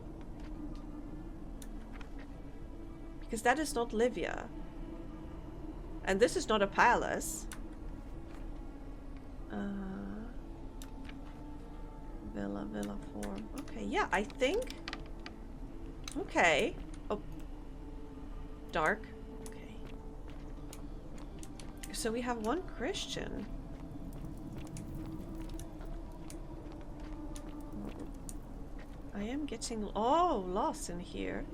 S1: Because that is not Livia. And this is not a palace. Villa form. Okay, yeah, I think... Okay. Oh. Dark. Okay. So we have one Christian. I am getting lost in here.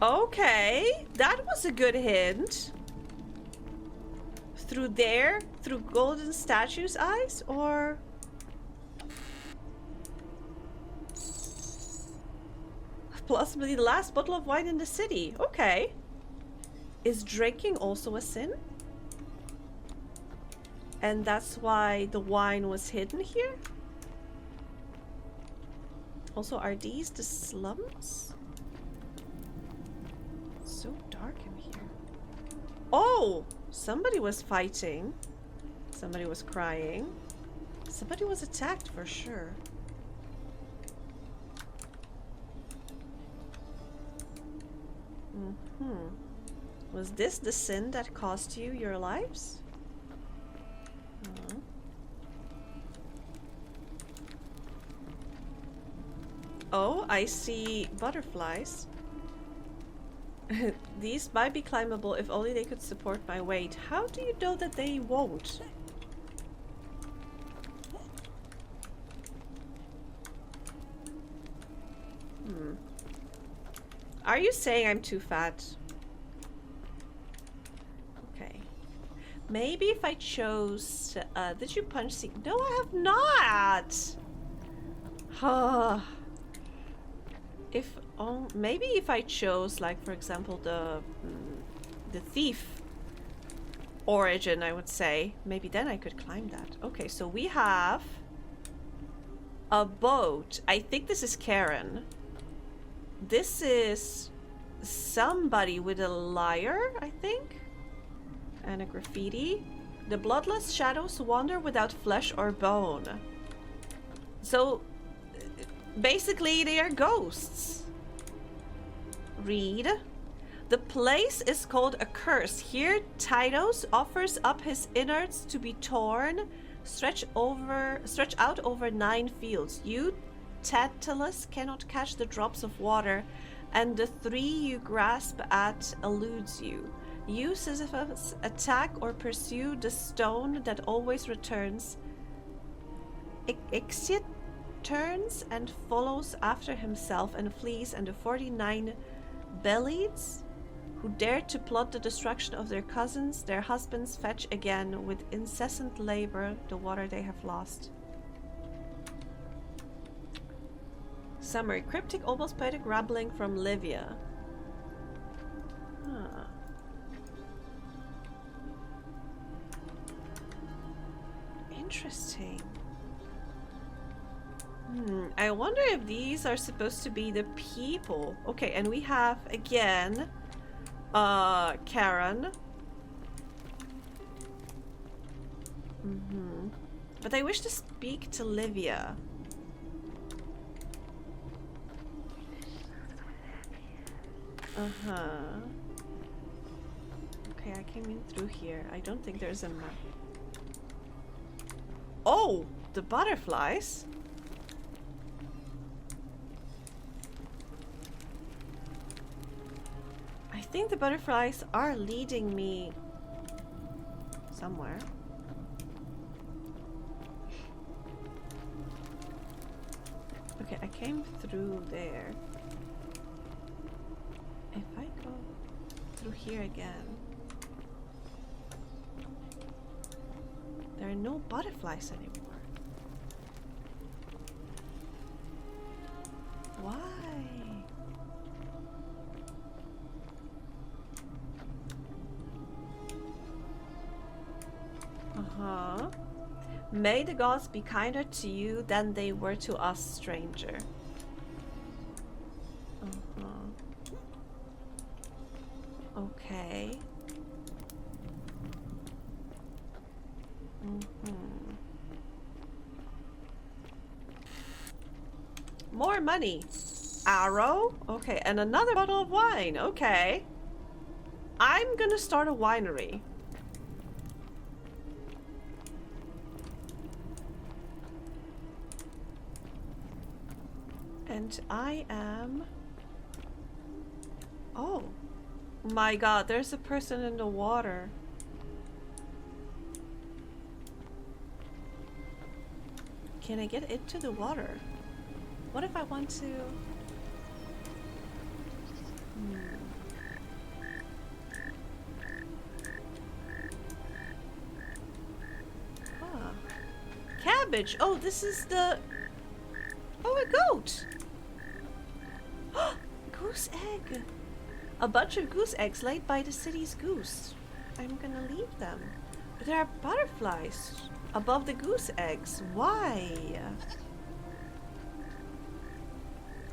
S1: Okay, that was a good hint. through there? Through golden statue's eyes? Or... possibly the last bottle of wine in the city. Okay. Is drinking also a sin? And that's why the wine was hidden here? Also, are these the slums? It's so dark in here. Oh! Somebody was fighting. Somebody was crying. Somebody was attacked for sure. Was this the sin that cost you your lives? Oh, I see butterflies. These might be climbable if only they could support my weight. How do you know that they won't? Are you saying I'm too fat? Okay. Maybe if I chose... did you punch C? No, I have not! If... Oh, maybe if I chose, like, for example, the thief origin, I would say. Maybe then I could climb that. Okay, so we have... a boat. I think this is Karen. This is somebody with a lyre, I think. And a graffiti. The bloodless shadows wander without flesh or bone. So, basically they are ghosts. Read. The place is called a curse. Here, Tydos offers up his innards to be torn, stretch out over 9 fields. You, Tantalus, cannot catch the drops of water, and the 3 you grasp at eludes you. You, Sisyphus, attack or pursue the stone that always returns. Ixiot turns and follows after himself and flees, and the 49 Belides, who dare to plot the destruction of their cousins, their husbands, fetch again with incessant labor the water they have lost. Summary. Cryptic, almost poetic rambling from Livia. Huh. Interesting. I wonder if these are supposed to be the people. Okay, and we have, again, Karen. But I wish to speak to Livia. Okay, I came in through here. I don't think there's a map. Oh! The butterflies? I think the butterflies are leading me somewhere. Okay, I came through there. If I go through here again, there are no butterflies anymore. Why? May the gods be kinder to you than they were to us, stranger. Okay. More money. Arrow. Okay, and another bottle of wine. Okay. I'm gonna start a winery. And I am... Oh. My god, there's a person in the water. Can I get into the water? What if I want to... cabbage. Oh, this is the... Oh, a goat. Goose egg. A bunch of goose eggs laid by the city's goose. I'm gonna leave them. But there are butterflies above the goose eggs. Why?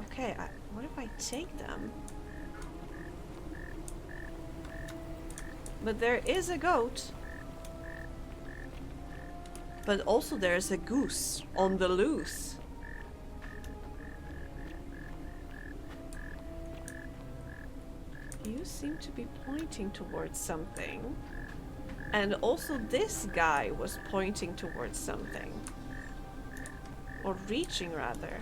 S1: Okay, what if I take them? But there is a goat. But also there's a goose on the loose. You seem to be pointing towards something. And also this guy was pointing towards something. Or reaching rather.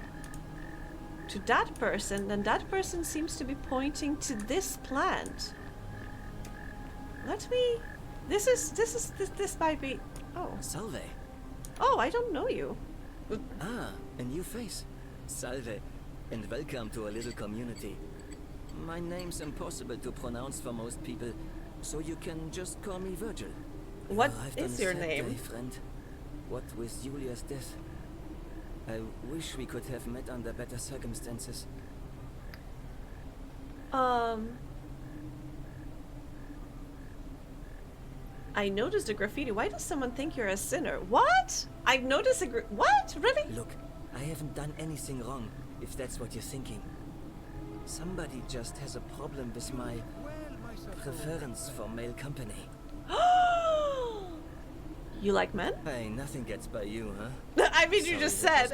S1: To that person, and that person seems to be pointing to this plant. Let me... This might be... Oh.
S15: Salve.
S1: Oh, I don't know you.
S15: Ah, a new face. Salve, and welcome to a little community. My name's impossible to pronounce for most people, so you can just call me Virgil.
S1: What
S15: Arrived
S1: is
S15: on a
S1: your
S15: sad
S1: name?
S15: day, friend. What with Julia's death. I wish we could have met under better circumstances.
S1: I noticed a graffiti. Why does someone think you're a sinner? What? I've noticed a what? Really?
S15: Look, I haven't done anything wrong, if that's what you're thinking. Somebody just has a problem with my preference for male company.
S1: You like men?
S15: Hey, nothing gets by you, huh?
S1: I mean, you just said.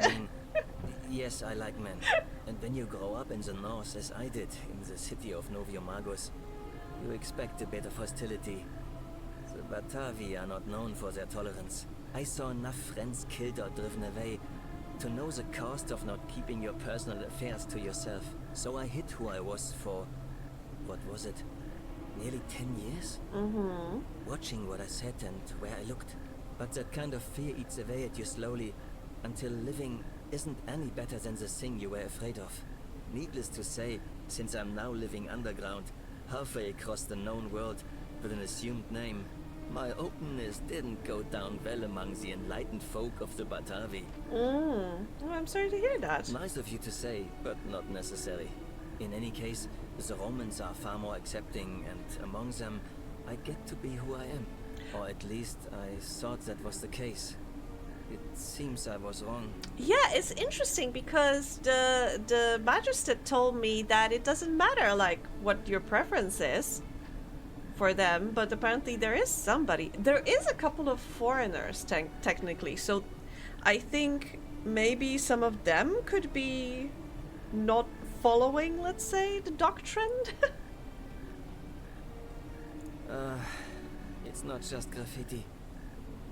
S15: Yes, I like men. And when you grow up in the north, as I did, in the city of Noviomagos, you expect a bit of hostility. The Batavi are not known for their tolerance. I saw enough friends killed or driven away to know the cost of not keeping your personal affairs to yourself. So I hid who I was for, what was it, nearly 10 years?
S1: Mm-hmm.
S15: Watching what I said and where I looked. But that kind of fear eats away at you slowly, until living isn't any better than the thing you were afraid of. Needless to say, since I'm now living underground, halfway across the known world, with an assumed name, my openness didn't go down well among the enlightened folk of the Batavi.
S1: Oh, I'm sorry to hear that.
S15: Nice of you to say, but not necessary. In any case, the Romans are far more accepting, and among them, I get to be who I am. Or at least I thought that was the case. It seems I was wrong.
S1: Yeah, it's interesting because the magistrate told me that it doesn't matter like what your preference is for them, but apparently there is somebody. There is a couple of foreigners technically, so I think maybe some of them could be not following, let's say, the doctrine.
S15: It's not just graffiti.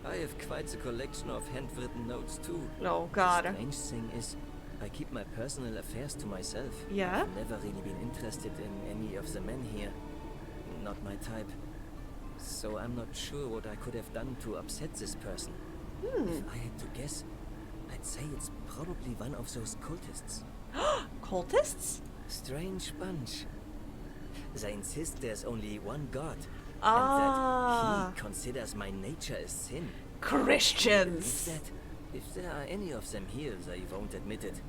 S15: I have quite a collection of handwritten notes too.
S1: Oh God.
S15: The strange thing is, I keep my personal affairs to myself.
S1: Yeah?
S15: I've never really been interested in any of the men here. Not my type. So I'm not sure what I could have done to upset this person. If I had to guess, I'd say it's probably one of those cultists.
S1: Cultists?
S15: Strange bunch. They insist there's only one God.
S1: Ah.
S15: And that he considers my nature as sin.
S1: Christians!
S15: If there are any of them here, they won't admit it.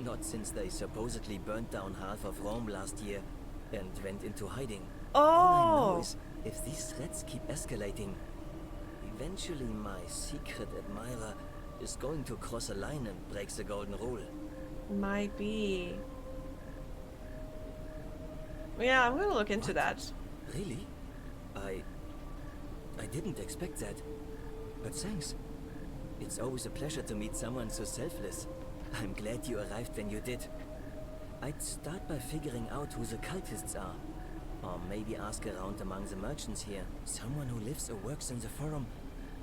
S15: Not since they supposedly burnt down half of Rome last year and went into hiding. All I know is, if these threats keep escalating, eventually my secret admirer is going to cross a line and break the golden rule.
S1: Might be. Yeah, I'm gonna look into that.
S15: Really? I didn't expect that. But thanks. It's always a pleasure to meet someone so selfless. I'm glad you arrived when you did. I'd start by figuring out who the cultists are. Or maybe ask around among the merchants here. Someone who lives or works in the forum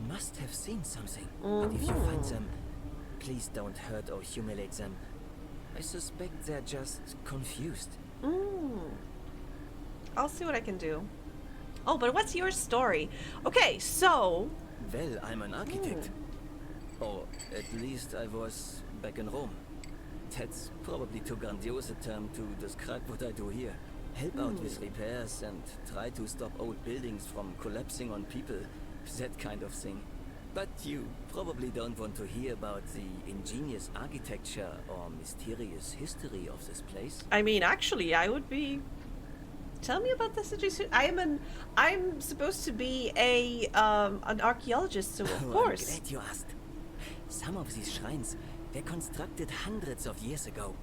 S15: must have seen something. But if you find them, please don't hurt or humiliate them. I suspect they're just confused.
S1: I'll see what I can do. Oh, but what's your story? Okay, so...
S15: Well, I'm an architect. Or at least I was back in Rome. That's probably too grandiose a term to describe what I do here. Help out with repairs and try to stop old buildings from collapsing on people. That kind of thing. But you probably don't want to hear about the ingenious architecture or mysterious history of this place.
S1: I mean, actually, I would be. Tell me about the situation. I'm supposed to be an archaeologist, so of course.
S15: I'm glad you asked. Some of these shrines were constructed hundreds of years ago,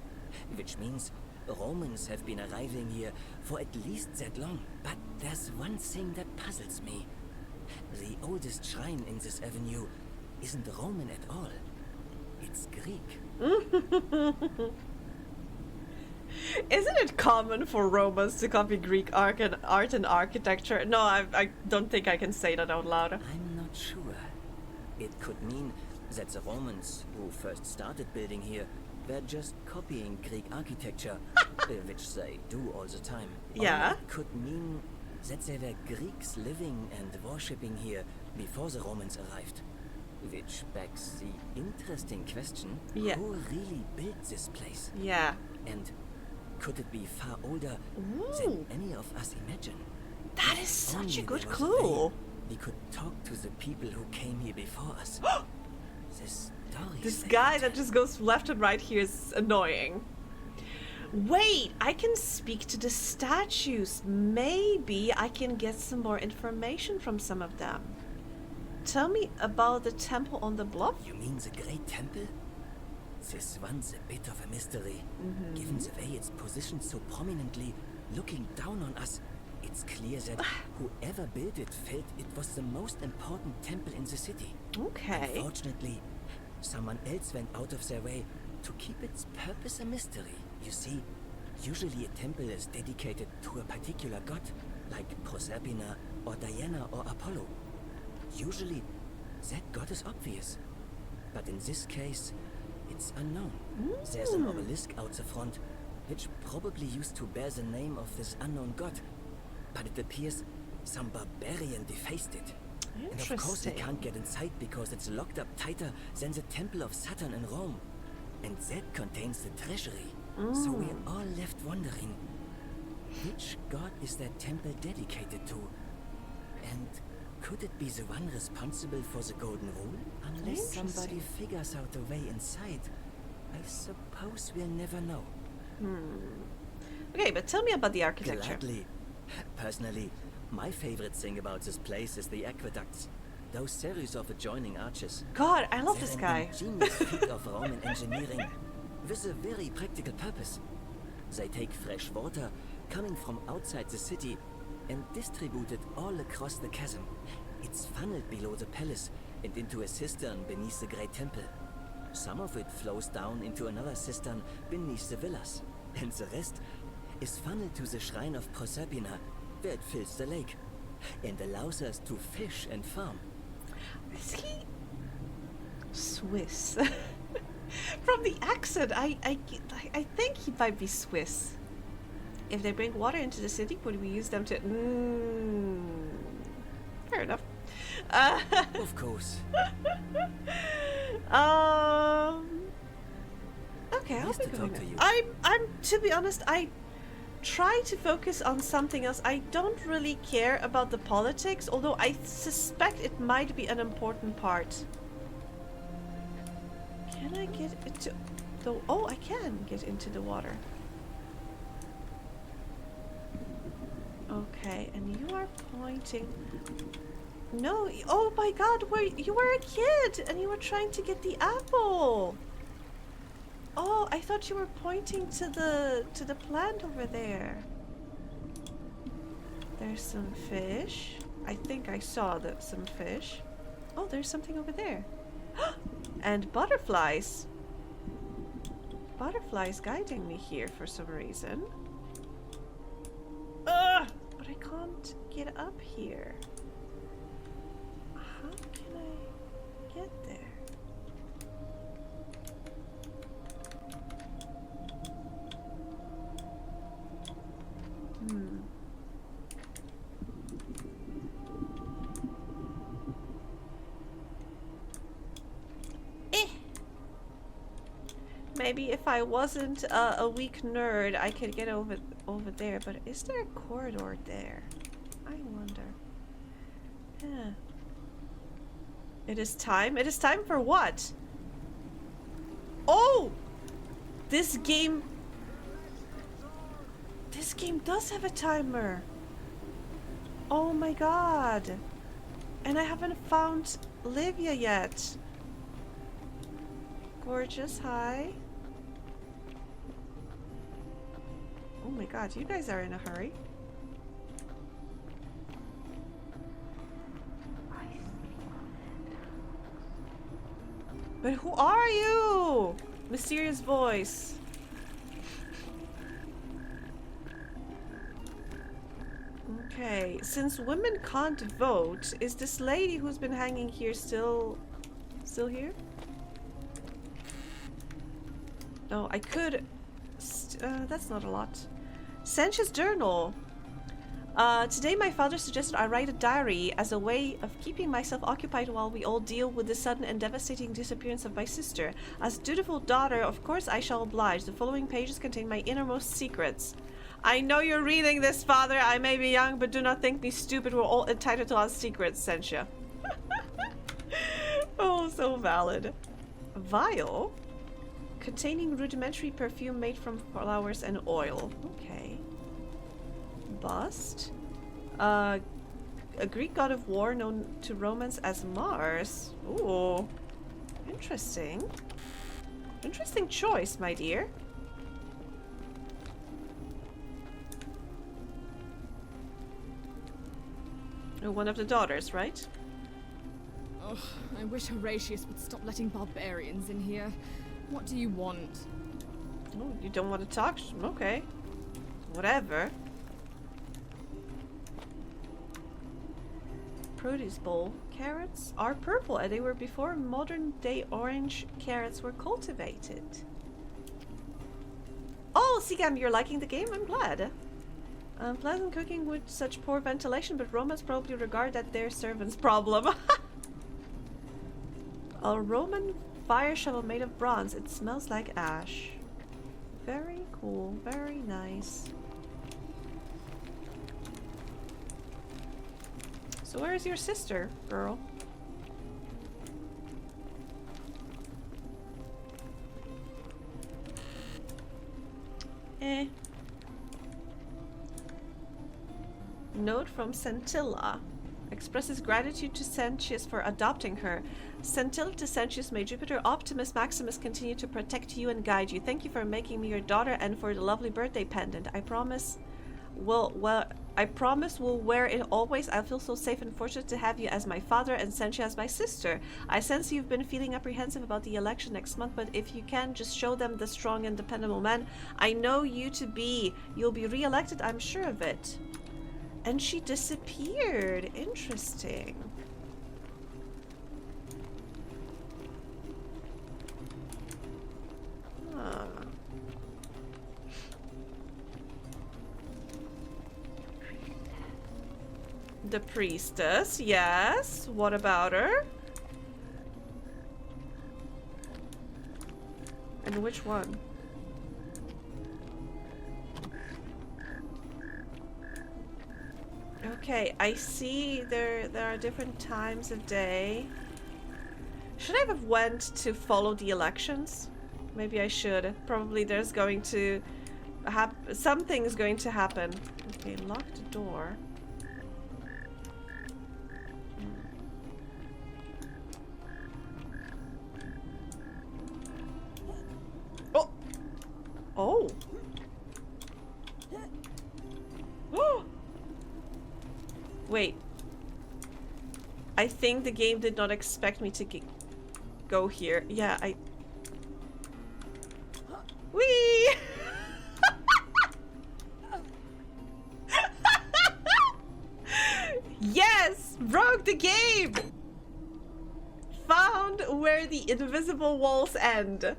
S15: which means Romans have been arriving here for at least that long. But there's one thing that puzzles me. The oldest shrine in this avenue isn't Roman at all. It's Greek.
S1: Isn't it common for Romans to copy Greek art and architecture? No, I don't think I can say that out loud.
S15: I'm not sure. It could mean that the Romans who first started building here were just copying Greek architecture, which they do all the time.
S1: Yeah.
S15: Or it could mean that there were Greeks living and worshipping here before the Romans arrived. Which begs the interesting question,
S1: yeah.
S15: Who really built this place?
S1: Yeah.
S15: And could it be far older than any of us imagine?
S1: That is such a good
S15: there was
S1: clue.
S15: We could talk to the people who came here before us.
S1: This guy that just goes left and right here is annoying. Wait, I can speak to the statues. Maybe I can get some more information from some of them. Tell me about the temple on the bluff.
S15: You mean the Great Temple? This one's a bit of a mystery. Given the way it's positioned so prominently, looking down on us, it's clear that whoever built it felt it was the most important temple in the city.
S1: Okay.
S15: Unfortunately, someone else went out of their way to keep its purpose a mystery. You see, usually a temple is dedicated to a particular god, like Proserpina or Diana or Apollo. Usually, that god is obvious. But in this case, it's unknown. There's an obelisk out the front, which probably used to bear the name of this unknown god. But it appears some barbarian defaced it. And of course we can't get inside because it's locked up tighter than the Temple of Saturn in Rome. And that contains the treasury. So we're all left wondering, which god is that temple dedicated to? And could it be the one responsible for the Golden Rule? Unless somebody figures out a way inside, I suppose we'll never know.
S1: Okay, but tell me about the architecture.
S15: Gladly. Personally, my favorite thing about this place is the aqueducts. Those series of adjoining arches.
S1: God, I love this guy.
S15: They're an ingenious feat of Roman engineering with a very practical purpose. They take fresh water coming from outside the city and distribute it all across the chasm. It's funneled below the palace and into a cistern beneath the Great Temple. Some of it flows down into another cistern beneath the villas, and the rest is funneled to the shrine of Proserpina, where it fills the lake and allows us to fish and farm.
S1: Is he Swiss? From the accent, I think he might be Swiss. If they bring water into the city, would we use them to... fair enough.
S15: Of course.
S1: Okay, I'll
S15: Nice
S1: be
S15: to
S1: going
S15: talk to
S1: now.
S15: you.
S1: I'm to be honest, I try to focus on something else. I don't really care about the politics, although I suspect it might be an important part. Can I get into the... Oh, I can get into the water. Okay, and you are pointing... No, oh my god, you were a kid and you were trying to get the apple. Oh, I thought you were pointing to the plant over there. There's some fish. I think I saw some fish. Oh, there's something over there. And butterflies. Butterflies guiding me here for some reason. Ugh! But I can't get up here. How can I get there? Maybe if I wasn't a weak nerd, I could get over there. But is there a corridor there? I wonder. Yeah. It is time? It is time for what? Oh! This game... This game does have a timer. Oh my god. And I haven't found Livia yet. Gorgeous, hi. Oh my god, you guys are in a hurry. But who are you? Mysterious voice. Okay, since women can't vote, is this lady who's been hanging here still here? No, I could... that's not a lot. Sanchez journal. Today my father suggested I write a diary as a way of keeping myself occupied while we all deal with the sudden and devastating disappearance of my sister. As a dutiful daughter, of course I shall oblige. The following pages contain my innermost secrets. I know you're reading this, father. I may be young, but do not think me stupid. We're all entitled to our secrets, Sentia. Oh, so valid. Vial? Containing rudimentary perfume made from flowers and oil. Okay. Bust. A Greek god of war known to Romans as Mars. Ooh. Interesting. Interesting choice, my dear. One of the daughters, right?
S16: Ugh, I wish Horatius would stop letting barbarians in here. What do you want?
S1: Oh, you don't want to talk? Okay. Whatever. Produce bowl. Carrots are purple and they were before modern day orange carrots were cultivated. Oh, Sigam, you're liking the game? I'm glad. Pleasant cooking with such poor ventilation, but Romans probably regard that their servant's problem. A Roman fire shovel made of bronze. It smells like ash. Very cool. Very nice. So where is your sister, girl? Eh. Note from Centilla. Expresses gratitude to Sentius for adopting her. Centilla to Sentius, may Jupiter Optimus Maximus continue to protect you and guide you. Thank you for making me your daughter and for the lovely birthday pendant. I promise we'll wear it always. I feel so safe and fortunate to have you as my father and Sentia as my sister. I sense you've been feeling apprehensive about the election next month, but if you can, just show them the strong and dependable man I know you to be. You'll be re-elected, I'm sure of it. And she disappeared. Interesting. Huh. The priestess, yes. What about her? And which one? Okay, I see there are different times of day. Should I have went to follow the elections? Maybe I should. Probably there's going to something's going to happen. Okay, locked door. Oh. Oh. Oh. Wait. I think the game did not expect me to go here. Yeah, Whee! Yes! Broke the game! Found where the invisible walls end.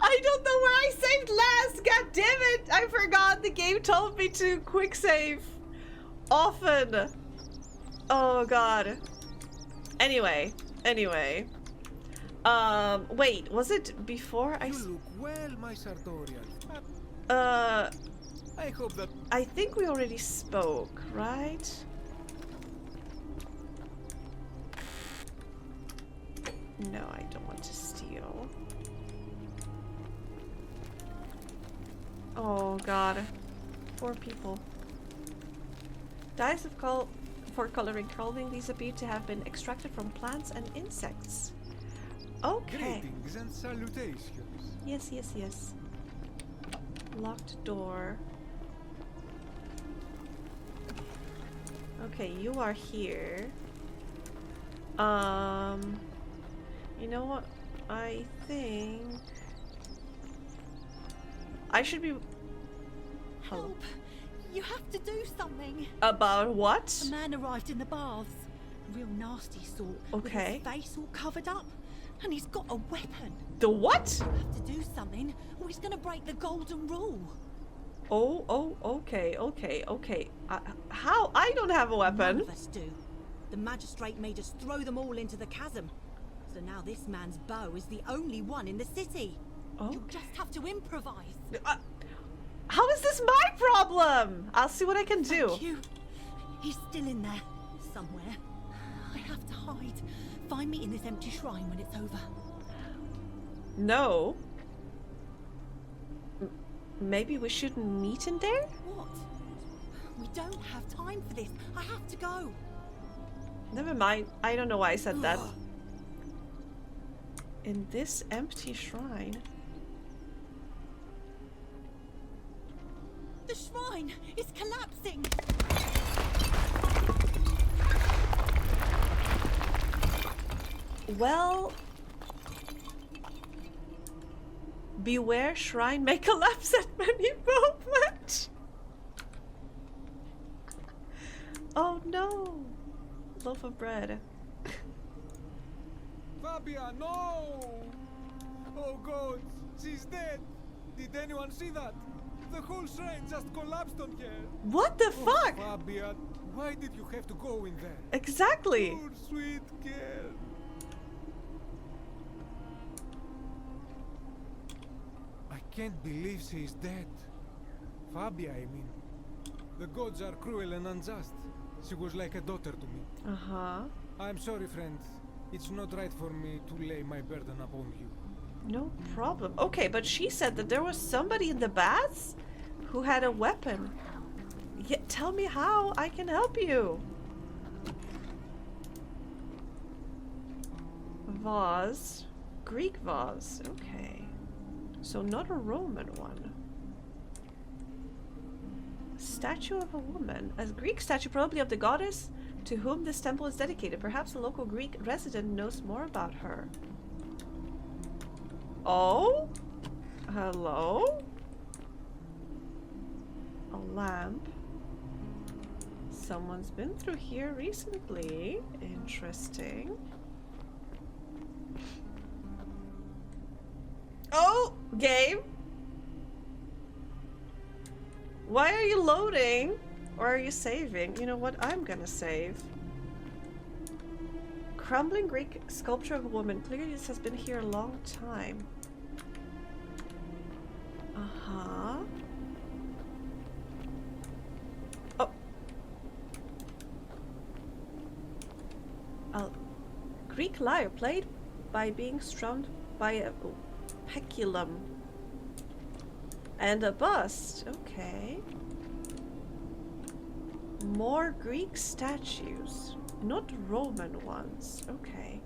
S1: I don't know where I saved last! God damn it! I forgot the game told me to quick save. Often. Oh god. Anyway. Wait, was it before I...
S13: You look well, my Sartorial. I hope that...
S1: I think we already spoke, right? No, I don't want to steal. Oh god. 4 people. Dyes of for coloring clothing. These appear to have been extracted from plants and insects. Okay.
S13: Greetings and salutations.
S1: Yes, yes, yes. Locked door. Okay, you are here. You know what? I think I should be.
S17: Help! You have to do something.
S1: About what?
S17: A man arrived in the baths. Real nasty sort.
S1: Okay.
S17: With his face all covered up. And he's got a weapon.
S1: The what?
S17: You have to do something, or he's gonna break the golden rule.
S1: Oh, okay. How? I don't have a weapon.
S17: None of us do. The magistrate made us throw them all into the chasm. So now this man's bow is the only one in the city.
S1: Oh.
S17: You just have to improvise.
S1: How is this my problem? I'll see what I can do.
S17: Thank you. He's still in there, somewhere. I have to hide. Find me in this empty shrine when it's over.
S1: No. Maybe we shouldn't meet in there?
S17: What? We don't have time for this. I have to go.
S1: Never mind. I don't know why I said that. In this empty shrine.
S17: The shrine is collapsing.
S1: Well, beware, shrine may collapse at any moment. Oh no, loaf of bread.
S13: Fabia, no! Oh god, she's dead. Did anyone see that? The whole shrine just collapsed on her.
S1: What the fuck?
S13: Fabia, why did you have to go in there?
S1: Exactly.
S13: Poor sweet girl. I can't believe she's dead. Fabia, I mean. The gods are cruel and unjust. She was like a daughter to me.
S1: Uh-huh.
S13: I'm sorry, friend. It's not right for me to lay my burden upon you.
S1: No problem. Okay, but she said that there was somebody in the baths who had a weapon. Yeah, tell me how I can help you. Vase. Greek vase. Okay. So not a Roman one. Statue of a woman. A Greek statue, probably of the goddess to whom this temple is dedicated. Perhaps a local Greek resident knows more about her. Oh? Hello? A lamp. Someone's been through here recently. Interesting. Oh! Game? Why are you loading? Or are you saving? You know what? I'm gonna save. Crumbling Greek sculpture of a woman. Clearly this has been here a long time. Uh-huh. Oh. A Greek lyre played by being strummed by a peculum. And a bust. Okay. More Greek statues. Not Roman ones. Okay.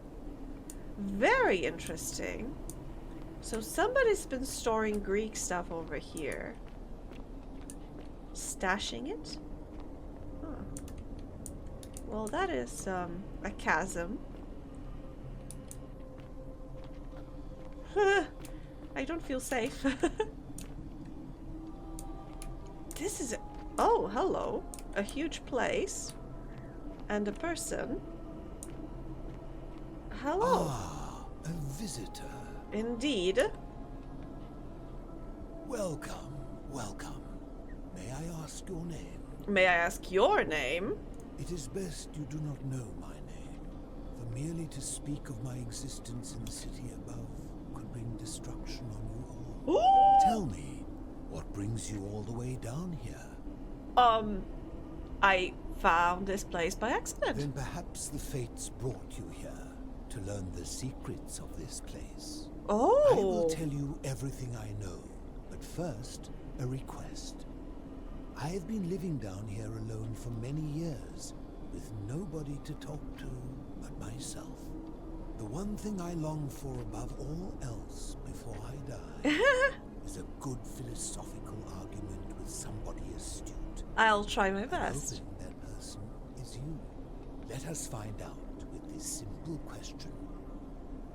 S1: Very interesting. So somebody's been storing Greek stuff over here. Stashing it? Huh. Well, that is a chasm. I don't feel safe. This is oh, hello. A huge place. And a person. Hello.
S9: Ah, a visitor.
S1: Indeed.
S9: Welcome, welcome. May I ask your name?
S1: May I ask your name?
S9: It is best you do not know my name, for merely to speak of my existence in the city above could bring destruction on you all. Tell me, what brings you all the way down here?
S1: I found this place by accident.
S9: Then perhaps the fates brought you here.
S18: to learn the secrets of this place.
S1: Oh!
S18: I will tell you everything I know, but first, a request. I have been living down here alone for many years, with nobody to talk to but myself. The one thing I long for above all else before I die is a good philosophical argument with somebody astute.
S1: I'll try my best.
S18: I hope that person is you. Let us find out with this simple question.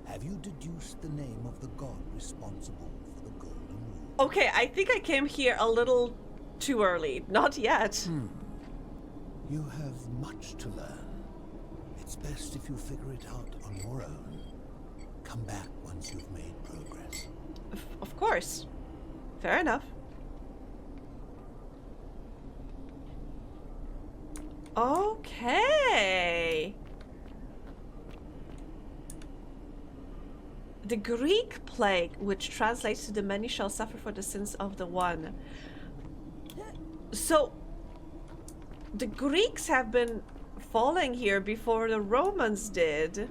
S18: Have you deduced the name of the god responsible for the golden rule?
S1: Okay, I think I came here a little too early. Not yet.
S18: You have much to learn. It's best if you figure it out on your own. Come back once you've made progress.
S1: Of course. Fair enough. Okay. The Greek plague, which translates to the many shall suffer for the sins of the one. So, the Greeks have been falling here before the Romans did.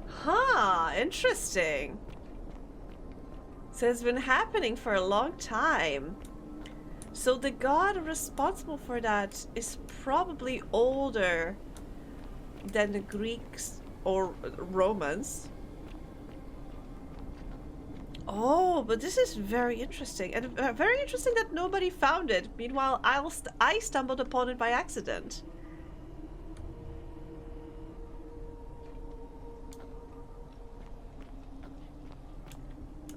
S1: Huh, interesting. So it's been happening for a long time. So the god responsible for that is probably older than the Greeks or Romans. Oh, but this is very interesting. And very interesting that nobody found it. Meanwhile, I stumbled upon it by accident.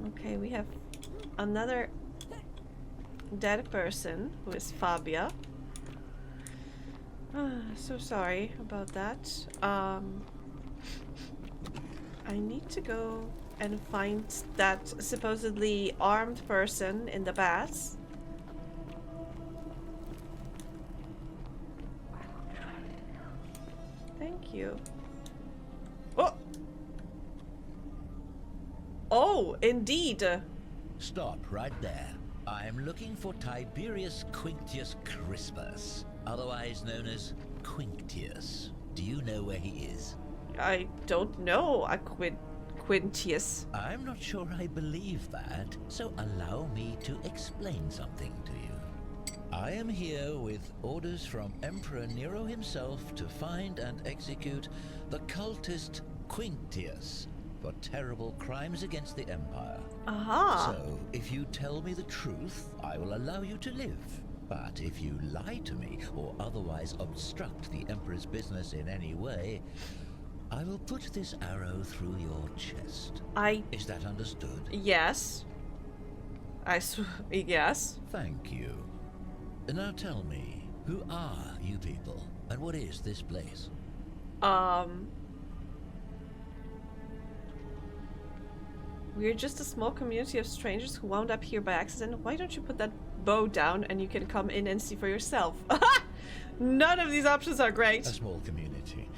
S1: Okay, we have another dead person who is Fabia. So sorry about that. I need to go and find that supposedly armed person in the baths. Thank you. Oh! Oh, indeed.
S19: Stop right there. I'm looking for Tiberius Quinctius Crispus, otherwise known as Quinctius. Do you know where he is?
S1: I don't know, Quintius.
S19: I'm not sure I believe that, so allow me to explain something to you. I am here with orders from Emperor Nero himself to find and execute the cultist Quinctius for terrible crimes against the Empire.
S1: Aha.
S19: So, if you tell me the truth, I will allow you to live. But if you lie to me or otherwise obstruct the Emperor's business in any way, I will put this arrow through your chest. Is that understood?
S1: Yes. Yes.
S19: Thank you. Now tell me, who are you people, and what is this place?
S1: We're just a small community of strangers who wound up here by accident. Why don't you put that bow down and you can come in and see for yourself? None of these options are great.
S19: A small community.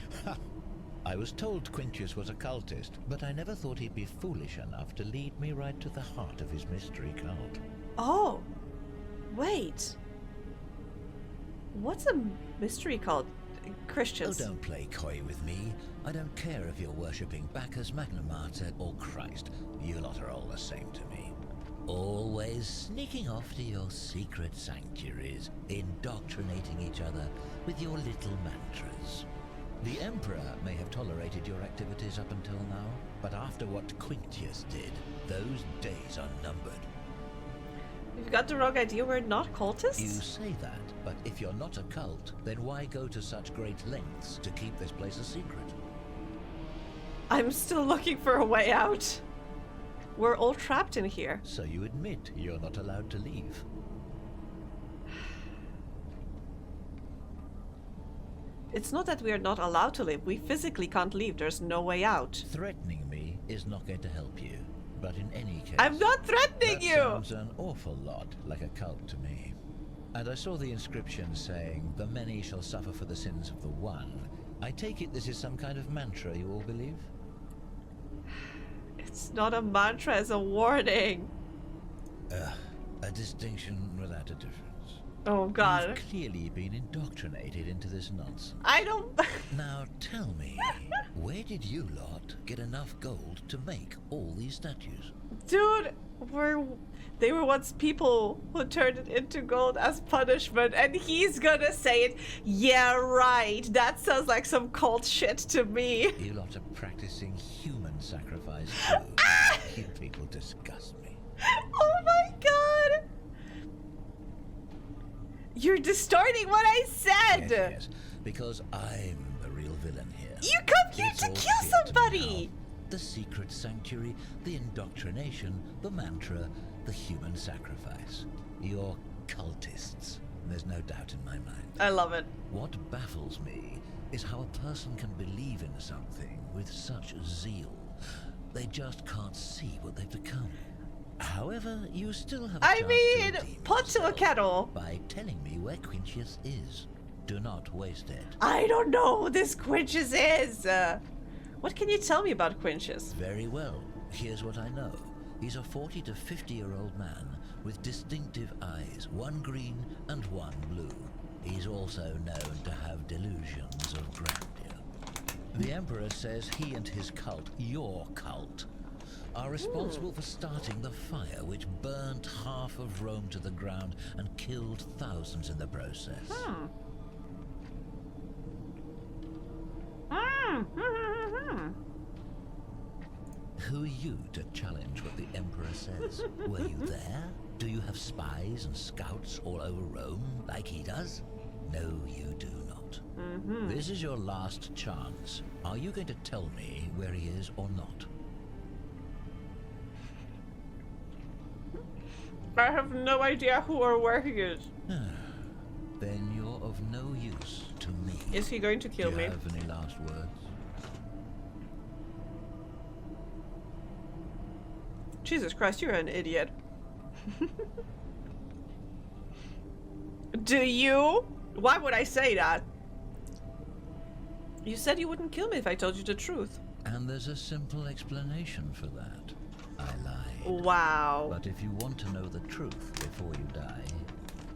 S19: I was told Quintius was a cultist, but I never thought he'd be foolish enough to lead me right to the heart of his mystery cult.
S1: Oh, wait. What's a mystery cult? Christians.
S19: Oh, don't play coy with me. I don't care if you're worshipping Bacchus, Magna Mater, or Christ. You lot are all the same to me. Always sneaking off to your secret sanctuaries, indoctrinating each other with your little mantras. The Emperor may have tolerated your activities up until now, but after what Quintius did, those days are numbered.
S1: You've got the wrong idea, we're not cultists?
S19: You say that, but if you're not a cult, then why go to such great lengths to keep this place a secret?
S1: I'm still looking for a way out. We're all trapped in here.
S19: So you admit you're not allowed to leave?
S1: It's not that we are not allowed to leave. We physically can't leave. There's no way out.
S19: Threatening me is not going to help you. But in any case...
S1: I'm not threatening you!
S19: That sounds an awful lot like a cult to me. And I saw the inscription saying, "The many shall suffer for the sins of the one." I take it this is some kind of mantra you all believe?
S1: It's not a mantra, it's a warning.
S19: A distinction without a difference.
S1: Oh God.
S19: You've clearly been indoctrinated into this nonsense.
S1: I don't...
S19: Now tell me, where did you lot get enough gold to make all these statues?
S1: Dude, they were once people who turned it into gold as punishment, and he's gonna say it. Yeah, right. That sounds like some cult shit to me.
S19: You lot are practicing human sacrifice too. You people disgust me.
S1: Oh my God. You're distorting what I said.
S19: Yes, because I'm the real villain here.
S1: You come here
S19: It's
S1: to
S19: all
S1: kill
S19: clear to me
S1: somebody.
S19: now. The secret sanctuary, the indoctrination, the mantra, the human sacrifice. You're cultists. There's no doubt in my mind.
S1: I love it.
S19: What baffles me is how a person can believe in something with such zeal. They just can't see what they've become. However, you still have a chance to redeem
S1: pot to a kettle.
S19: by telling me where Quintius is. Do not waste it.
S1: I don't know who this Quintius is. What can you tell me about Quintius?
S19: Very well. Here's what I know. He's a 40 to 50-year-old man with distinctive eyes, one green and one blue. He's also known to have delusions of grandeur. The Emperor says he and his cult, your cult, are responsible for starting the fire which burnt half of Rome to the ground and killed thousands in the process. Who are you to challenge what the Emperor says? Were you there? Do you have spies and scouts all over Rome like he does? No, you do not. This is your last chance. Are you going to tell me where he is or not?
S1: I have no idea who or where he is.
S19: Then you're of no use to me.
S1: Is he going to kill
S19: Do
S1: me?
S19: you have any last words?
S1: Jesus Christ, you're an idiot. Do you? Why would I say that? You said you wouldn't kill me if I told you the truth.
S19: And there's a simple explanation for that. I lied.
S1: Wow.
S19: But if you want to know the truth before you die,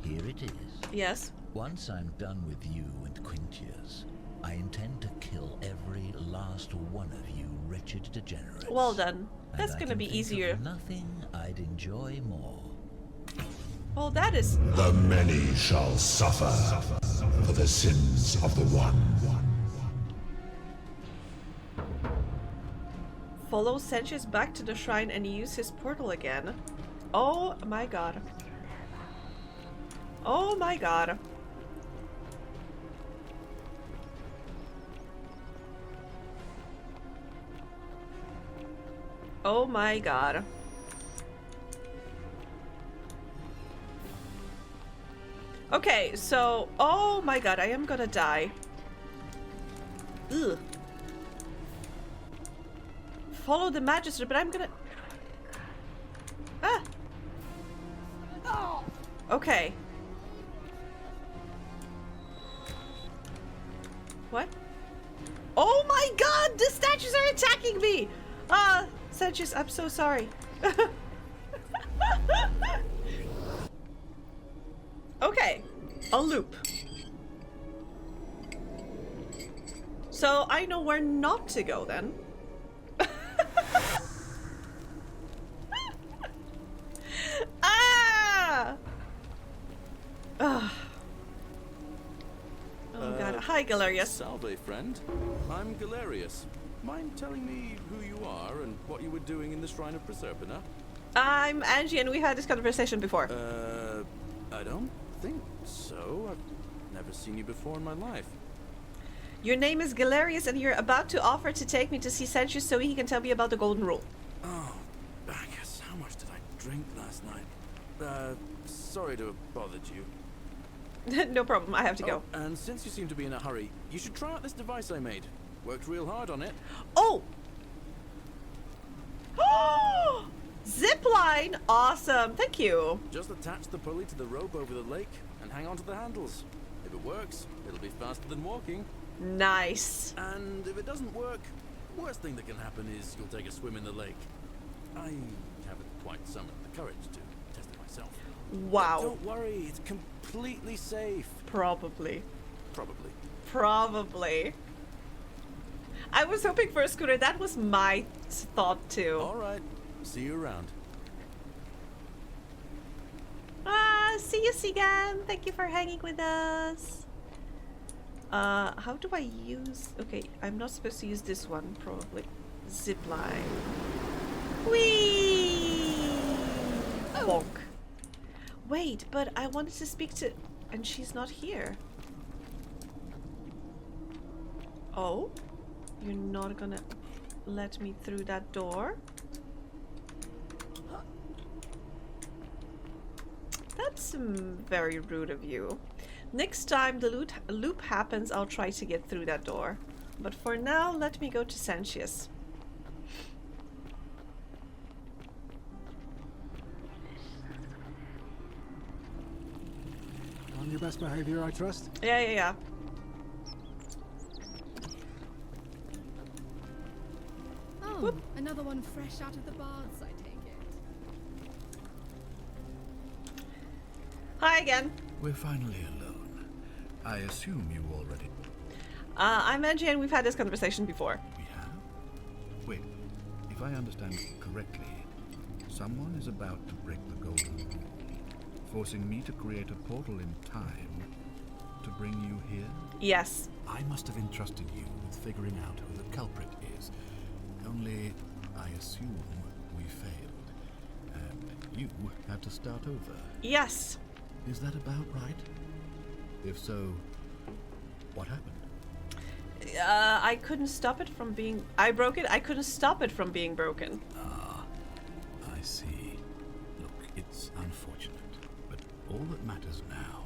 S19: here it is.
S1: Yes.
S19: Once I'm done with you and Quintius, I intend to kill every last one of you wretched degenerates.
S1: Well done.
S19: And
S1: That's
S19: I
S1: gonna
S19: can
S1: be
S19: think
S1: easier.
S19: of nothing I'd enjoy more.
S1: Well, that is...
S20: The many shall suffer for the sins of the one.
S1: Follow Sanchez back to the shrine and use his portal again. Oh my God. Oh my God. Oh my God. Okay, so... Oh my God, I am gonna die. Ugh. Follow the magistrate, but I'm gonna... Ah! Okay. What? Oh my God! The statues are attacking me! Sanchez, I'm so sorry. Okay. A loop. So I know where not to go then. Ah! Ugh. Oh God. Hi, Galerius.
S5: Salve, friend. I'm Galerius. Mind telling me who you are and what you were doing in the Shrine of Proserpina?
S1: I'm Angie, and we had this conversation before.
S5: I don't think so. I've never seen you before in my life.
S1: Your name is Galerius, and you're about to offer to take me to see Sanchez so he can tell me about the Golden Rule.
S5: Oh, Bacchus, how much did I drink last night? Sorry to have bothered you.
S1: No problem, I have to go.
S5: And since you seem to be in a hurry, you should try out this device I made. Worked real hard on it.
S1: Oh! Oh! Zipline! Awesome, thank you.
S5: Just attach the pulley to the rope over the lake and hang on to the handles. If it works, it'll be faster than walking.
S1: Nice.
S5: And if it doesn't work, worst thing that can happen is you'll take a swim in the lake. I haven't quite summoned the courage to test it myself. yourself.
S1: Wow.
S5: But don't worry, it's completely safe.
S1: Probably.
S5: Probably.
S1: I was hoping for a scooter. That was my thought too.
S5: Alright. See you around.
S1: See you, Sigan. Thank you for hanging with us. How do I use... Okay, I'm not supposed to use this one, probably. Zipline. Whee! Bonk. Wait, but I wanted to speak to... And she's not here. Oh? You're not gonna let me through that door? That's very rude of you. Next time the loop happens, I'll try to get through that door. But for now, let me go to Sancius.
S8: On your best behavior, I trust?
S1: Yeah.
S16: Oh, whoop. Another one fresh out of the baths, I take it.
S1: Hi again.
S9: We're finally alone. I assume you already...
S1: I'm Angie and we've had this conversation before.
S9: We have? Wait, if I understand correctly, someone is about to break the golden rule, forcing me to create a portal in time to bring you here?
S1: Yes.
S9: I must have entrusted you with figuring out who the culprit is. Only, I assume we failed. And you had to start over.
S1: Yes.
S9: Is that about right? If so, what happened?
S1: I couldn't stop it from being... I broke it. I couldn't stop it from being broken.
S9: Ah, I see. Look, it's unfortunate, but all that matters now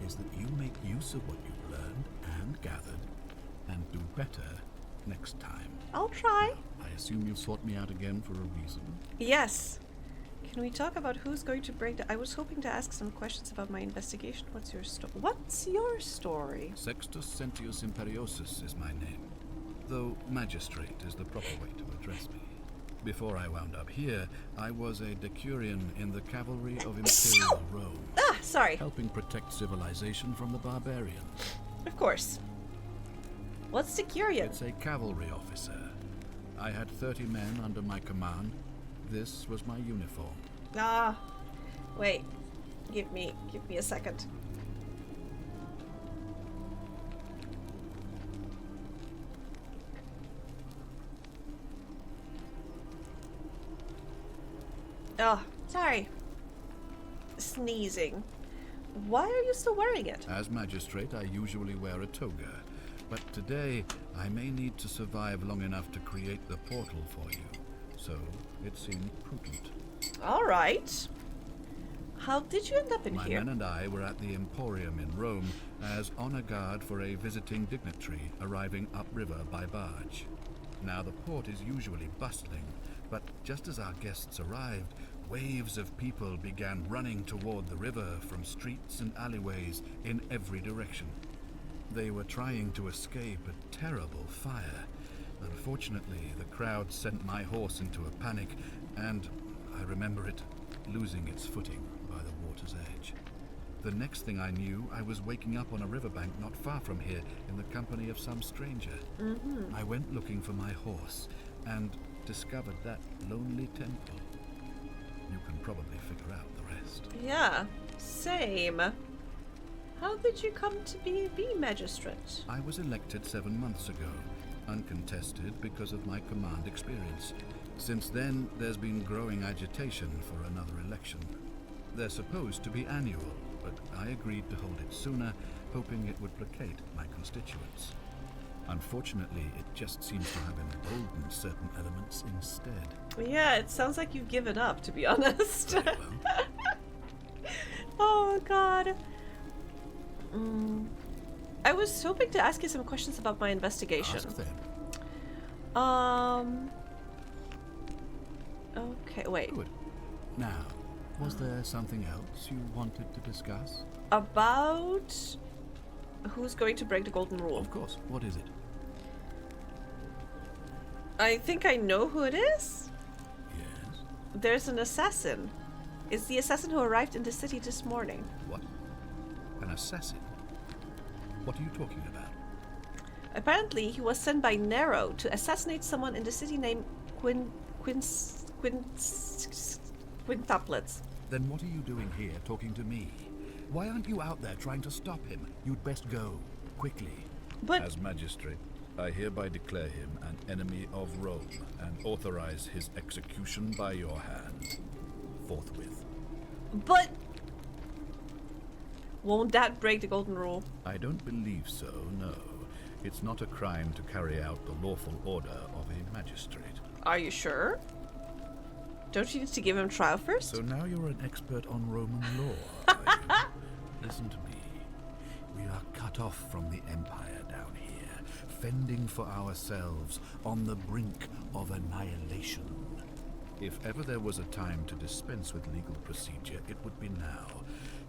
S9: is that you make use of what you've learned and gathered and do better next time.
S1: I'll try.
S9: Now, I assume you sought me out again for a reason.
S1: Yes. Can we talk about who's going to break the... I was hoping to ask some questions about my investigation. What's your story?
S9: Sextus Sentius Imperiosus is my name, though magistrate is the proper way to address me. Before I wound up here, I was a decurion in the cavalry of Imperial Rome.
S1: Sorry.
S9: Helping protect civilization from the barbarians.
S1: Of course. What's decurion?
S9: It's a cavalry officer. I had 30 men under my command. This was my uniform.
S1: Wait. Give me a second. Oh, sorry. Sneezing. Why are you still wearing it?
S9: As magistrate, I usually wear a toga, but today I may need to survive long enough to create the portal for you, so it seemed prudent.
S1: All right. How did you end up in
S9: My
S1: here?
S9: men and I were at the Emporium in Rome as honor guard for a visiting dignitary arriving upriver by barge. Now, the port is usually bustling, but just as our guests arrived, waves of people began running toward the river from streets and alleyways in every direction. They were trying to escape a terrible fire. Unfortunately, the crowd sent my horse into a panic, and I remember it losing its footing by the water's edge. The next thing I knew, I was waking up on a riverbank not far from here in the company of some stranger. I went looking for my horse and discovered that lonely temple. You can probably figure out the rest.
S1: Yeah, same. How did you come to be magistrate?
S9: I was elected 7 months ago, uncontested because of my command experience. Since then, there's been growing agitation for another election. They're supposed to be annual, but I agreed to hold it sooner, hoping it would placate my constituents. Unfortunately, it just seems to have emboldened certain elements instead.
S1: Yeah, it sounds like you've given up, to be honest. Oh, God. I was hoping to ask you some questions about my investigation.
S9: Ask them.
S1: Okay, wait.
S9: Good. Now, was there something else you wanted to discuss?
S1: About who's going to break the golden rule?
S9: Of course. What is it?
S1: I think I know who it is.
S9: Yes.
S1: There's an assassin. It's the assassin who arrived in the city this morning.
S9: What? An assassin? What are you talking about?
S1: Apparently, he was sent by Nero to assassinate someone in the city named Quintuplets.
S9: Then what are you doing here talking to me? Why aren't you out there trying to stop him? You'd best go. Quickly.
S1: But
S9: as magistrate, I hereby declare him an enemy of Rome and authorize his execution by your hand. Forthwith.
S1: But won't that break the golden rule?
S9: I don't believe so, no. It's not a crime to carry out the lawful order of a magistrate.
S1: Are you sure? Don't you need to give him trial first?
S9: So now you're an expert on Roman law, are you? Listen to me. We are cut off from the Empire down here, fending for ourselves on the brink of annihilation. If ever there was a time to dispense with legal procedure, it would be now.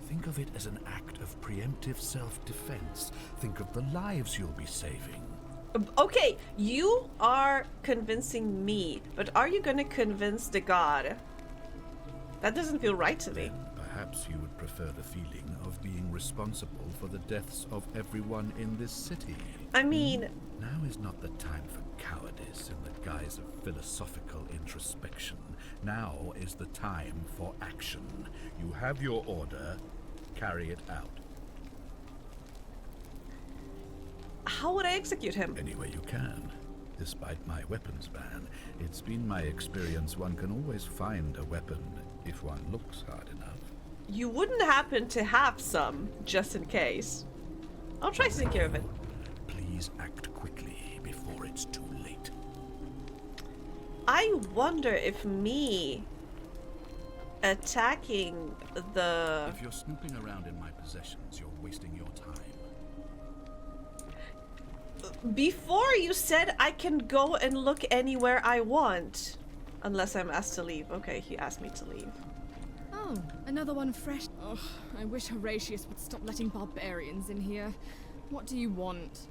S9: Think of it as an act of preemptive self-defense. Think of the lives you'll be saving.
S1: Okay, you are convincing me, but are you going to convince the god? That doesn't feel right to me.
S9: Perhaps you would prefer the feeling of being responsible for the deaths of everyone in this city.
S1: I mean...
S9: Now is not the time for cowardice in the guise of philosophical introspection. Now is the time for action. You have your order. Carry it out.
S1: How would I execute him?
S9: Any way you can. Despite my weapons ban, it's been my experience one can always find a weapon if one looks hard enough.
S1: You wouldn't happen to have some, just in case. I'll try to take care of it.
S9: Please act quickly before it's too late.
S1: I wonder if me attacking the...
S9: If you're snooping around in my possessions, you're wasting your time.
S1: Before you said I can go and look anywhere I want. Unless I'm asked to leave. Okay, he asked me to leave.
S16: Oh, another one fresh. Ugh, I wish Horatius would stop letting barbarians in here. What do you want?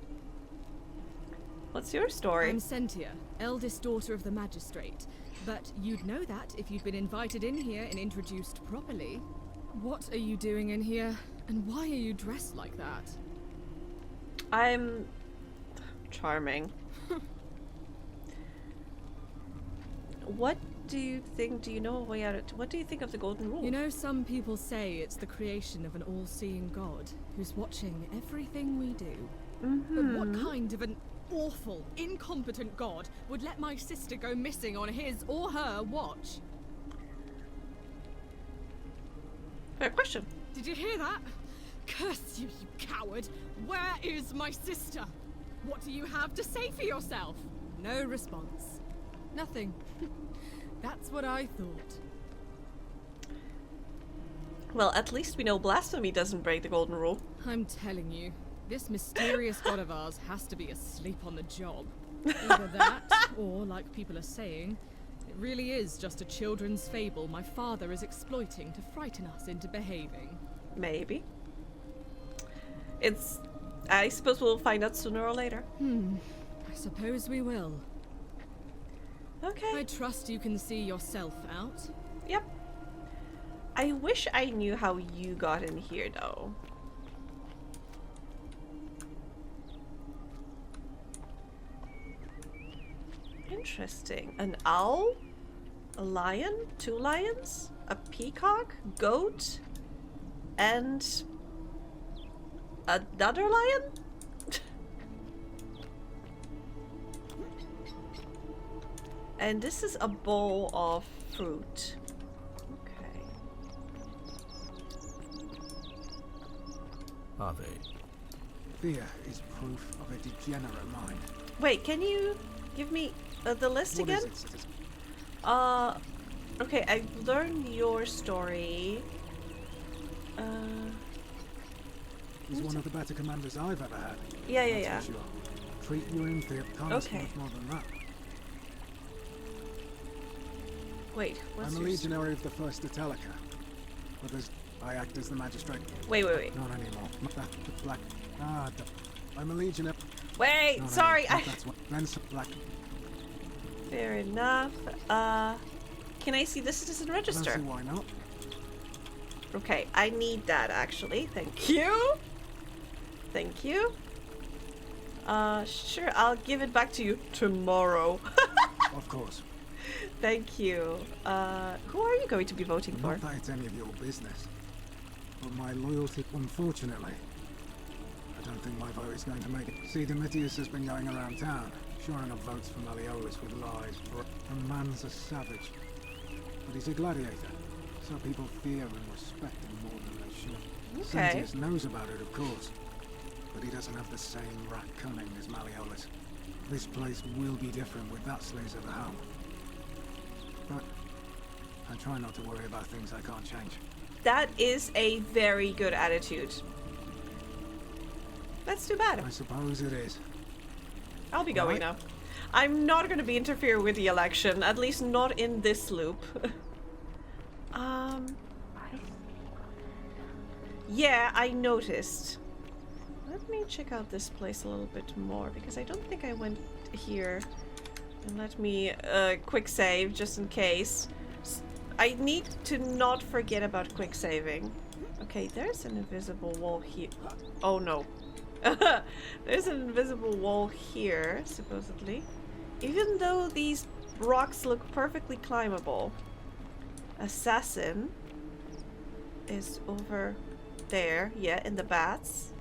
S1: What's your story?
S16: I'm Sentia, eldest daughter of the magistrate. But you'd know that if you'd been invited in here and introduced properly. What are you doing in here? And why are you dressed like that?
S1: I'm... charming. What do you think? Do you know a way out of... What do you think of the golden rule?
S16: You know, some people say it's the creation of an all-seeing god who's watching everything we do. But what kind of an awful, incompetent god would let my sister go missing on his or her watch?
S1: Fair question.
S16: Did you hear that? Curse you, you coward! Where is my sister? What do you have to say for yourself? No response. Nothing. That's what I thought.
S1: Well, at least we know blasphemy doesn't break the golden rule.
S16: I'm telling you, this mysterious god of ours has to be asleep on the job. Either that, or, like people are saying, it really is just a children's fable my father is exploiting to frighten us into behaving.
S1: Maybe. It's... I suppose we'll find out sooner or later.
S16: I suppose we will.
S1: Okay.
S16: I trust you can see yourself out.
S1: Yep. I wish I knew how you got in here, though. Interesting. An owl? A lion? 2 lions? A peacock? Goat? And... another lion? And this is a bowl of fruit. Okay.
S9: Are they?
S8: Fear is proof of a degenerate mind.
S1: Wait, can you give me the list
S8: What
S1: again?
S8: is it, citizen?
S1: Okay, I've learned your story.
S8: He's one of the better commanders I've ever had.
S1: Yeah, yeah,
S8: That's
S1: yeah.
S8: for sure. Treat you in Theop can't ask
S1: Okay.
S8: much more than that.
S1: Wait, what's
S8: I'm a
S1: your
S8: legionary of the First Italica. I act as the magistrate.
S1: Wait.
S8: Not anymore. Black. I'm a legionary.
S1: Wait,
S8: Not
S1: sorry.
S8: anymore. That's what. Then black.
S1: Fair enough. Can I see the citizen
S8: I
S1: register?
S8: don't see why not.
S1: Okay, I need that actually. Thank you. Thank you. Sure, I'll give it back to you tomorrow.
S8: Of course.
S1: Thank you. Who are you going to be voting for?
S8: Not that it's any of your business, but my loyalty, unfortunately, I don't think my vote is going to make it. See, Domitius has been going around town, shoring up votes for Malleolus with lies. The man's a savage, but he's a gladiator, so people fear and respect him more than they should.
S1: Okay.
S8: Sentius knows about it, of course, but he doesn't have the same rat cunning as Malleolus. This place will be different with that slaves at the helm. But I try not to worry about things I can't change.
S1: That is a very good attitude. That's too bad.
S8: I suppose it is.
S1: I'll be going now. I'm not going to be interfering with the election, at least not in this loop. Yeah, I noticed. Let me check out this place a little bit more, because I don't think I went here. And let me quick save, just in case. I need to not forget about quick saving. Okay, there's an invisible wall here. Oh no. There's an invisible wall here, supposedly. Even though these rocks look perfectly climbable. Assassin is over there, yeah, in the bats.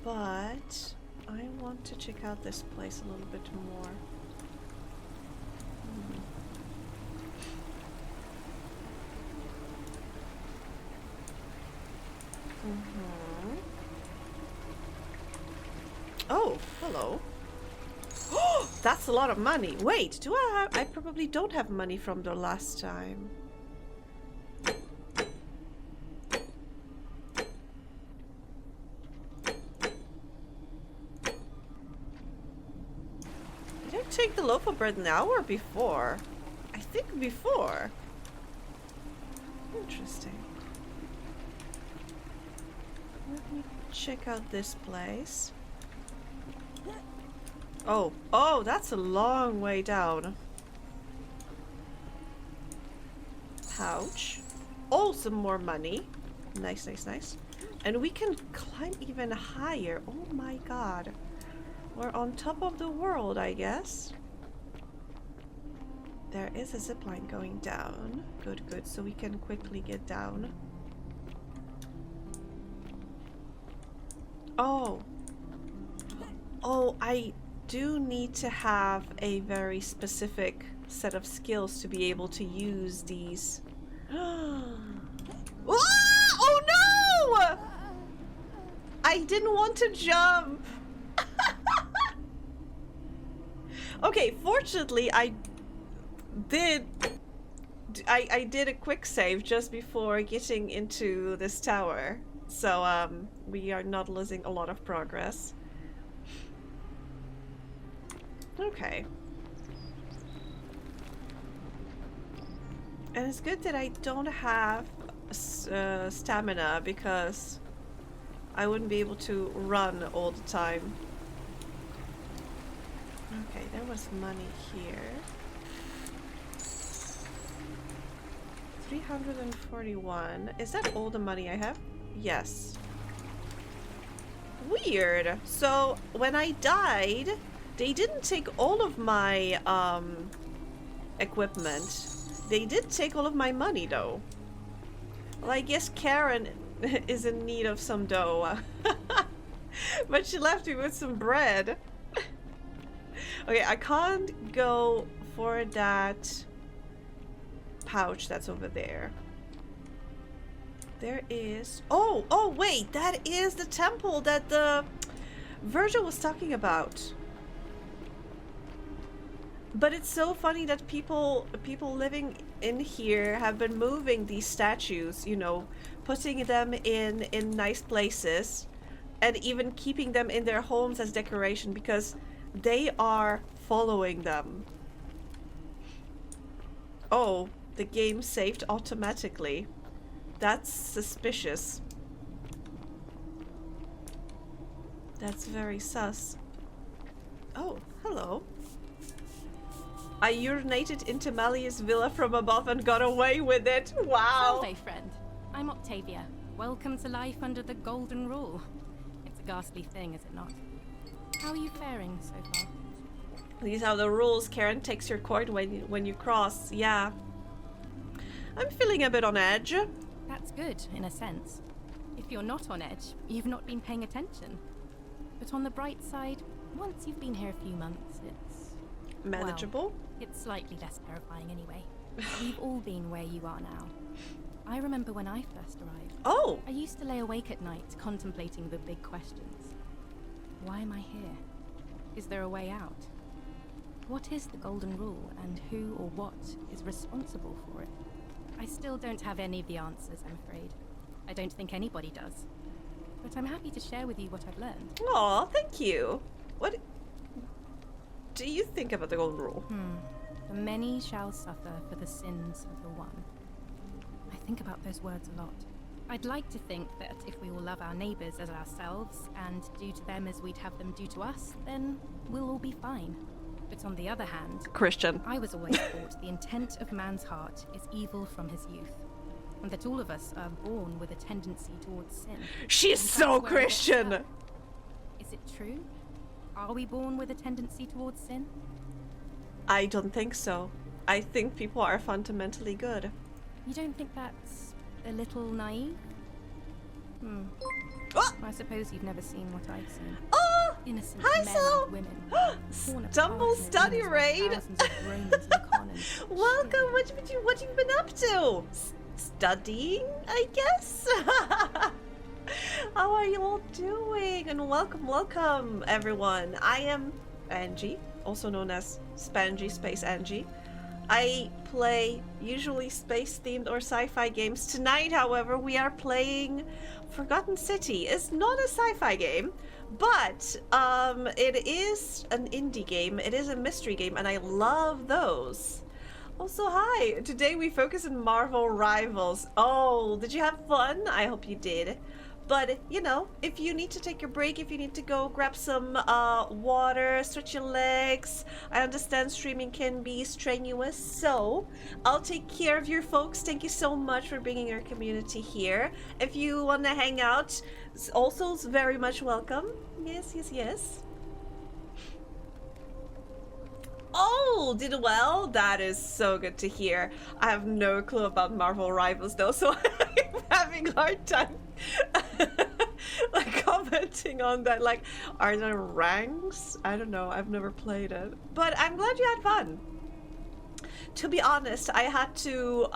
S1: But I want to check out this place a little bit more. Oh, hello. Oh, that's a lot of money. Wait, do I have... I probably don't have money from the last time. Did I take the loaf of bread now or before? I think before. Interesting. Let me check out this place. Oh, that's a long way down. Pouch. Oh, some more money. Nice, nice, nice. And we can climb even higher. Oh my god. We're on top of the world, I guess. There is a zipline going down. Good, good. So we can quickly get down. Oh. Oh, I do need to have a very specific set of skills to be able to use these. Oh no! I didn't want to jump. Okay, fortunately I did a quick save just before getting into this tower. So we are not losing a lot of progress. Okay. And it's good that I don't have stamina, because I wouldn't be able to run all the time. Okay, there was money here. 341. Is that all the money I have? Yes. Weird. So when I died, they didn't take all of my equipment. They did take all of my money though. Well, I guess Karen is in need of some dough. But she left me with some bread. Okay, I can't go for that pouch that's over there. There is... Oh, wait, that is the temple that the Virgil was talking about. But it's so funny that people living in here have been moving these statues, you know, putting them in nice places, and even keeping them in their homes as decoration, because they are following them. Oh, the game saved automatically. That's suspicious. That's very sus. Oh, hello. I urinated into Malleus' villa from above and got away with it. Wow.
S3: Salve, friend.
S21: I'm Octavia. Welcome to life under the Golden Rule. It's a ghastly thing, is it not? How are you faring so far?
S1: These are the rules. Karen takes your coin when you cross. Yeah. I'm feeling a bit on edge.
S21: That's good, in a sense. If you're not on edge, you've not been paying attention. But on the bright side, once you've been here a few months, it's...
S1: manageable?
S21: Well, it's slightly less terrifying anyway. We've all been where you are now. I remember when I first arrived.
S1: Oh!
S21: I used to lay awake at night contemplating the big questions. Why am I here? Is there a way out? What is the Golden Rule, and who or what is responsible for it? I still don't have any of the answers, I'm afraid. I don't think anybody does. But I'm happy to share with you what I've learned.
S1: Aw, thank you. What do you think about the Golden Rule?
S21: The many shall suffer for the sins of the one. I think about those words a lot. I'd like to think that if we all love our neighbors as ourselves and do to them as we'd have them do to us, then we'll all be fine. But on the other hand,
S1: Christian.
S21: I was always taught the intent of man's heart is evil from his youth, and that all of us are born with a tendency towards sin.
S1: She's so Christian!
S21: Is it true? Are we born with a tendency towards sin?
S1: I don't think so. I think people are fundamentally good.
S21: You don't think that's a little naive? I suppose you've never seen what I've seen.
S1: Oh!
S21: Innocent
S1: Hi,
S21: men
S1: Sal!
S21: and women.
S1: Stumble study raid! Welcome! What have you been up to? Studying, I guess? How are you all doing? And welcome, everyone. I am Angie, also known as Spangy Space Angie. I play usually space-themed or sci-fi games. Tonight, however, we are playing Forgotten City. It's not a sci-fi game, but it is an indie game. It is a mystery game, and I love those. Also, hi! Today we focus on Marvel Rivals. Oh, did you have fun? I hope you did. But, you know, if you need to take your break, if you need to go grab some water, stretch your legs, I understand streaming can be strenuous, so I'll take care of your folks. Thank you so much for bringing your community here. If you want to hang out, also very much welcome. Yes, yes, yes. Oh, did well? That is so good to hear. I have no clue about Marvel Rivals though, so I'm having a hard time like commenting on that. Like, are there ranks? I don't know. I've never played it, but I'm glad you had fun. To be honest, I had to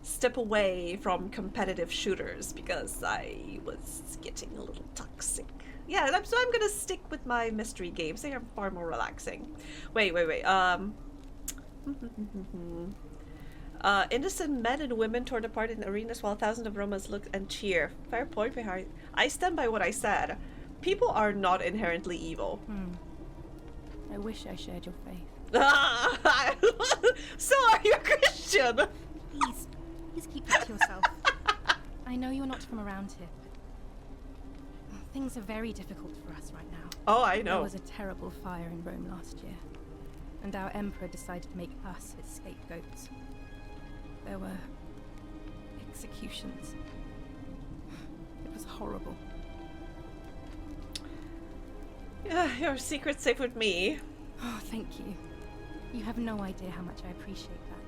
S1: step away from competitive shooters because I was getting a little toxic. Yeah, so I'm gonna stick with my mystery games. They are far more relaxing. Wait. Innocent men and women torn apart in arenas while thousands of Romans look and cheer. Fair point, Harry. I stand by what I said. People are not inherently evil.
S21: I wish I shared your faith.
S1: So are you a Christian?
S21: Please keep that to yourself. I know you're not from around here. Things are very difficult for us right now.
S1: Oh, I know.
S21: There was a terrible fire in Rome last year, and our emperor decided to make us his scapegoats. There were executions. It was horrible.
S1: Your secret's safe with me.
S21: Oh, thank you. You have no idea how much I appreciate that.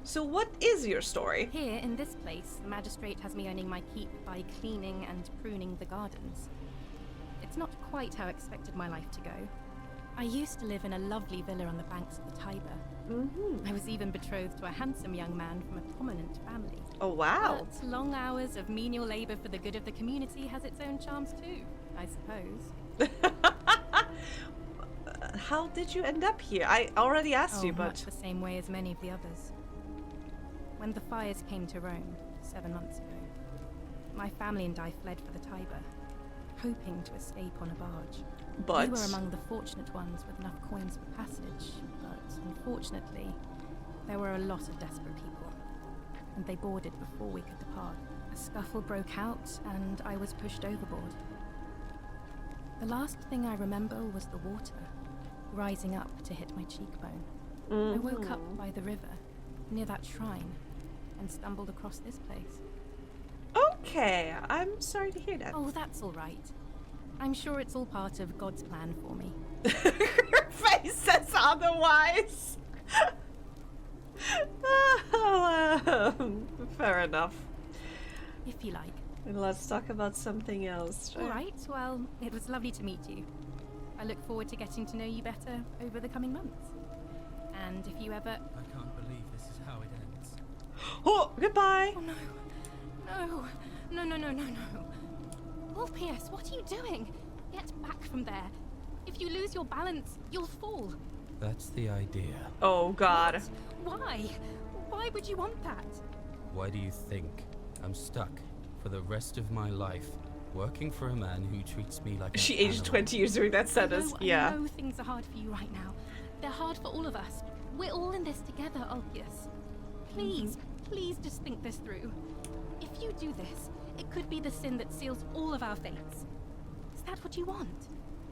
S1: So what is your story?
S21: Here, in this place, the magistrate has me earning my keep by cleaning and pruning the gardens. It's not quite how I expected my life to go. I used to live in a lovely villa on the banks of the Tiber. I was even betrothed to a handsome young man from a prominent family.
S1: Oh, wow.
S21: But long hours of menial labor for the good of the community has its own charms too, I suppose.
S1: How did you end up here? I already asked you, but...
S21: much the same way as many of the others. When the fires came to Rome 7 months ago, my family and I fled for the Tiber, hoping to escape on a barge.
S1: But...
S21: We were among the fortunate ones with enough coins for passage, but unfortunately, there were a lot of desperate people, and they boarded before we could depart. A scuffle broke out, and I was pushed overboard. The last thing I remember was the water, rising up to hit my cheekbone. I woke up by the river, near that shrine, and stumbled across this place.
S1: Okay, I'm sorry to hear that.
S21: Oh, that's all right. I'm sure it's all part of God's plan for me.
S1: Her face says otherwise. Fair enough.
S21: If you like.
S1: Let's talk about something else.
S21: All right, well, it was lovely to meet you. I look forward to getting to know you better over the coming months. And if you ever...
S2: I can't believe this is how it ends.
S1: Oh, goodbye.
S21: Oh, no. No. No, no, no, no, no. Orpheus, what are you doing? Get back from there. If you lose your balance, you'll fall.
S2: That's the idea.
S1: Oh, God.
S21: What? Why? Why would you want that?
S2: Why do you think I'm stuck for the rest of my life working for a man who treats me like
S1: She
S2: an
S1: aged
S2: animal?
S1: 20 years during that sentence. Yeah.
S21: I know things are hard for you right now. They're hard for all of us. We're all in this together, Ulpius. Please, please just think this through. If you do this, it could be the sin that seals all of our fates. Is that what you want?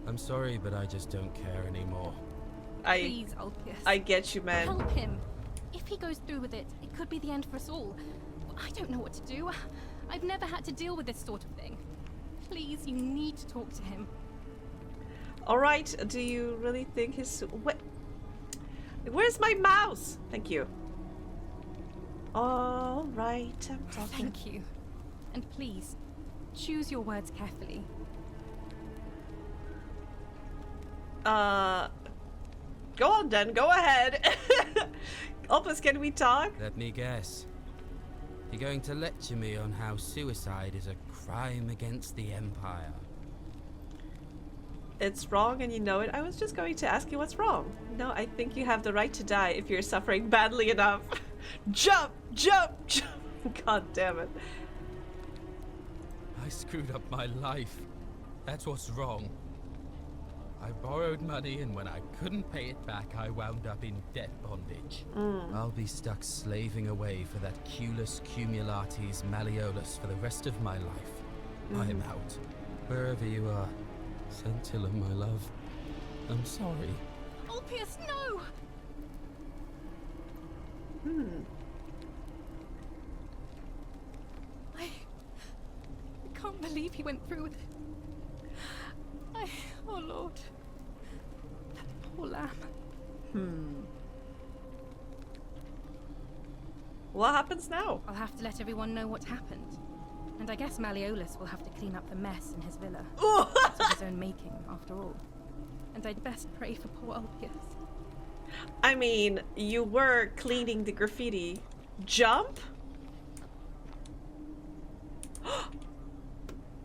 S2: I'm sorry, but I just don't care anymore.
S21: Please, Ulpius.
S1: I get you, man.
S21: Help him. If he goes through with it, it could be the end for us all. I don't know what to do. I've never had to deal with this sort of thing. Please, you need to talk to him.
S1: All right. Do you really think his... Where's my mouse? Thank you. All right. I'm talking.
S21: Thank you. And please, choose your words carefully.
S1: Go on then. Go ahead. Opus, can we talk?
S2: Let me guess. You're going to lecture me on how suicide is a crime against the Empire.
S1: It's wrong and you know it. I was just going to ask you what's wrong. No, I think you have the right to die if you're suffering badly enough. Jump! Jump! Jump! God damn it.
S2: I screwed up my life. That's what's wrong. I borrowed money, and when I couldn't pay it back, I wound up in debt bondage. I'll be stuck slaving away for that Culus Cumulatis Malleolus for the rest of my life. I'm out. Wherever you are, Scintilla, my love, I'm sorry.
S21: Ulpius, no! I can't believe he went through with it. Oh Lord. That poor lamb.
S1: What happens now?
S21: I'll have to let everyone know what happened. And I guess Malleolus will have to clean up the mess in his villa. It's of his own making, after all. And I'd best pray for poor Ulpius.
S1: I mean, you were cleaning the graffiti. Jump?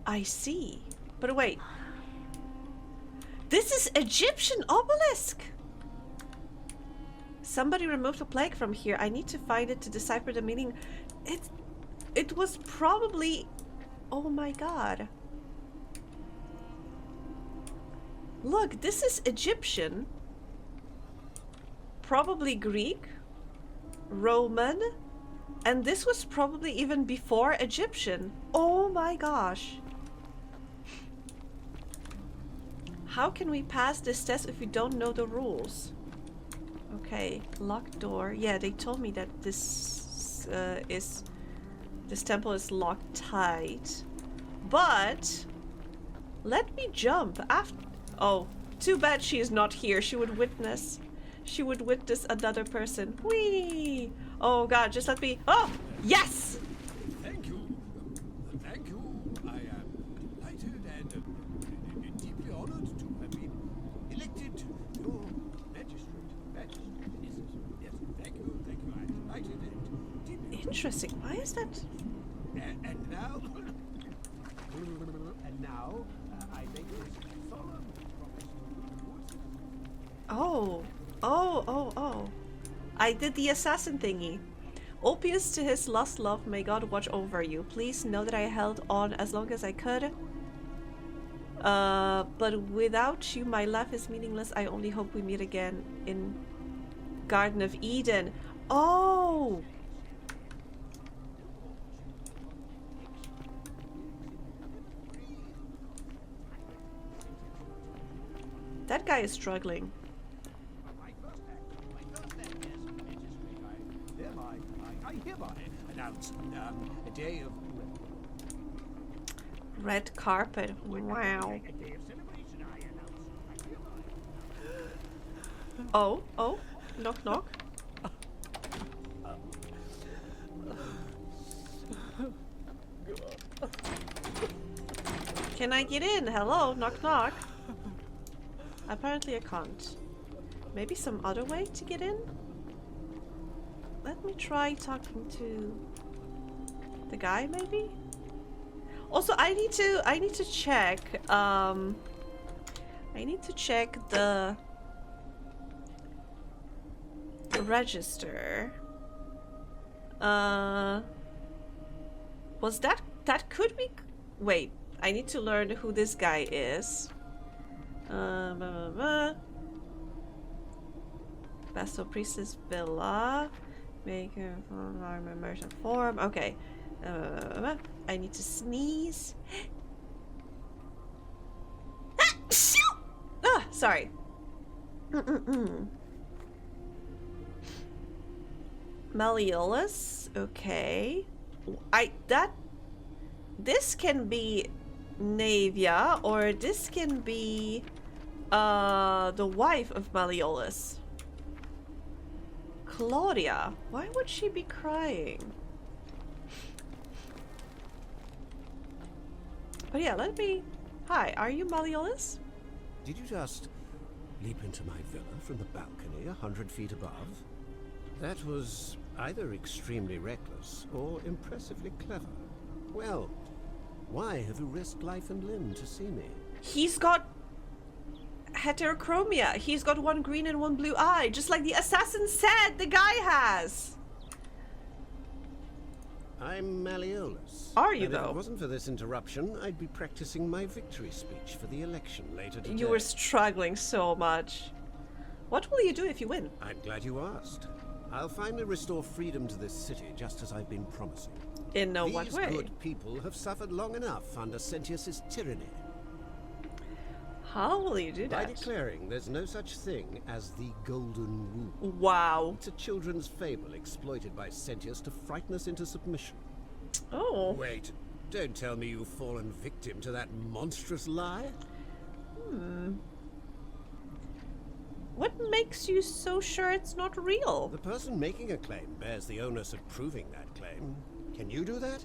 S1: I see. But wait. This is Egyptian obelisk! Somebody removed a plague from here. I need to find it to decipher the meaning. It was probably... Oh my god. Look, this is Egyptian. Probably Greek. Roman. And this was probably even before Egyptian. Oh my gosh. How can we pass this test if we don't know the rules? Okay, locked door. Yeah, they told me that this temple is locked tight. But let me jump after. Oh, too bad she is not here. She would witness another person. Whee! Oh god, just let me. Oh, yes!
S22: Thank you. Thank you. I am delighted and deeply honored to have been elected your magistrate. Yes, thank you. Thank you. I'm delighted and deeply honored.
S1: Interesting. Why is that?
S22: And now, I make this solemn
S1: Oh. I did the assassin thingy. Ulpius to his lost love, may God watch over you. Please know that I held on as long as I could. But without you, my life is meaningless. I only hope we meet again in Garden of Eden. Oh! That guy is struggling.
S22: I hereby announce a day of
S1: Red carpet. Wow. Oh, oh. Knock, knock. Can I get in? Hello? Knock, knock. Apparently I can't. Maybe some other way to get in? Let me try talking to the guy, maybe? Also, I need to check, I need to check the register. Was that could be, wait, I need to learn who this guy is. Vassal Priestess Villa. Make a immersion form. Okay. I need to sneeze. Ah, sorry. Malleolus. Okay. This can be Navia, or this can be the wife of Malleolus. Claudia. Why would she be crying? But yeah, let me... Hi, are you Malleolus?
S4: Did you just leap into my villa from the balcony 100 feet above? That was either extremely reckless or impressively clever. Well, why have you risked life and limb to see me?
S1: He's got heterochromia. He's got one green and one blue eye, just like the assassin said the guy has.
S4: I'm Malleolus.
S1: Are you,
S4: and
S1: though?
S4: If it wasn't for this interruption, I'd be practicing my victory speech for the election later today.
S1: You were struggling so much. What will you do if you win?
S4: I'm glad you asked. I'll finally restore freedom to this city, just as I've been promising.
S1: In what way?
S4: These good people have suffered long enough under Sentius's tyranny.
S1: How will you do that?
S4: By declaring there's no such thing as the Golden Rule.
S1: Wow.
S4: It's a children's fable exploited by Sentius to frighten us into submission.
S1: Oh.
S4: Wait, don't tell me you've fallen victim to that monstrous lie?
S1: What makes you so sure it's not real?
S4: The person making a claim bears the onus of proving that claim. Can you do that?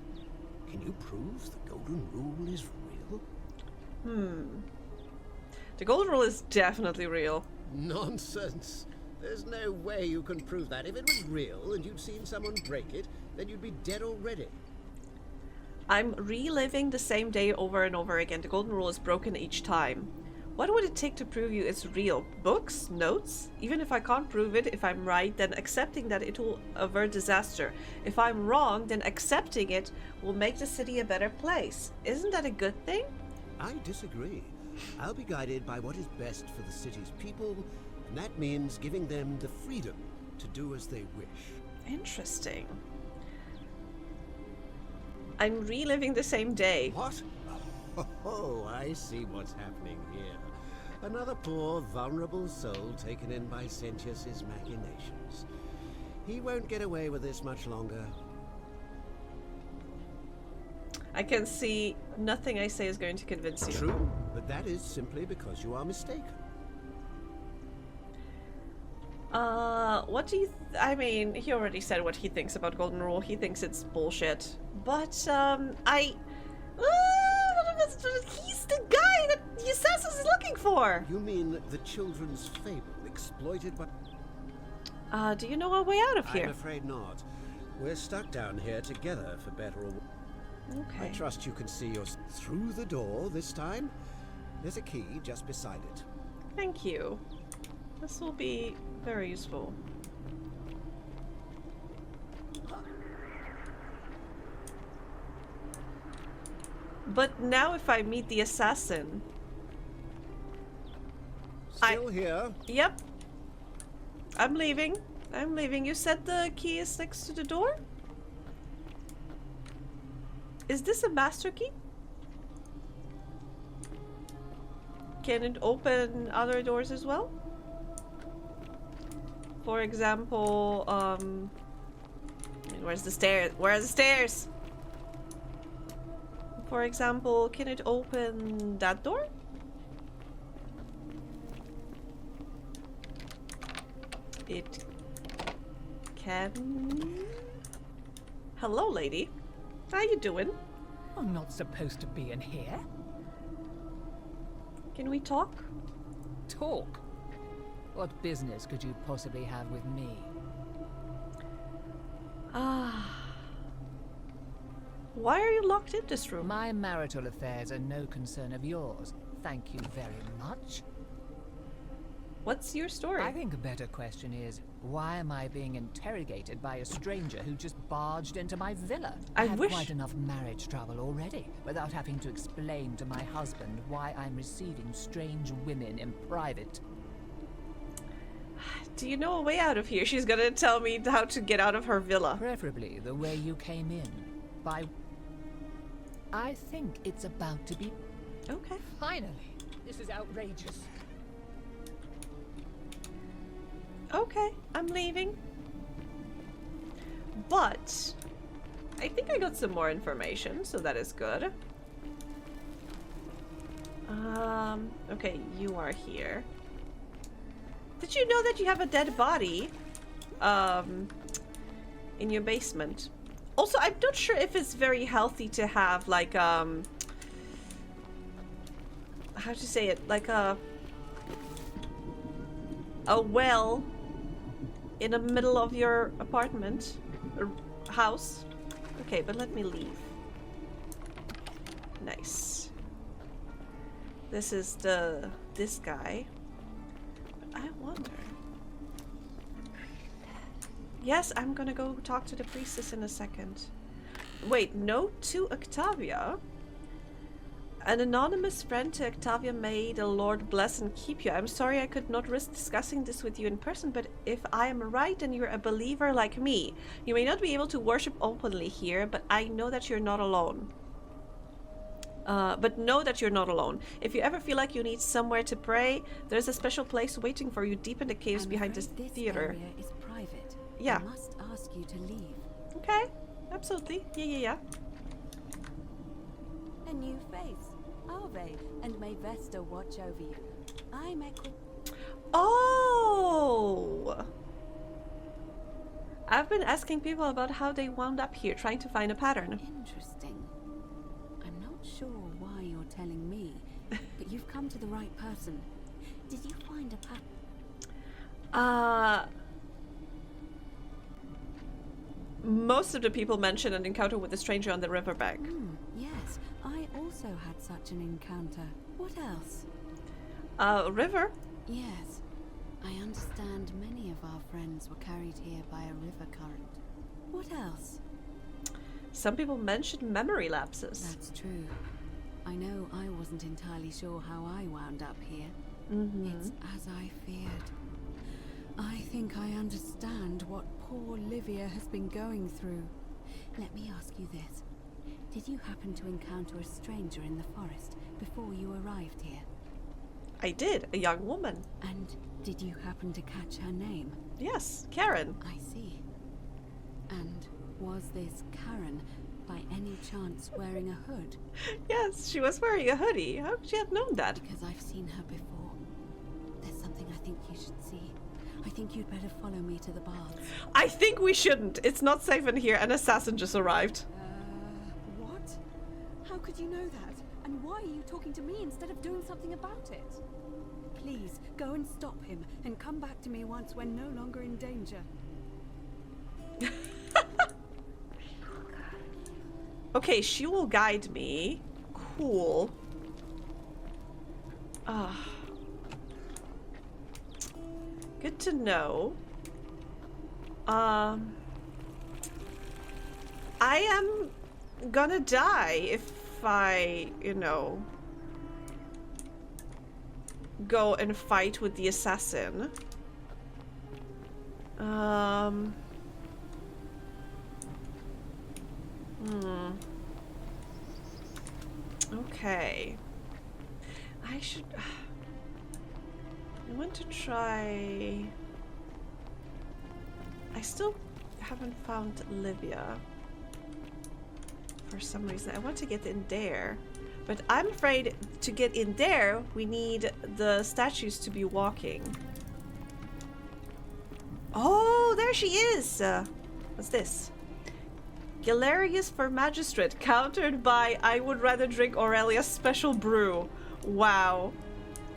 S4: Can you prove the Golden Rule is real?
S1: The Golden Rule is definitely real.
S4: Nonsense. There's no way you can prove that. If it was real and you'd seen someone break it, then you'd be dead already.
S1: I'm reliving the same day over and over again. The Golden Rule is broken each time. What would it take to prove you it's real? Books? Notes? Even if I can't prove it, if I'm right, then accepting that it will avert disaster. If I'm wrong, then accepting it will make the city a better place. Isn't that a good thing?
S4: I disagree. I'll be guided by what is best for the city's people, and that means giving them the freedom to do as they wish.
S1: Interesting. I'm reliving the same day.
S4: What? Oh, I see what's happening here. Another poor, vulnerable soul taken in by Sentius's machinations. He won't get away with this much longer.
S1: I can see nothing I say is going to convince you.
S4: True, but that is simply because you are mistaken.
S1: What do you... I mean, he already said what he thinks about Golden Rule. He thinks it's bullshit. But, he's the guy that the assassin is looking for!
S4: You mean the children's fable exploited by...
S1: Do you know a way out of here?
S4: I'm afraid not. We're stuck down here together, for better or worse.
S1: Okay.
S4: I trust you can see yours through the door this time. There's a key just beside it.
S1: Thank you. This will be very useful. But now if I meet the assassin...
S4: Still here?
S1: Yep. I'm leaving. I'm leaving. You said the key is next to the door? Is this a master key? Can it open other doors as well? For example, Where's the stairs? Where are the stairs? For example, can it open that door? It can. Hello, lady. How you doing?
S6: I'm not supposed to be in here.
S1: Can we talk?
S6: Talk? What business could you possibly have with me?
S1: Why are you locked in this room?
S6: My marital affairs are no concern of yours. Thank you very much.
S1: What's your story?
S6: I think a better question is, why am I being interrogated by a stranger who just barged into my villa? I have quite enough marriage trouble already, without having to explain to my husband why I'm receiving strange women in private.
S1: Do you know a way out of here? She's gonna tell me how to get out of her villa.
S6: Preferably the way you came in. I think it's about to be...
S1: Okay.
S6: Finally. This is outrageous.
S1: Okay, I'm leaving. But I think I got some more information, so that is good. Okay, you are here. Did you know that you have a dead body in your basement? Also, I'm not sure if it's very healthy to have like how to say it, like a well in the middle of your apartment or house. Okay, but let me leave. Nice. This is this guy. I wonder. Yes, I'm gonna go talk to the priestess in a second. Wait, note to Octavia. An anonymous friend to Octavia, may the Lord bless and keep you. I'm sorry I could not risk discussing this with you in person, but if I am right and you're a believer like me, you may not be able to worship openly here, but I know that you're not alone. But know that you're not alone. If you ever feel like you need somewhere to pray, there's a special place waiting for you deep in the caves behind this theater.
S10: Area is private.
S1: Yeah.
S10: I must ask you to leave.
S1: Okay, absolutely. Yeah.
S10: A new face. Ave, and may Vesta watch over you. I'm Equi...
S1: Oh! I've been asking people about how they wound up here, trying to find a pattern.
S10: Interesting. I'm not sure why you're telling me, but you've come to the right person. Did you find a pattern?
S1: Most of the people mentioned an encounter with a stranger on the riverbank.
S10: Yes, I also had such an encounter. What else?
S1: River?
S10: Yes. I understand many of our friends were carried here by a river current. What else?
S1: Some people mentioned memory lapses.
S10: That's true. I know I wasn't entirely sure how I wound up here. It's as I feared. I think I understand what poor Livia has been going through. Let me ask you this. Did you happen to encounter a stranger in the forest before you arrived here?
S1: I did, a young woman.
S10: And did you happen to catch her name?
S1: Yes, Karen.
S10: I see. And was this Karen by any chance wearing a hood?
S1: Yes, she was wearing a hoodie. How could she have known that?
S10: Because I've seen her before. There's something I think you should see. I think you'd better follow me to the baths.
S1: I think we shouldn't. It's not safe in here. An assassin just arrived.
S10: What? How could you know that? And why are you talking to me instead of doing something about it? Please, go and stop him, and come back to me once we're no longer in danger.
S1: Okay, she will guide me. Cool. Good to know. I am gonna die if I, go and fight with the assassin. Okay. I should... I want to try... I still haven't found Livia. For some reason, I want to get in there. But I'm afraid to get in there, we need the statues to be walking. Oh, there she is! What's this? Galerius for Magistrate, countered by I would rather drink Aurelia's special brew. Wow.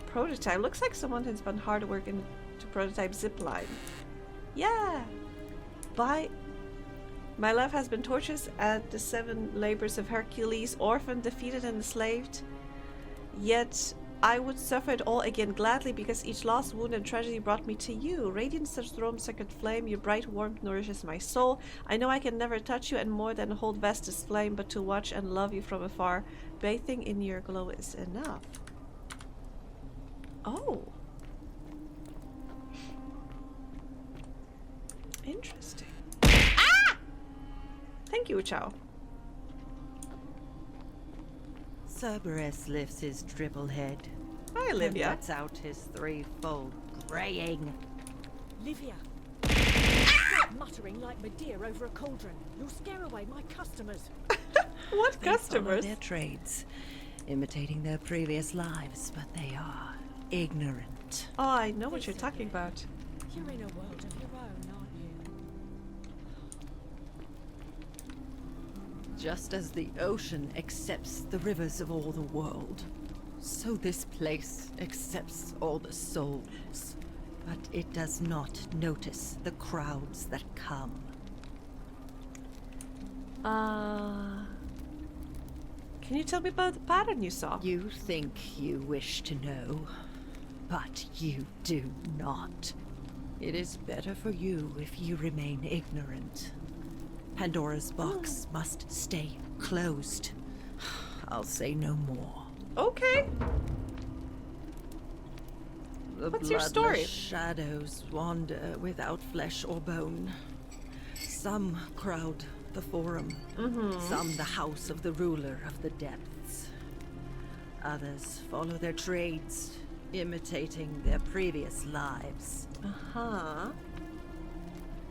S1: Prototype. Looks like someone has done hard work to prototype zipline. Yeah. My love has been tortured at the 7 labors of Hercules, orphaned, defeated, and enslaved. Yet I would suffer it all again gladly, because each lost wound and tragedy brought me to you. Radiance of Rome's sacred flame, your bright warmth nourishes my soul. I know I can never touch you and more than hold Vestus' flame, but to watch and love you from afar, bathing in your glow is enough. Oh. Interesting. Ah! Thank you, Chow.
S7: Cerberus lifts his dribble head.
S1: Hi, Livia.
S7: And lets out his threefold braying.
S17: Livia! Stop muttering like Medea over a cauldron. You'll scare away my customers.
S1: What
S7: They follow
S1: customers?
S7: their trades, imitating their previous lives, but they are ignorant.
S1: Oh, I know what you're talking about.
S17: You're in a world of your own, aren't you?
S7: Just as the ocean accepts the rivers of all the world, so this place accepts all the souls. But it does not notice the crowds that come.
S1: Can you tell me about the pattern you saw?
S7: You think you wish to know, but you do not. It is better for you if you remain ignorant. Pandora's box must stay closed. I'll say no more.
S1: Okay.
S7: The
S1: What's your
S7: bloodless
S1: story?
S7: shadows wander without flesh or bone. Some crowd the forum, some the house of the ruler of the depths. Others follow their trades, imitating their previous lives.
S1: Uh-huh.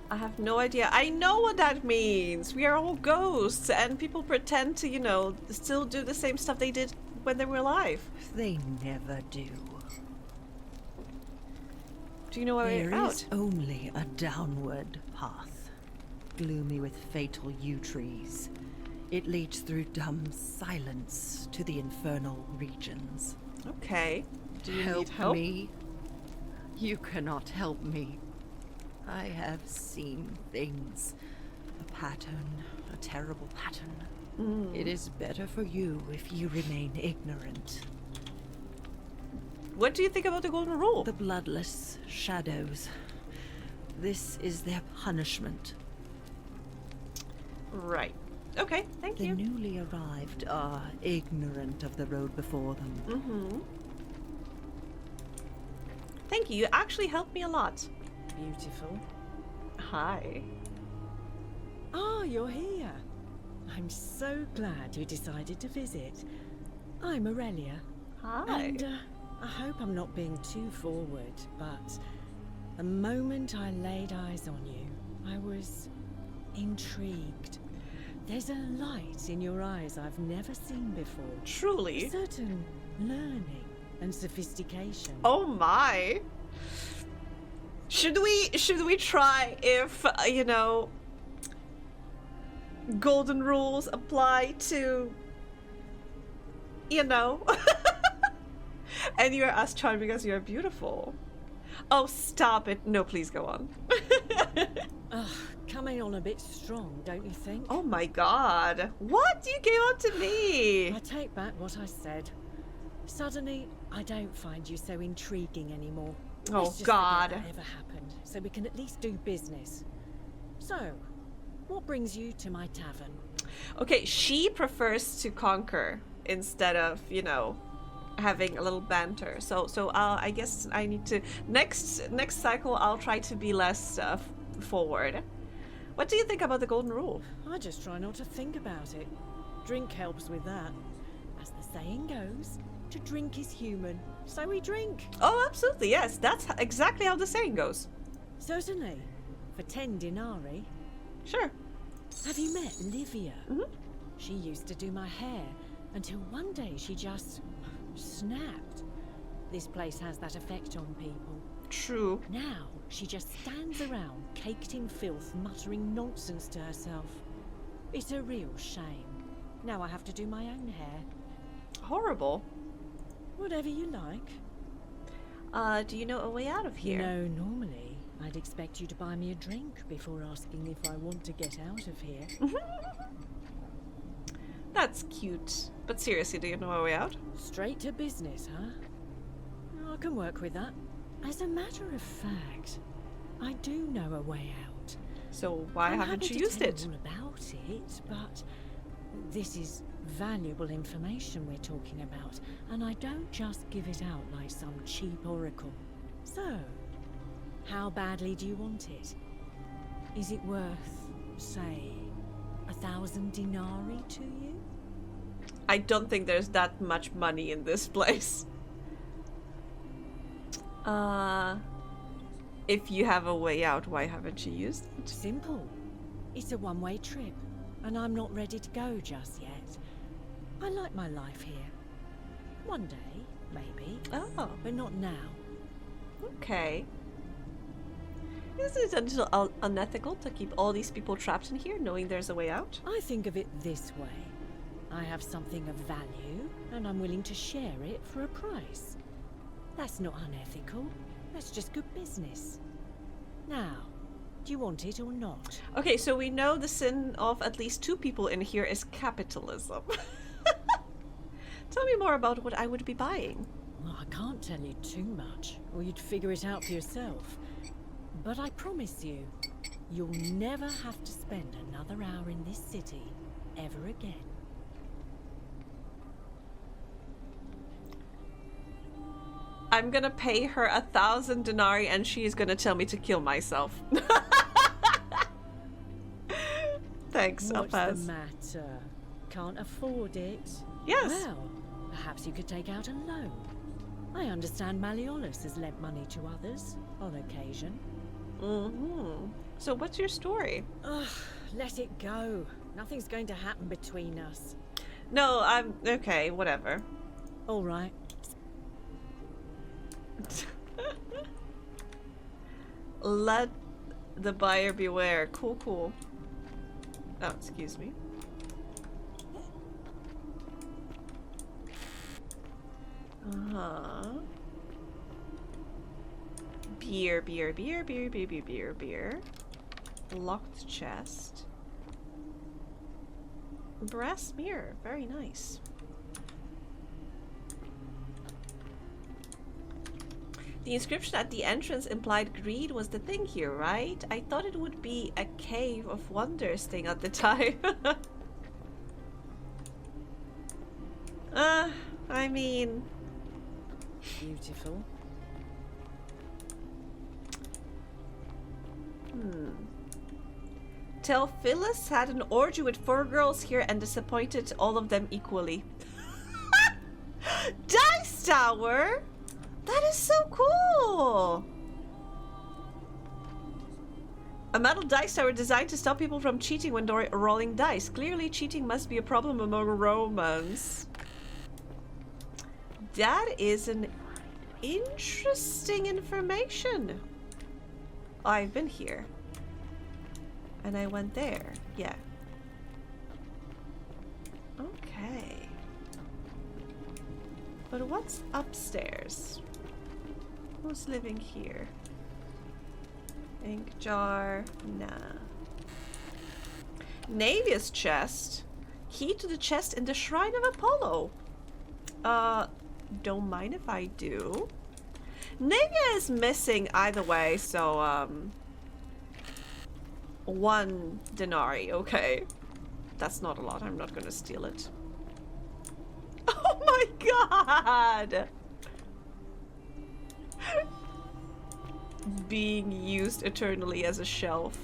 S1: I have no idea. I know what that means. We are all ghosts, and people pretend to, you know, still do the same stuff they did when they were alive.
S7: They never do.
S1: Do you know a way
S7: There
S1: out?
S7: is only a downward path, gloomy with fatal yew trees. It leads through dumb silence to the infernal regions.
S1: Okay. Do you
S7: help
S1: need help?
S7: me? You cannot help me. I have seen things. A pattern, a terrible pattern. It is better for you if you remain ignorant.
S1: What do you think about the Golden Rule?
S7: The bloodless shadows. This is their punishment.
S1: Right. Okay, thank
S7: The
S1: you.
S7: newly arrived are ignorant of the road before them.
S1: Thank you. You actually helped me a lot.
S17: Beautiful.
S1: Hi.
S17: Ah, you're here. I'm so glad you decided to visit. I'm Aurelia.
S1: Hi.
S17: And I hope I'm not being too forward, but the moment I laid eyes on you, I was intrigued. There's a light in your eyes I've never seen before.
S1: Truly?
S17: A certain learning and sophistication.
S1: Oh my. Should we try if, you know, golden rules apply to, you know, and you're as charming as you're beautiful. Oh, stop it. No, please go on.
S17: Ugh, coming on a bit strong, don't you think?
S1: Oh my god. What? You came on to me.
S17: I take back what I said. Suddenly, I don't find you so intriguing anymore.
S1: Oh,
S17: Let's just
S1: God.
S17: forget that ever happened, so we can at least do business. So, what brings you to my tavern?
S1: Okay, she prefers to conquer instead of, you know, having a little banter. So I guess I need to next cycle I'll try to be less forward. What do you think about the golden rule?
S17: I just try not to think about it. Drink helps with that. As the saying goes, to drink is human, so we drink.
S1: Oh, absolutely, yes. That's exactly how the saying goes.
S17: Certainly. For 10 denarii,
S1: Sure.
S17: Have you met Livia? She used to do my hair until one day she just snapped. This place has that effect on people.
S1: True.
S17: Now she just stands around, caked in filth, muttering nonsense to herself. It's a real shame. Now I have to do my own hair.
S1: Horrible.
S17: Whatever you like.
S1: Do you know a way out of here?
S17: You know, normally I'd expect you to buy me a drink before asking if I want to get out of here.
S1: That's cute. But seriously, do you know a way out?
S17: Straight to business, huh? I can work with that. As a matter of fact, I do know a way out.
S1: So why haven't you used it?
S17: I'm happy to tell you all about it, but this is valuable information we're talking about, and I don't just give it out like some cheap oracle. So, how badly do you want it? Is it worth, say, 1,000 denarii to you?
S1: I don't think there's that much money in this place. If you have a way out, why haven't you used it?
S17: Simple. It's a one-way trip, and I'm not ready to go just yet. I like my life here. One day, maybe.
S1: Oh.
S17: But not now.
S1: Okay. Isn't it a little unethical to keep all these people trapped in here, knowing there's a way out?
S17: I think of it this way. I have something of value, and I'm willing to share it for a price. That's not unethical. That's just good business. Now, do you want it or not?
S1: Okay, so we know the sin of at least 2 people in here is capitalism. Tell me more about what I would be buying.
S17: Well, I can't tell you too much, or you'd figure it out for yourself. But I promise you, you'll never have to spend another hour in this city ever again.
S1: I'm gonna pay her 1,000 denarii and she's gonna tell me to kill myself. Thanks, I'll
S17: What's
S1: pass.
S17: the matter? Can't afford it?
S1: Yes.
S17: Well, perhaps you could take out a loan. I understand Malleolus has lent money to others on occasion.
S1: So what's your story?
S17: Ugh, let it go. Nothing's going to happen between us.
S1: No, I'm okay, whatever.
S17: All right.
S1: Let the buyer beware. Cool, cool. Oh, excuse me. Beer, beer, beer, beer, beer, beer, beer, beer. Locked chest. Brass mirror. Very nice. The inscription at the entrance implied greed was the thing here, right? I thought it would be a cave of wonders thing at the time. I mean...
S17: Beautiful.
S1: Till Phyllis had an orgy with 4 girls here and disappointed all of them equally. Dice Tower? That is so cool! A metal dice tower designed to stop people from cheating when rolling dice. Clearly cheating must be a problem among Romans. That is an interesting information. I've been here. And I went there. Yeah. Okay. But what's upstairs? Who's living here? Ink jar. Nah. Navia's chest. Key to the chest in the Shrine of Apollo. Don't mind if I do. Navia is missing either way, so, 1 denarii, okay. That's not a lot, I'm not gonna steal it. Oh my god! Being used eternally as a shelf.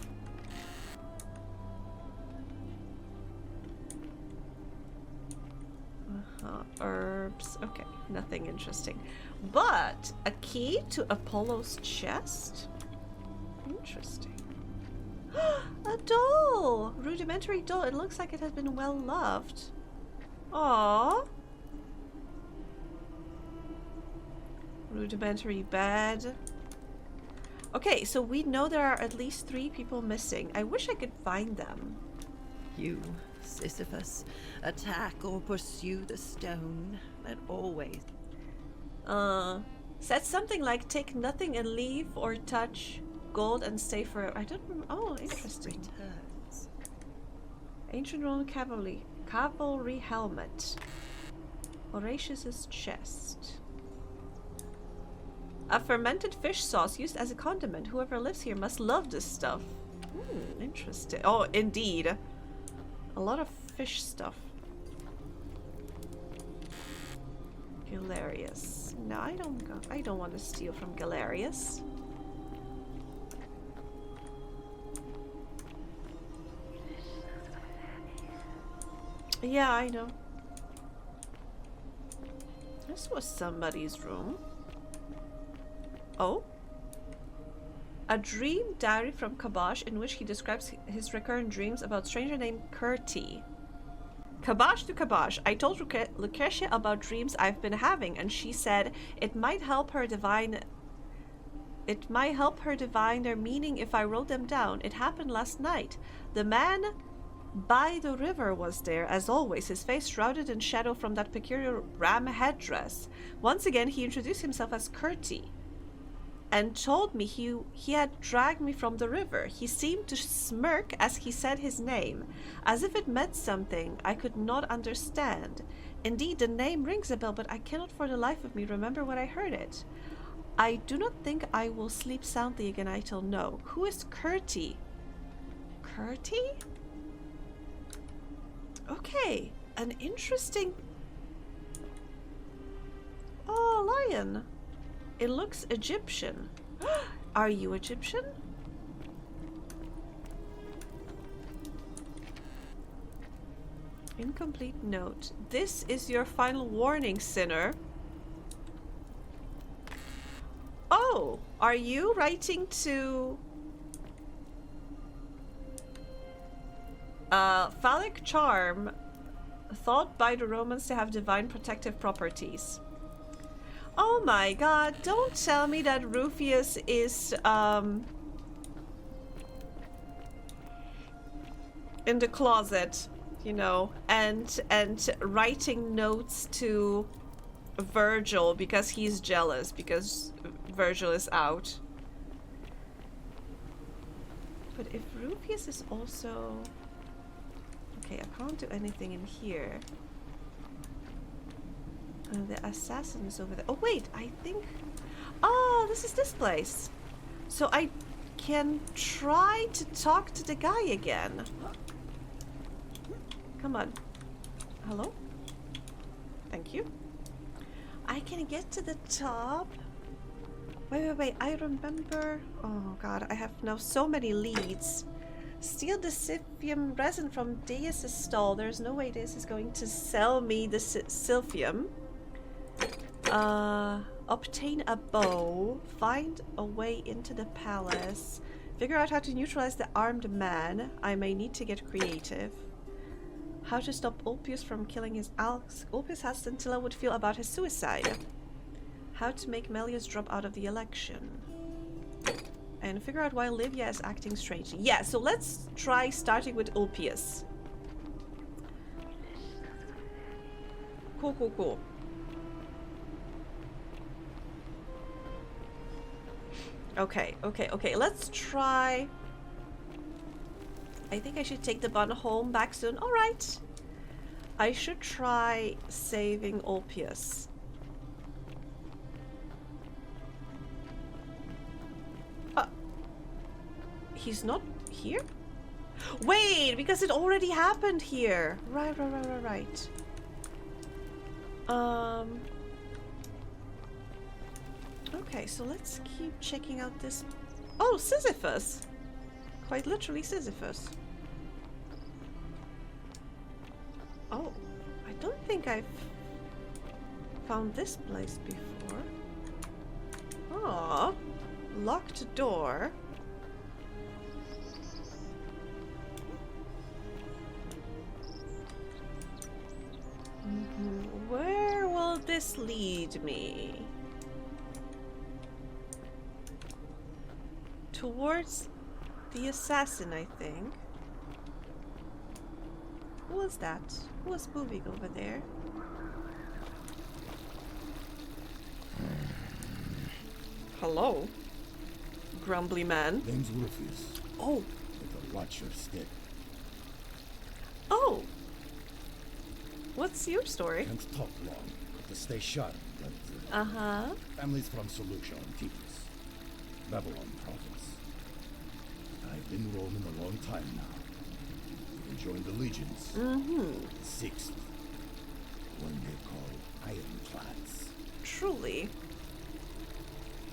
S1: Herbs. Okay, nothing interesting. But a key to Apollo's chest? Interesting. A doll! Rudimentary doll. It looks like it has been well loved. Aww. Rudimentary bed. Okay, so we know there are at least 3 people missing. I wish I could find them.
S7: You, Sisyphus, attack or pursue the stone that always...
S1: Said something like take nothing and leave or touch gold and stay forever. I don't remember. Oh, interesting.
S7: Returns.
S1: Ancient Roman cavalry helmet. Horatius's chest. A fermented fish sauce used as a condiment. Whoever lives here must love this stuff. Interesting. Oh, indeed. A lot of fish stuff. Galerius. No, I don't want to steal from Galerius. Yeah, I know. This was somebody's room. Oh? A dream diary from Kabosh in which he describes his recurrent dreams about a stranger named Kurti. Kabosh to Kabosh, I told Lucretia about dreams I've been having, and she said it might help her divine their meaning if I wrote them down. It happened last night. The man by the river was there, as always, his face shrouded in shadow from that peculiar ram headdress. Once again, he introduced himself as Kurti and told me he had dragged me from the river. He seemed to smirk as he said his name, as if it meant something I could not understand. Indeed, the name rings a bell, but I cannot for the life of me remember when I heard it. I do not think I will sleep soundly again until no. Who is Kurti? Kurti? Okay, an interesting... Oh, lion. It looks Egyptian. Are you Egyptian? Incomplete note. This is your final warning, sinner. Oh, are you writing to... phallic charm thought by the Romans to have divine protective properties. Oh my god, don't tell me that Rufius is in the closet, you know, and writing notes to Virgil because he's jealous because Virgil is out. But if Rufius is also... Okay, I can't do anything in here. The assassin is over there. Oh wait, I think... Oh, this is this place. So I can try to talk to the guy again. Come on. Hello? Thank you. I can get to the top. Wait. I remember... Oh god, I have now so many leads. Steal the silphium resin from Deus' stall. There's no way Deus is going to sell me the silphium. Obtain a bow. Find a way into the palace. Figure out how to neutralize the armed man. I may need to get creative. How to stop Ulpius from killing his Alex. Ulpius asked Scintilla would feel about his suicide. How to make Melius drop out of the election. And figure out why Livia is acting strangely. Yeah, so let's try starting with Ulpius. Cool. Okay. Let's try... I think I should take the bun home back soon. Alright. I should try saving Ulpius. He's not here? Wait, because it already happened here. Right. Okay, so let's keep checking out this... Oh, Sisyphus! Quite literally Sisyphus. Oh, I don't think I've found this place before. Oh, locked door. this lead me? Towards the assassin, I think. Who was that? Who was moving over there? Hello? Grumbly man.
S11: Name's Rufus.
S1: Oh.
S11: With a watch your step.
S1: Oh. What's your story?
S11: Can't talk long. Have to stay sharp, but...
S1: Uh-huh.
S11: Family's from Seleucia on Tigris. Babylon province. I've been roaming a long time now. Even joined the legions.
S1: Mm-hmm.
S11: The 6th. One they call Ironclads.
S1: Truly.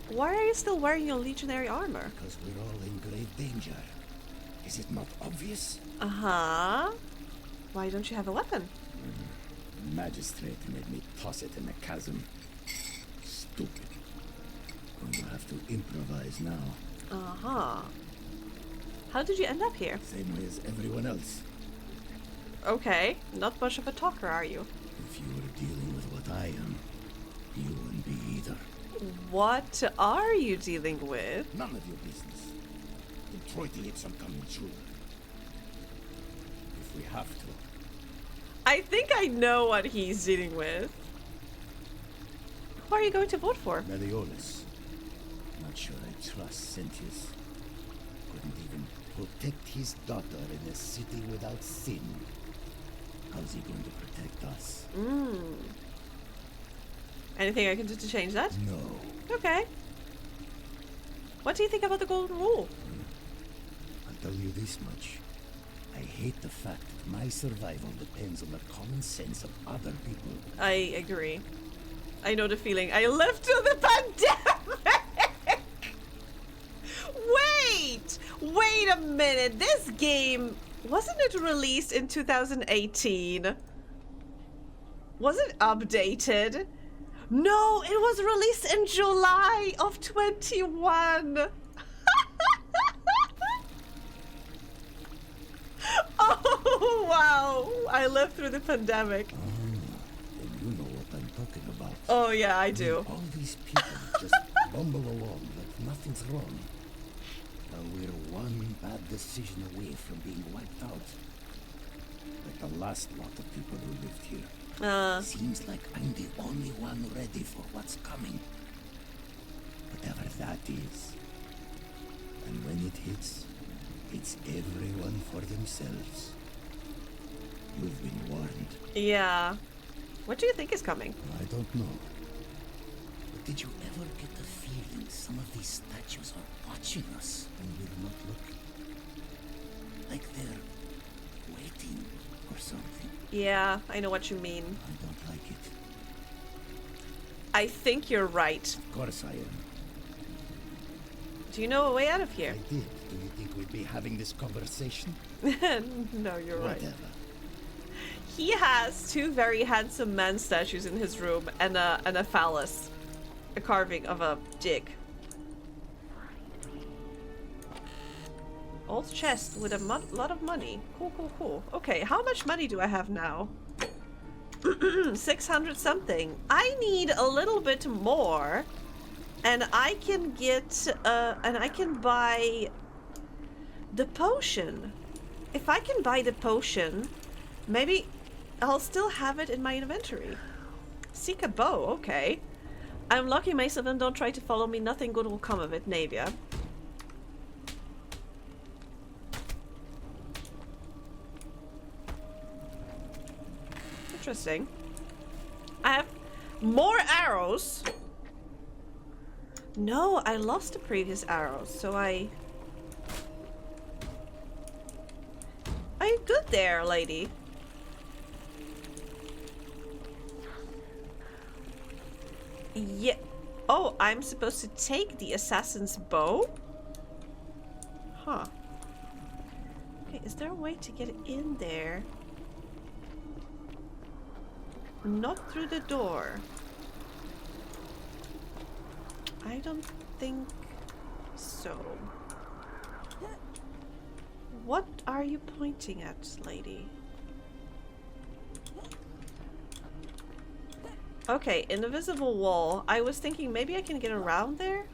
S1: Why are you still wearing your legionary armor?
S11: Because we're all in grave danger. Is it not obvious?
S1: Uh-huh. Why don't you have a weapon?
S11: The magistrate made me toss it in the chasm. Stupid. Going to have to improvise now.
S1: Uh-huh. How did you end up here?
S11: Same way as everyone else.
S1: Okay. Not much of a talker, are you?
S11: If you were dealing with what I am, you wouldn't be either.
S1: What are you dealing with?
S11: None of your business. Detroit hits on coming true. If we have to.
S1: I think I know what he's dealing with. Who are you going to vote for?
S11: Meliodas. Not sure I trust Sentius. Couldn't even protect his daughter in a city without sin. How's he going to protect us?
S1: Anything I can do to change that?
S11: No.
S1: Okay. What do you think about the golden rule?
S11: I'll tell you this much. I hate the fact that my survival depends on the common sense of other people.
S1: I agree. I know the feeling. I lived through the pandemic! Wait a minute. This game, wasn't it released in 2018? Was it updated? No, it was released in July of 21. Oh, wow. I lived through the pandemic.
S11: Then you know what I'm talking about.
S1: Oh, yeah, I do.
S11: All these people just bumble along like nothing's wrong. While we're one bad decision away from being wiped out. Like the last lot of people who lived here. Seems like I'm the only one ready for what's coming. Whatever that is. And when it hits, it's everyone for themselves. You've been warned.
S1: Yeah. What do you think is coming?
S11: I don't know. But did you ever get the feeling some of these statues are watching us when we're not looking? Like they're waiting or something?
S1: Yeah, I know what you mean.
S11: I don't like it.
S1: I think you're right.
S11: Of course I am.
S1: Do you know a way out of here?
S11: I did. Do you think we'd be having this conversation?
S1: No, you're right.
S11: Whatever.
S1: He has two very handsome man statues in his room and a phallus. A carving of a dick. Old chest with a lot of money. Cool. Okay, how much money do I have now? 600 something. I need a little bit more. And I can get, and I can buy the potion. If I can buy the potion, maybe I'll still have it in my inventory. Seek a bow, okay. I'm locking myself and don't try to follow me. Nothing good will come of it, Navia. Interesting. I have more arrows. No, I lost the previous arrows, so Are you good there, lady? Yeah. Oh, I'm supposed to take the assassin's bow? Huh. Okay, is there a way to get in there? Not through the door. I don't think so. What are you pointing at, lady? Okay, an invisible wall. I was thinking maybe I can get around there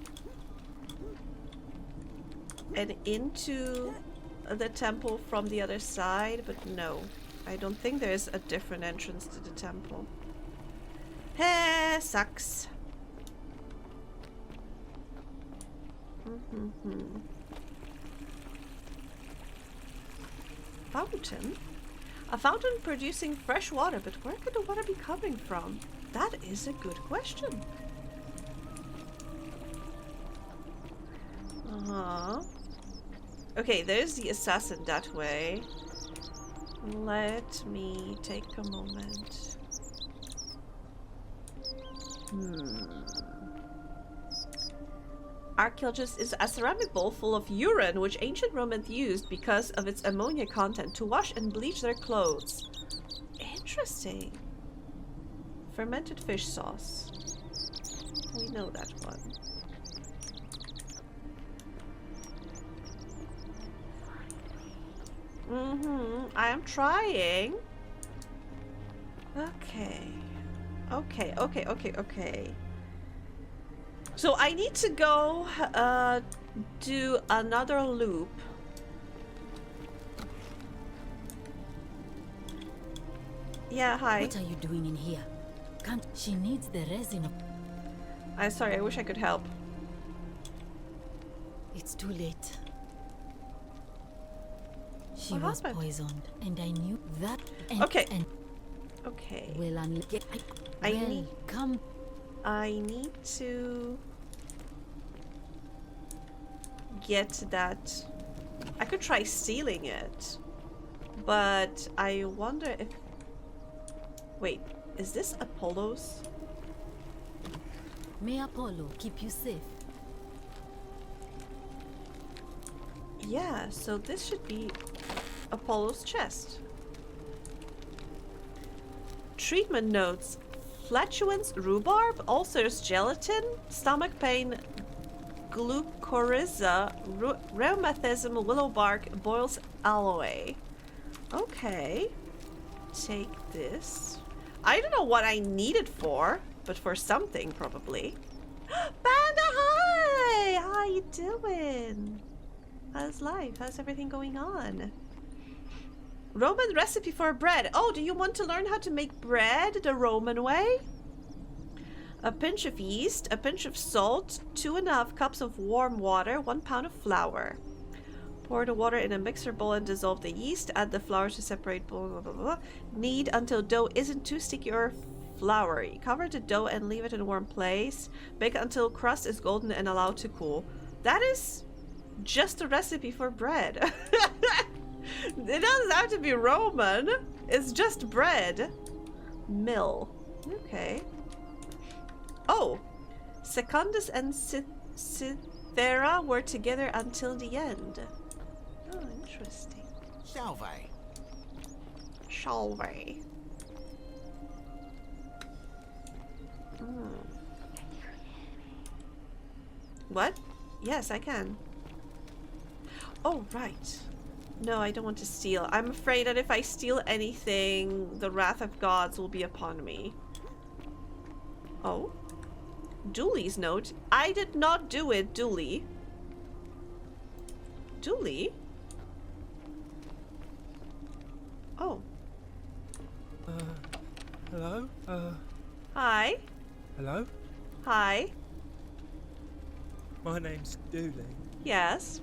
S1: and into the temple from the other side, but no. I don't think there's a different entrance to the temple. Heh, sucks. Fountain? A fountain producing fresh water, but where could the water be coming from? That is a good question. Okay, there's the assassin that way. Let me take a moment. Archaeologist is a ceramic bowl full of urine, which ancient Romans used because of its ammonia content to wash and bleach their clothes. Interesting. Fermented fish sauce. We know that one. I am trying. Okay. Okay. So I need to go do another loop. Yeah, hi.
S12: What are you doing in here? Can't she needs the resin of...
S1: I'm sorry, I wish I could help.
S12: It's too late. She
S1: What
S12: was
S1: happened?
S12: poisoned, and I knew that. And,
S1: Okay.
S12: And
S1: okay.
S12: Well,
S1: I need.
S12: Come.
S1: I need to get that. I could try stealing it, but I wonder if. Wait, is this Apollo's?
S12: May Apollo keep you safe.
S1: Yeah, so this should be Apollo's chest. Treatment notes: flatulence, rhubarb, ulcers, gelatin, stomach pain, glucoriza, rheumatism, willow bark, boils aloe. Okay. Take this. I don't know what I need it for, but for something probably. Panda, hi! How you doing? How's life? How's everything going on? Roman recipe for bread. Oh, do you want to learn how to make bread the Roman way? A pinch of yeast, a pinch of salt, 2.5 cups of warm water, 1 pound of flour. Pour the water in a mixer bowl and dissolve the yeast. Add the flour to separate. Blah, blah, blah, blah. Knead until dough isn't too sticky or floury. Cover the dough and leave it in a warm place. Bake until crust is golden and allow to cool. That is just a recipe for bread. It doesn't have to be Roman. It's just bread. Mill. Okay. Oh. Secundus and Cythera were together until the end. Oh, interesting.
S11: Salve.
S1: Salve. What? Yes, I can. Oh, right. No, I don't want to steal. I'm afraid that if I steal anything, the wrath of gods will be upon me. Oh. Dooley's note. I did not do it, Dooley. Dooley? Oh.
S14: Hello?
S1: Hi.
S14: Hello?
S1: Hi.
S14: My name's Dooley.
S1: Yes.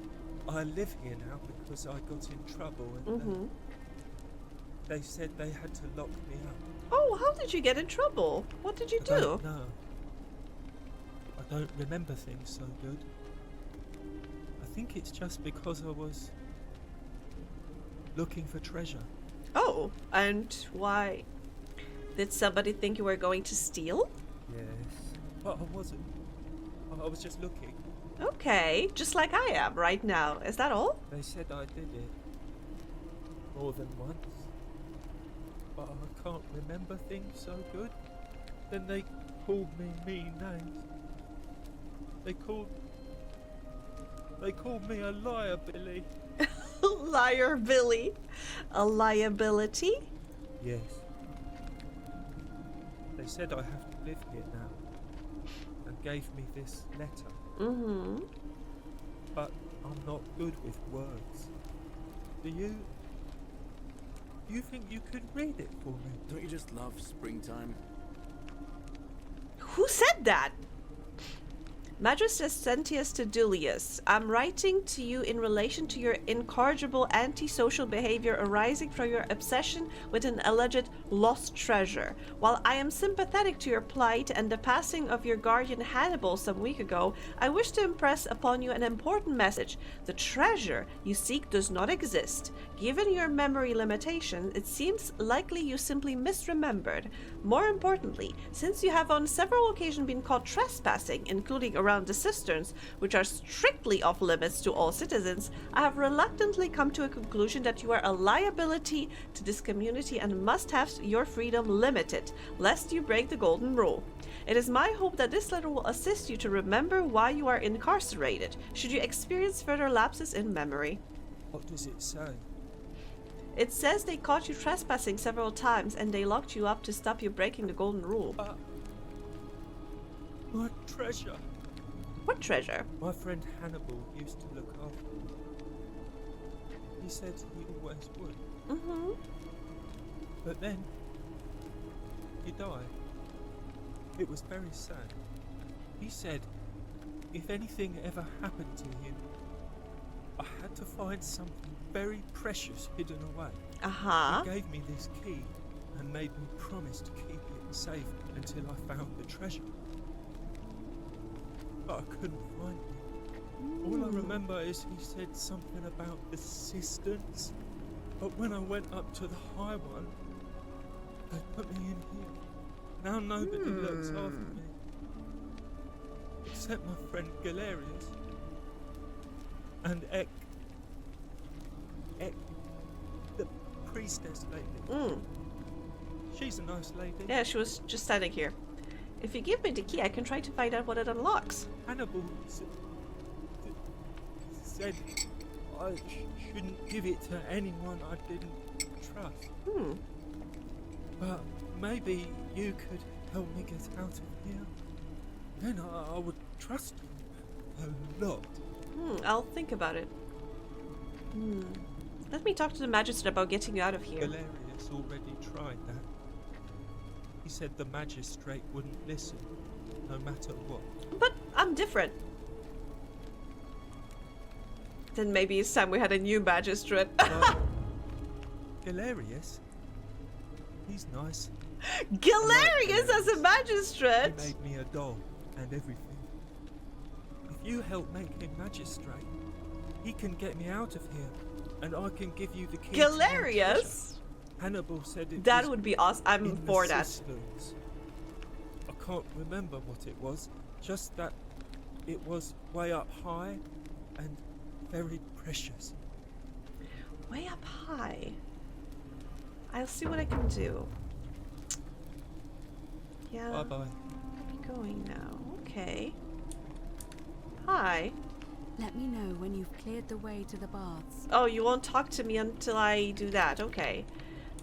S14: I live here now because I got in trouble and they said they had to lock me up.
S1: Oh, how did you get in trouble? What did you do?
S14: I don't know. I don't remember things so good. I think it's just because I was looking for treasure.
S1: Oh, and why? Did somebody think you were going to steal?
S14: Yes. But I wasn't. I was just looking.
S1: Okay, just like I am right now. Is that all?
S14: They said I did it more than once. But I can't remember things so good. Then they called me mean names. They called me a liar, Billy.
S1: Liar Billy. A liability?
S14: Yes. They said I have to live here now, and gave me this letter.
S1: Mm-hmm.
S14: But I'm not good with words. Do you think you could read it for me?
S5: Don't you just love springtime?
S1: Who said that? Magistus Sentius Tedulius, I'm writing to you in relation to your incorrigible antisocial behavior arising from your obsession with an alleged lost treasure. While I am sympathetic to your plight and the passing of your guardian Hannibal some week ago, I wish to impress upon you an important message. The treasure you seek does not exist. Given your memory limitations, it seems likely you simply misremembered. More importantly, since you have on several occasions been caught trespassing, including around the cisterns, which are strictly off limits to all citizens, I have reluctantly come to a conclusion that you are a liability to this community and must have your freedom limited, lest you break the golden rule. It is my hope that this letter will assist you to remember why you are incarcerated, should you experience further lapses in memory.
S14: What does it say?
S1: It says they caught you trespassing several times and they locked you up to stop you breaking the golden rule.
S14: My treasure.
S1: What treasure?
S14: My friend Hannibal used to look after me. He said he always would.
S1: Mm-hmm.
S14: But then, he died. It was very sad. He said if anything ever happened to him, I had to find something very precious hidden away.
S1: Uh-huh.
S14: He gave me this key and made me promise to keep it safe until I found the treasure. But I couldn't find it. All I remember is he said something about the cisterns. But when I went up to the high one, they put me in here. Now nobody looks after me. Except my friend Galerius. And Ek, the priestess lady. She's a nice lady.
S1: Yeah, she was just standing here. If you give me the key, I can try to find out what it unlocks.
S14: Hannibal said I shouldn't give it to anyone I didn't trust. But maybe you could help me get out of here. Then I would trust you a lot.
S1: I'll think about it. Let me talk to the magistrate about getting you out of here.
S14: Galerius already tried that. He said the magistrate wouldn't listen, no matter what.
S1: But I'm different. Then maybe it's time we had a new magistrate.
S14: Galerius? He's nice.
S1: Galerius as a magistrate?
S14: He made me a doll and everything. If you help make him magistrate, he can get me out of here, and I can give you the key.
S1: Galerius?
S14: Hannibal said it
S1: that would be awesome. I'm for that.
S14: Cisterns. I can't remember what it was, just that it was way up high and very precious.
S1: Way up high? I'll see what I can do. Yeah.
S14: Bye-bye.
S1: I'm going now. Okay. Hi.
S10: Let me know when you've cleared the way to the baths.
S1: Oh, you won't talk to me until I do that. Okay.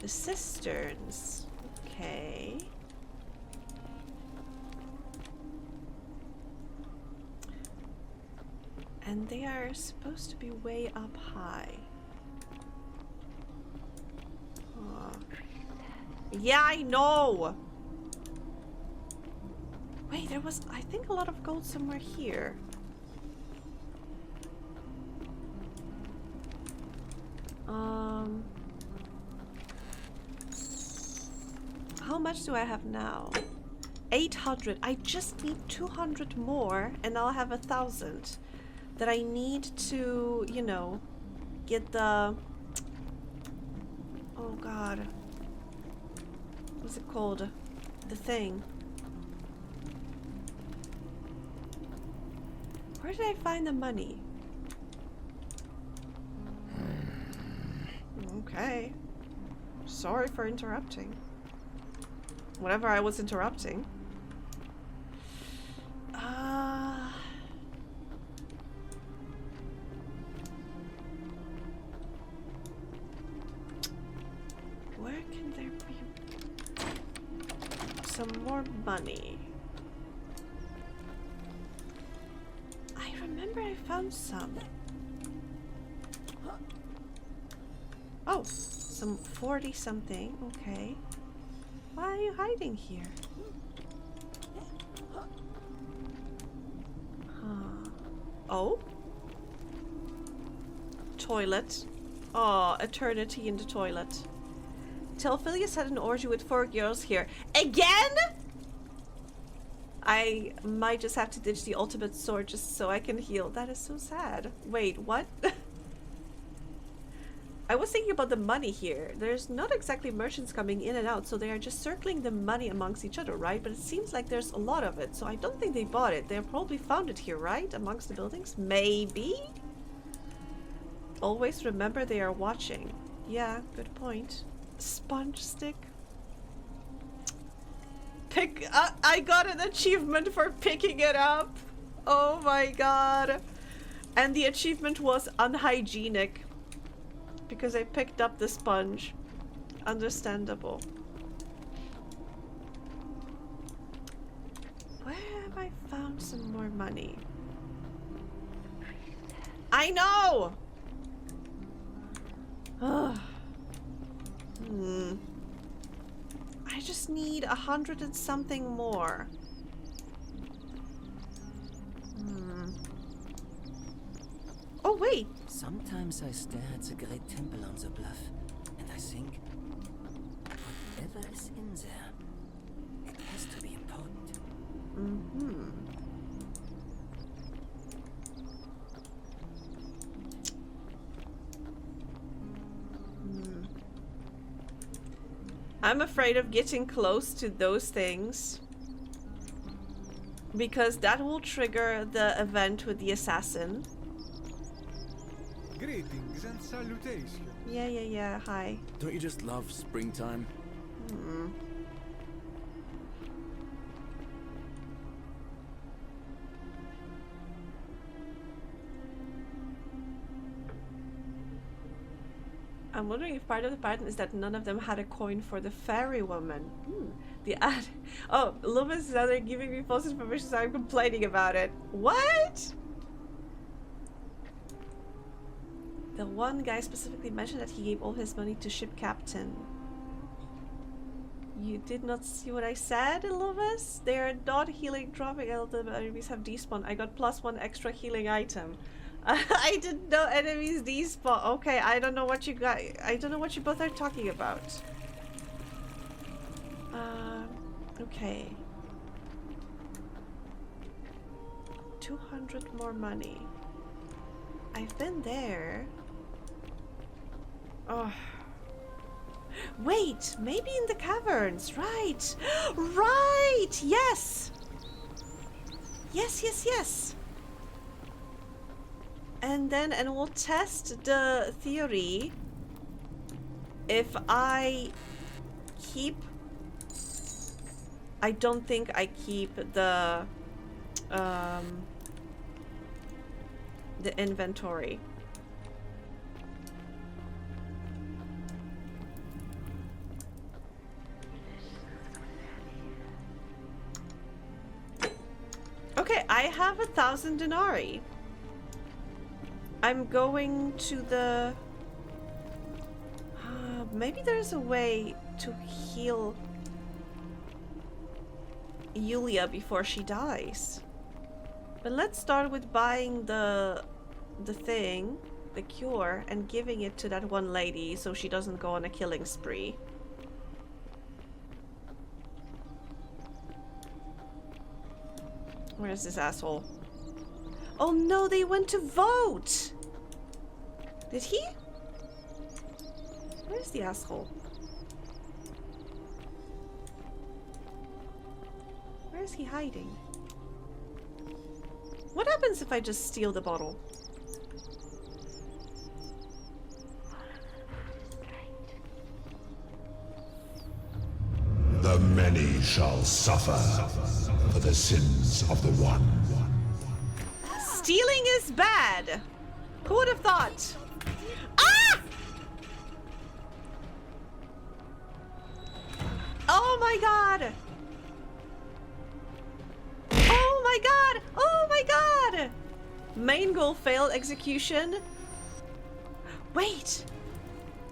S1: The cisterns. Okay. And they are supposed to be way up high. Oh. Yeah, I know! Wait, there was, I think, a lot of gold somewhere here. How much do I have now? 800. I just need 200 more and I'll have 1,000 that I need to, you know, get the... Oh god. What's it called? The thing. Where did I find the money? Okay. Sorry for interrupting. Whatever I was interrupting. Where can there be some more money. I remember I found some. Oh, some 40 something. Okay. Why are you hiding here? Huh. Oh? Toilet. Oh, eternity in the toilet. Telphilius had an orgy with 4 girls here. Again?! I might just have to ditch the ultimate sword just so I can heal. That is so sad. Wait, what? I was thinking about the money here. There's not exactly merchants coming in and out, so they are just circling the money amongst each other, right? But it seems like there's a lot of it, so I don't think they bought it. They probably found it here, right? Amongst the buildings? Maybe? Always remember they are watching. Yeah, good point. Sponge stick. I got an achievement for picking it up. Oh my god. And the achievement was unhygienic because I picked up the sponge. Understandable. Where have I found some more money? I know. Ugh. I just need 100 and something more. Oh, wait.
S13: Sometimes I stare at the great temple on the bluff, and I think, whatever is in there, it has to be important.
S1: I'm afraid of getting close to those things because that will trigger the event with the assassin.
S8: Greetings and salutations.
S1: Yeah, hi.
S5: Don't you just love springtime?
S1: I'm wondering if part of the pattern is that none of them had a coin for the fairy woman. The ad. Oh, Loomis is out there giving me false information, so I'm complaining about it. What? The one guy specifically mentioned that he gave all his money to ship captain. You did not see what I said, Loomis? They are not healing dropping. The enemies have despawned. I got +1 extra healing item. I didn't know enemies despawn. Okay, I don't know what you got. I don't know what you both are talking about. Okay. 200 more money. I've been there. Oh. Wait, maybe in the caverns, right? Right! Yes! Yes. And we'll test the theory. If I keep... I don't think I keep the inventory. Okay, I have 1,000 denarii. I'm going to the... maybe there's a way to heal Yulia before she dies. But let's start with buying the thing, the cure, and giving it to that one lady so she doesn't go on a killing spree. Where's this asshole? Oh no, they went to vote! Did he? Where's the asshole? Where is he hiding? What happens if I just steal the bottle?
S20: The many shall suffer for the sins of the one.
S1: Stealing is bad! Who would have thought? Ah! Oh my god! my god! Main goal failed execution. Wait!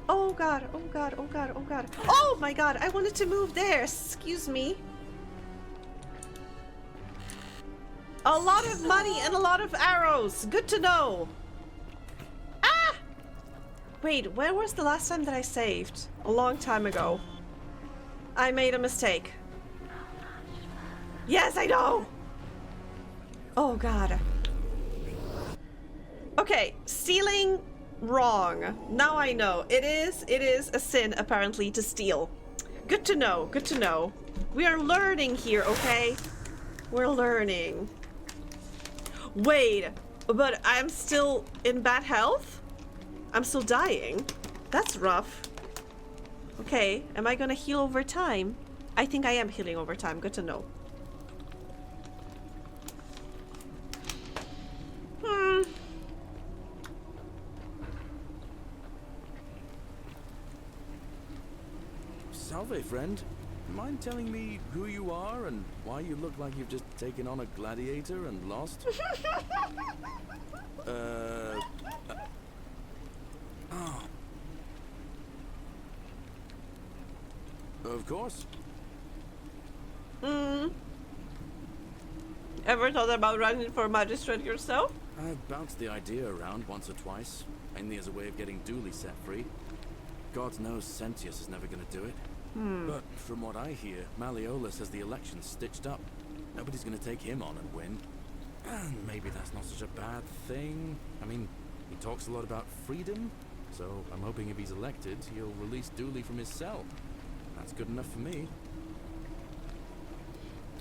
S1: Oh god, oh god, oh god, oh god. Oh my god, I wanted to move there. Excuse me. A lot of money and a lot of arrows. Good to know. Ah! Wait, when was the last time that I saved? A long time ago. I made a mistake. Yes, I know! Oh god. Okay, stealing, wrong. Now I know. It is a sin, apparently, to steal. Good to know, good to know. We are learning here, okay? We're learning. Wait, but I'm still in bad health? I'm still dying? That's rough. Okay, am I gonna heal over time? I think I am healing over time, good to know.
S5: Salve, friend. Mind telling me who you are and why you look like you've just taken on a gladiator and lost? Oh. Of course.
S1: Ever thought about running for magistrate yourself?
S5: I've bounced the idea around once or twice, mainly as a way of getting Dooley set free. God knows Sentius is never going to do it. But from what I hear, Malleolus has the election stitched up. Nobody's going to take him on and win. And maybe that's not such a bad thing. I mean, he talks a lot about freedom, so I'm hoping if he's elected, he'll release Dooley from his cell. That's good enough for me.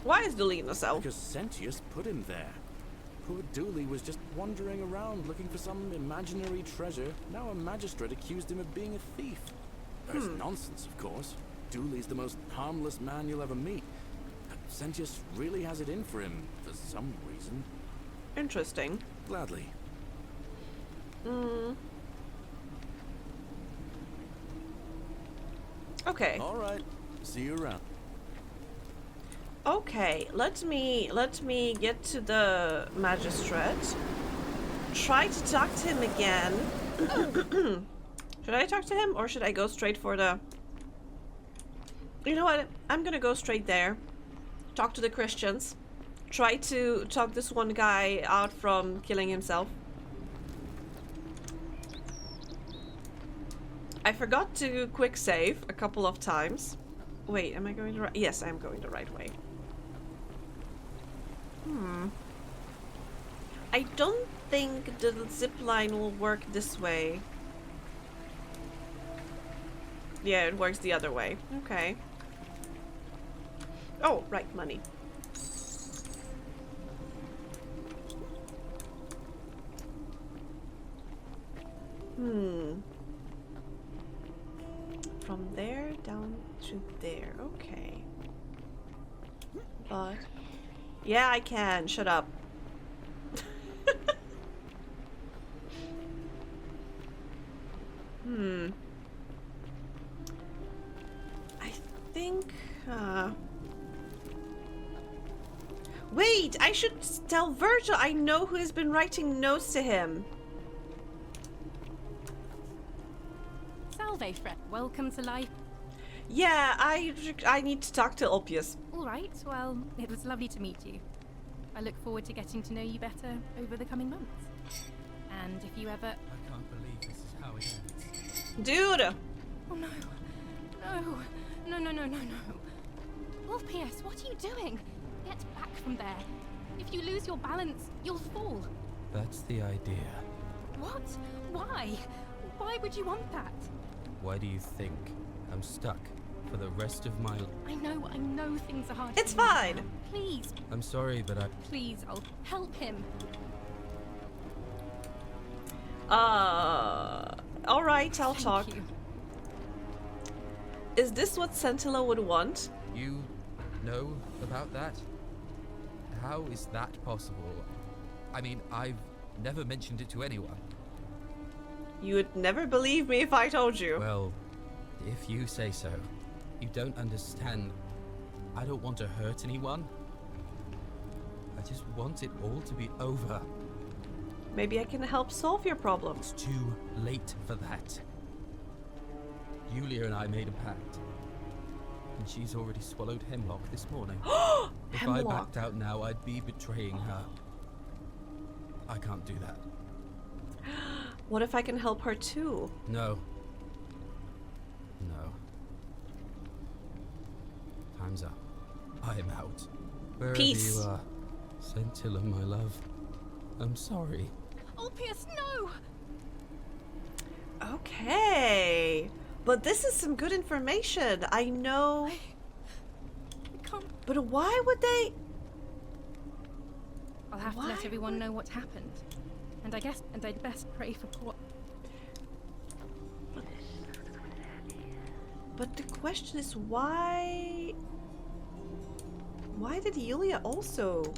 S1: Why is Dooley in the cell?
S5: Because Sentius put him there. Poor Dooley was just wandering around looking for some imaginary treasure. Now a magistrate accused him of being a thief. That's nonsense, of course. Dooley's the most harmless man you'll ever meet. But Sentius really has it in for him, for some reason.
S1: Interesting.
S5: Gladly.
S1: Okay.
S5: All right. See you around.
S1: Okay, let me get to the magistrate. Try to talk to him again. Should I talk to him or should I go straight for the... You know what? I'm gonna go straight there. Talk to the Christians. Try to talk this one guy out from killing himself. I forgot to quick save a couple of times. Wait, am I going the right? Yes, I'm going the right way. I don't think the zip line will work this way. Yeah, it works the other way. Okay. Oh, right, money. From there down to there. Okay. But... Yeah, I can. Shut up. I think... Wait! I should tell Virgil I know who has been writing notes to him.
S21: Salve, friend. Welcome to life.
S1: Yeah, I need to talk to Ulpius.
S21: All right, well, it was lovely to meet you. I look forward to getting to know you better over the coming months. And if you ever...
S2: I can't believe this is how it ends.
S1: Dude!
S21: Oh no. No. Ulpius, what are you doing? Get back from there. If you lose your balance, you'll fall.
S2: That's the idea.
S21: What? Why? Why would you want that?
S2: Why do you think I'm stuck for the rest of my life?
S21: I know things are hard.
S1: It's fine.
S21: Now. Please.
S2: I'm sorry, but
S21: Please, I'll help him.
S1: Alright, I'll talk.
S21: You.
S1: Is this what Sentilla would want?
S2: You know about that? How is that possible? I mean, I've never mentioned it to anyone.
S1: You would never believe me if I told you.
S2: Well, if you say so. You don't understand. I don't want to hurt anyone. I just want it all to be over.
S1: Maybe I can help solve your problem.
S2: It's too late for that. Yulia and I made a pact. And she's already swallowed hemlock this morning. If I backed out now, I'd be betraying her. I can't do that.
S1: What if I can help her too?
S2: No. No. Time's up. I am out. Wherever
S1: Peace.
S2: you are, Scintilla, my love. I'm sorry.
S3: Ulpius, no!
S1: Okay. But this is some good information. I know.
S3: I can't.
S1: But why would they?
S21: I'll have to let everyone know what's happened. And I guess, I'd best pray for poor...
S1: But the question is why? Why did Yulia also?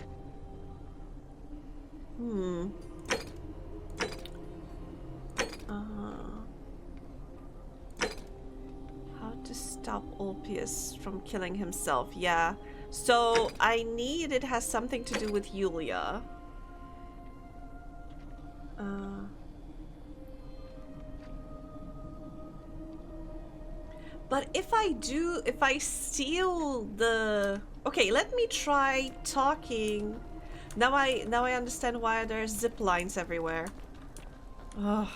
S1: How to stop Ulpius from killing himself? Yeah. So I need it has something to do with Yulia. But if I steal the... Okay, let me try talking. Now I understand why there's zip lines everywhere. Ugh.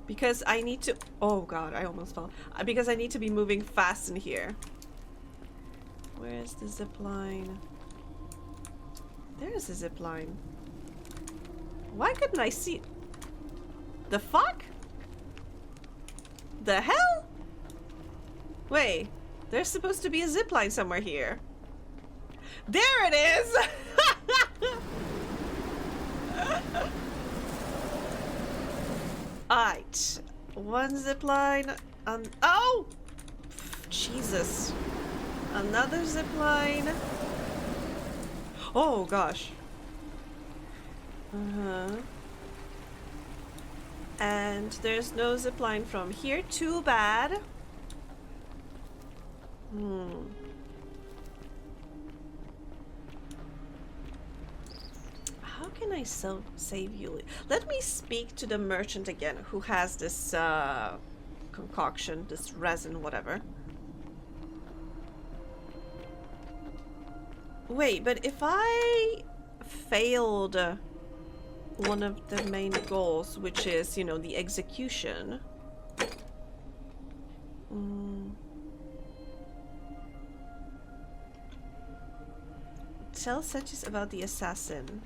S1: Because I need to... Oh god, I almost fell. Because I need to be moving fast in here. Where's the zip line? There's a zip line. Why couldn't I see... The fuck? The hell? Wait, there's supposed to be a zip line somewhere here. There it is! Alright. One zip line. Oh! Jesus. Another zip line. Oh gosh. And there's no zip line from here. Too bad. How can I save Yulia? Let me speak to the merchant again who has this concoction, this resin, whatever. Wait, but if I failed one of the main goals, which is, you know, the execution. Tell Setchis about the assassin.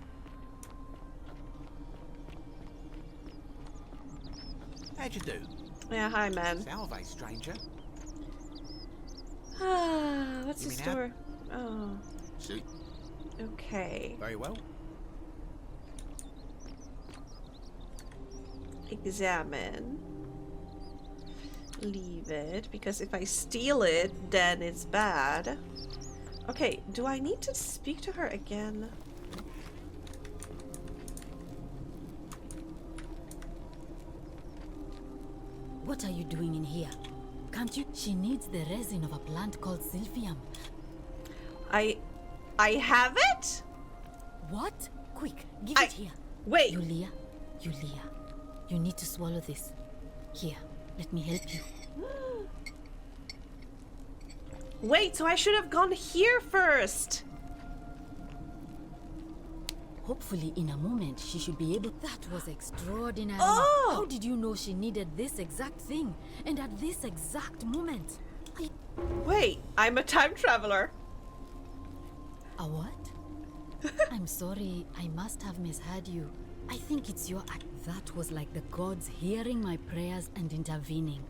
S15: How'd you do?
S1: Yeah, hi, man.
S15: Salve, stranger.
S1: What's the
S15: You mean
S1: store? Oh.
S15: See?
S1: Okay.
S15: Very well.
S1: Examine. Leave it, because if I steal it, then it's bad. Okay, do I need to speak to her again?
S12: What are you doing in here? Can't you? She needs the resin of a plant called silphium.
S1: I have it?
S12: What? Quick, give it here.
S1: Wait.
S12: Yulia, you need to swallow this. Here, let me help you.
S1: Wait, so I should have gone here first.
S12: Hopefully in a moment she should be able... That was extraordinary.
S1: Oh!
S12: How did you know she needed this exact thing? And at this exact moment?
S1: Wait, I'm a time traveler.
S12: A what? I'm sorry, I must have misheard you. I think it's your act. That was like the gods hearing my prayers and intervening.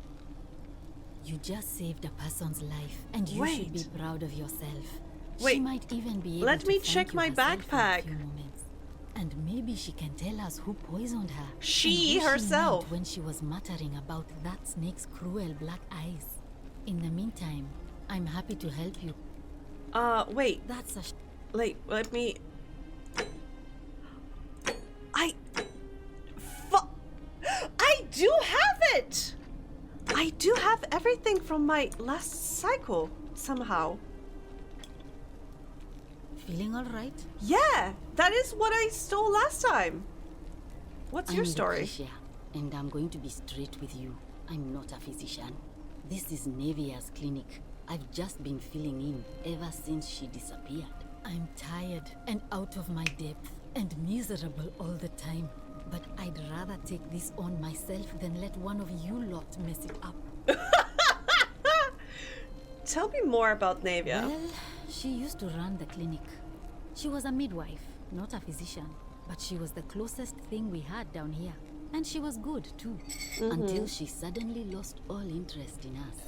S12: You just saved a person's life, and you should be proud of yourself.
S1: Wait,
S12: she might even be able
S1: let
S12: to
S1: me
S12: thank
S1: check
S12: you
S1: my
S12: herself in a
S1: backpack.
S12: few moments. And maybe she can tell us who poisoned her.
S1: She
S12: and who
S1: herself.
S12: She meant when she was muttering about that snake's cruel black eyes. In the meantime, I'm happy to help you.
S1: Wait.
S12: That's a...
S1: Wait, let me... I do have it! I do have everything from my last cycle, somehow.
S12: feeling all right?
S1: Yeah, that is what I stole last time. What's your story?
S12: Lucretia, and I'm going to be straight with you. I'm not a physician. This is Nevia's clinic. I've just been filling in ever since she disappeared. I'm tired and out of my depth and miserable all the time. But I'd rather take this on myself than let one of you lot mess it up.
S1: Tell me more about Nevia.
S12: Well, she used to run the clinic. She was a midwife, not a physician. But she was the closest thing we had down here. And she was good, too. Until she suddenly lost all interest in us.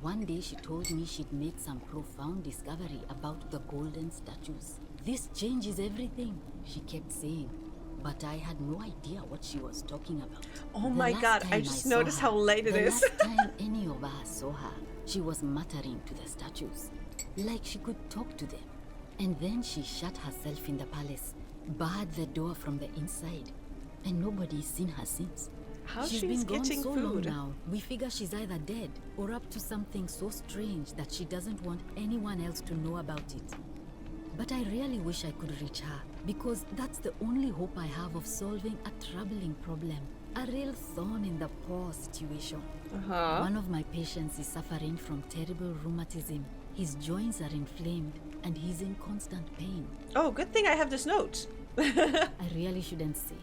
S12: One day she told me she'd made some profound discovery about the golden statues. This changes everything, she kept saying. But I had no idea what she was talking about.
S1: Oh my god, I just noticed how late it is.
S12: The last time any of us saw her, she was muttering to the statues. Like she could talk to them. And then she shut herself in the palace, barred the door from the inside. And nobody's seen her since.
S1: She's
S12: been gone
S1: getting
S12: so
S1: food
S12: long now. We figure she's either dead or up to something so strange that she doesn't want anyone else to know about it. But I really wish I could reach her, because that's the only hope I have of solving a troubling problem. A real thorn in the paw situation. One of my patients is suffering from terrible rheumatism. His joints are inflamed and he's in constant pain.
S1: Oh, good thing I have this note.
S12: I really shouldn't say.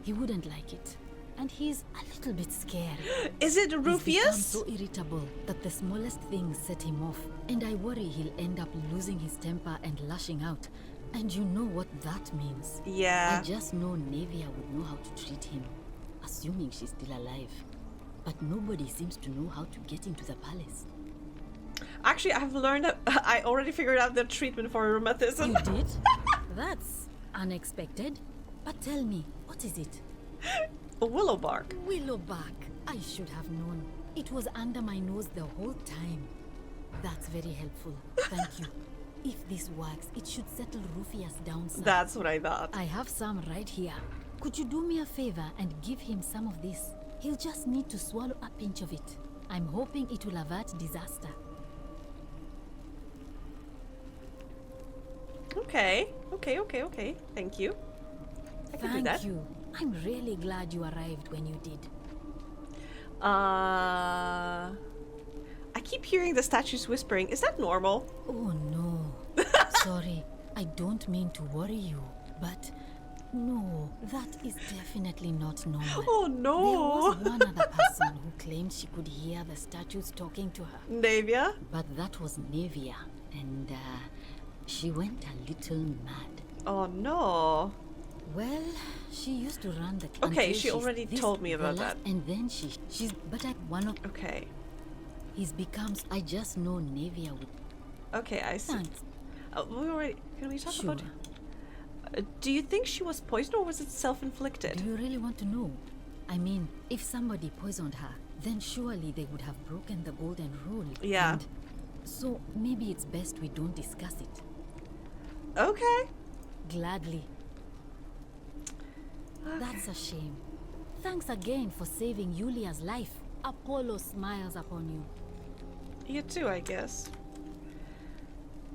S12: He wouldn't like it. And he's a little bit scared.
S1: Is it Rufius?
S12: He's become so irritable that the smallest things set him off. And I worry he'll end up losing his temper and lashing out. And you know what that means.
S1: Yeah.
S12: I just know Nevia would know how to treat him. Assuming she's still alive. But nobody seems to know how to get into the palace.
S1: Actually, I've learned that I already figured out the treatment for rheumatism.
S12: You did? That's unexpected. But tell me, what is it?
S1: A willow bark.
S12: Willow bark. I should have known. It was under my nose the whole time. That's very helpful. Thank you. If this works, it should settle Rufius down some.
S1: That's what I thought.
S12: I have some right here. Could you do me a favor and give him some of this? He'll just need to swallow a pinch of it. I'm hoping it will avert disaster.
S1: Okay. Thank you. I can do that.
S12: Thank you. I'm really glad you arrived when you did.
S1: I keep hearing the statues whispering. Is that normal?
S12: Oh no. Sorry, I don't mean to worry you, but no, that is definitely not normal.
S1: Oh no.
S12: There was one other person who claimed she could hear the statues talking to her.
S1: Nevia?
S12: But that was Nevia, and she went a little mad.
S1: Oh no.
S12: Well, she used to run the...
S1: Okay, she already told me about that.
S12: And then she's... But I... One of...
S1: Okay.
S12: He's become... I just know Nevia would...
S1: Okay, I see.
S12: Thanks.
S1: Can we talk about... do you think she was poisoned or was it self-inflicted?
S12: Do you really want to know? I mean, if somebody poisoned her, then surely they would have broken the golden rule.
S1: Yeah.
S12: And so maybe it's best we don't discuss it.
S1: Okay.
S12: Gladly. Okay. That's a shame. Thanks again for saving Yulia's life. Apollo smiles upon you.
S1: You too, I guess.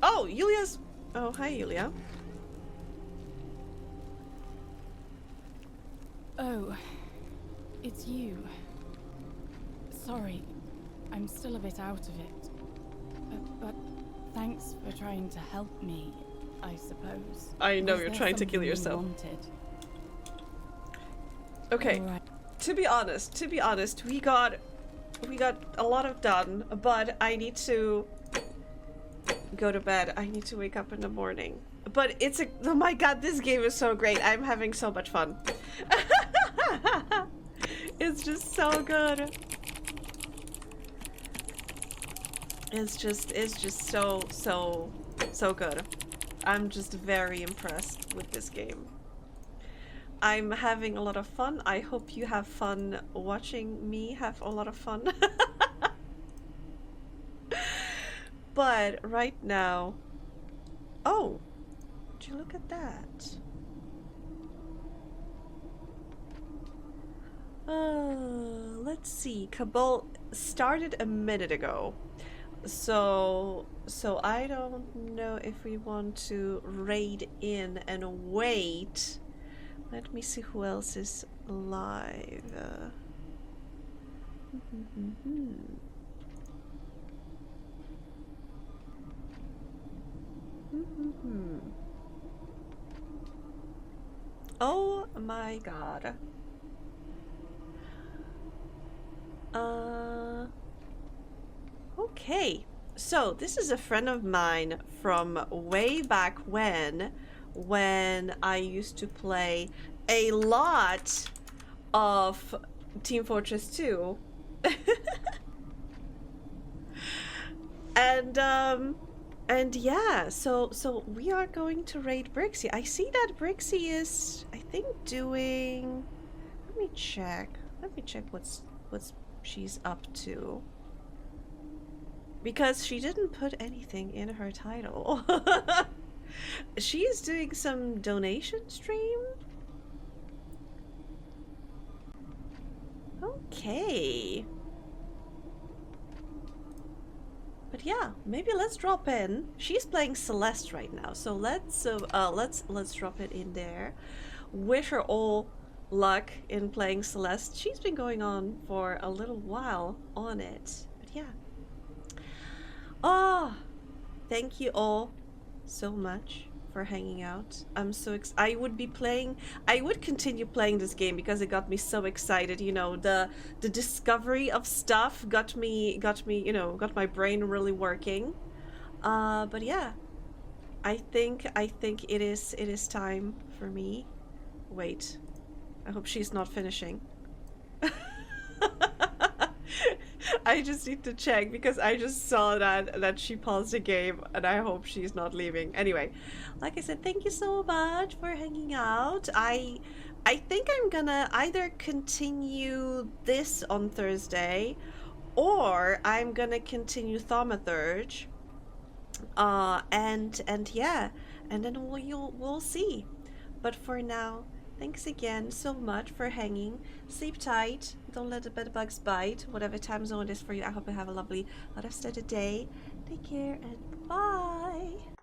S1: Oh, Yulia's... Oh, hi, Yulia.
S18: Oh, it's you. Sorry, I'm still a bit out of it. But thanks for trying to help me, I suppose.
S1: I know
S18: Was
S1: you're
S18: there
S1: trying to kill
S18: something you
S1: yourself.
S18: wanted?
S1: Okay.
S18: Right.
S1: To be honest, we got a lot of done, but I need to go to bed. I need to wake up in the morning. But it's a... Oh my god, this game is so great. I'm having so much fun. It's just so good. It's just so good. I'm just very impressed with this game. I'm having a lot of fun. I hope you have fun watching me have a lot of fun. But right now... Oh! Would you look at that? Let's see. Cabal started a minute ago. So I don't know if we want to raid in and wait. Let me see who else is live. Oh my god. Okay. So this is a friend of mine from way back when I used to play a lot of Team Fortress 2. And yeah, so we are going to raid Brixie. I see that Brixie is, I think, doing, let me check what's she's up to, because she didn't put anything in her title. She is doing some donation stream. Okay. But yeah, maybe let's drop in. She's playing Celeste right now, so let's drop it in there. Wish her all luck in playing Celeste. She's been going on for a little while on it. But yeah. Oh, thank you all so much for hanging out. I'm so I would continue playing this game because it got me so excited. You know, the discovery of stuff got me, you know, got my brain really working. But yeah, I think it is time for me. Wait, I hope she's not finishing. I just need to check because I just saw that she paused the game, and I hope she's not leaving. Anyway, like I said, thank you so much for hanging out. I think I'm gonna either continue this on Thursday, or I'm gonna continue Thaumaturge. And yeah, and then we'll see. But for now, thanks again so much for hanging. Sleep tight. Don't let the bed bugs bite. Whatever time zone it is for you, I hope you have a lovely rest of the day. Take care and bye.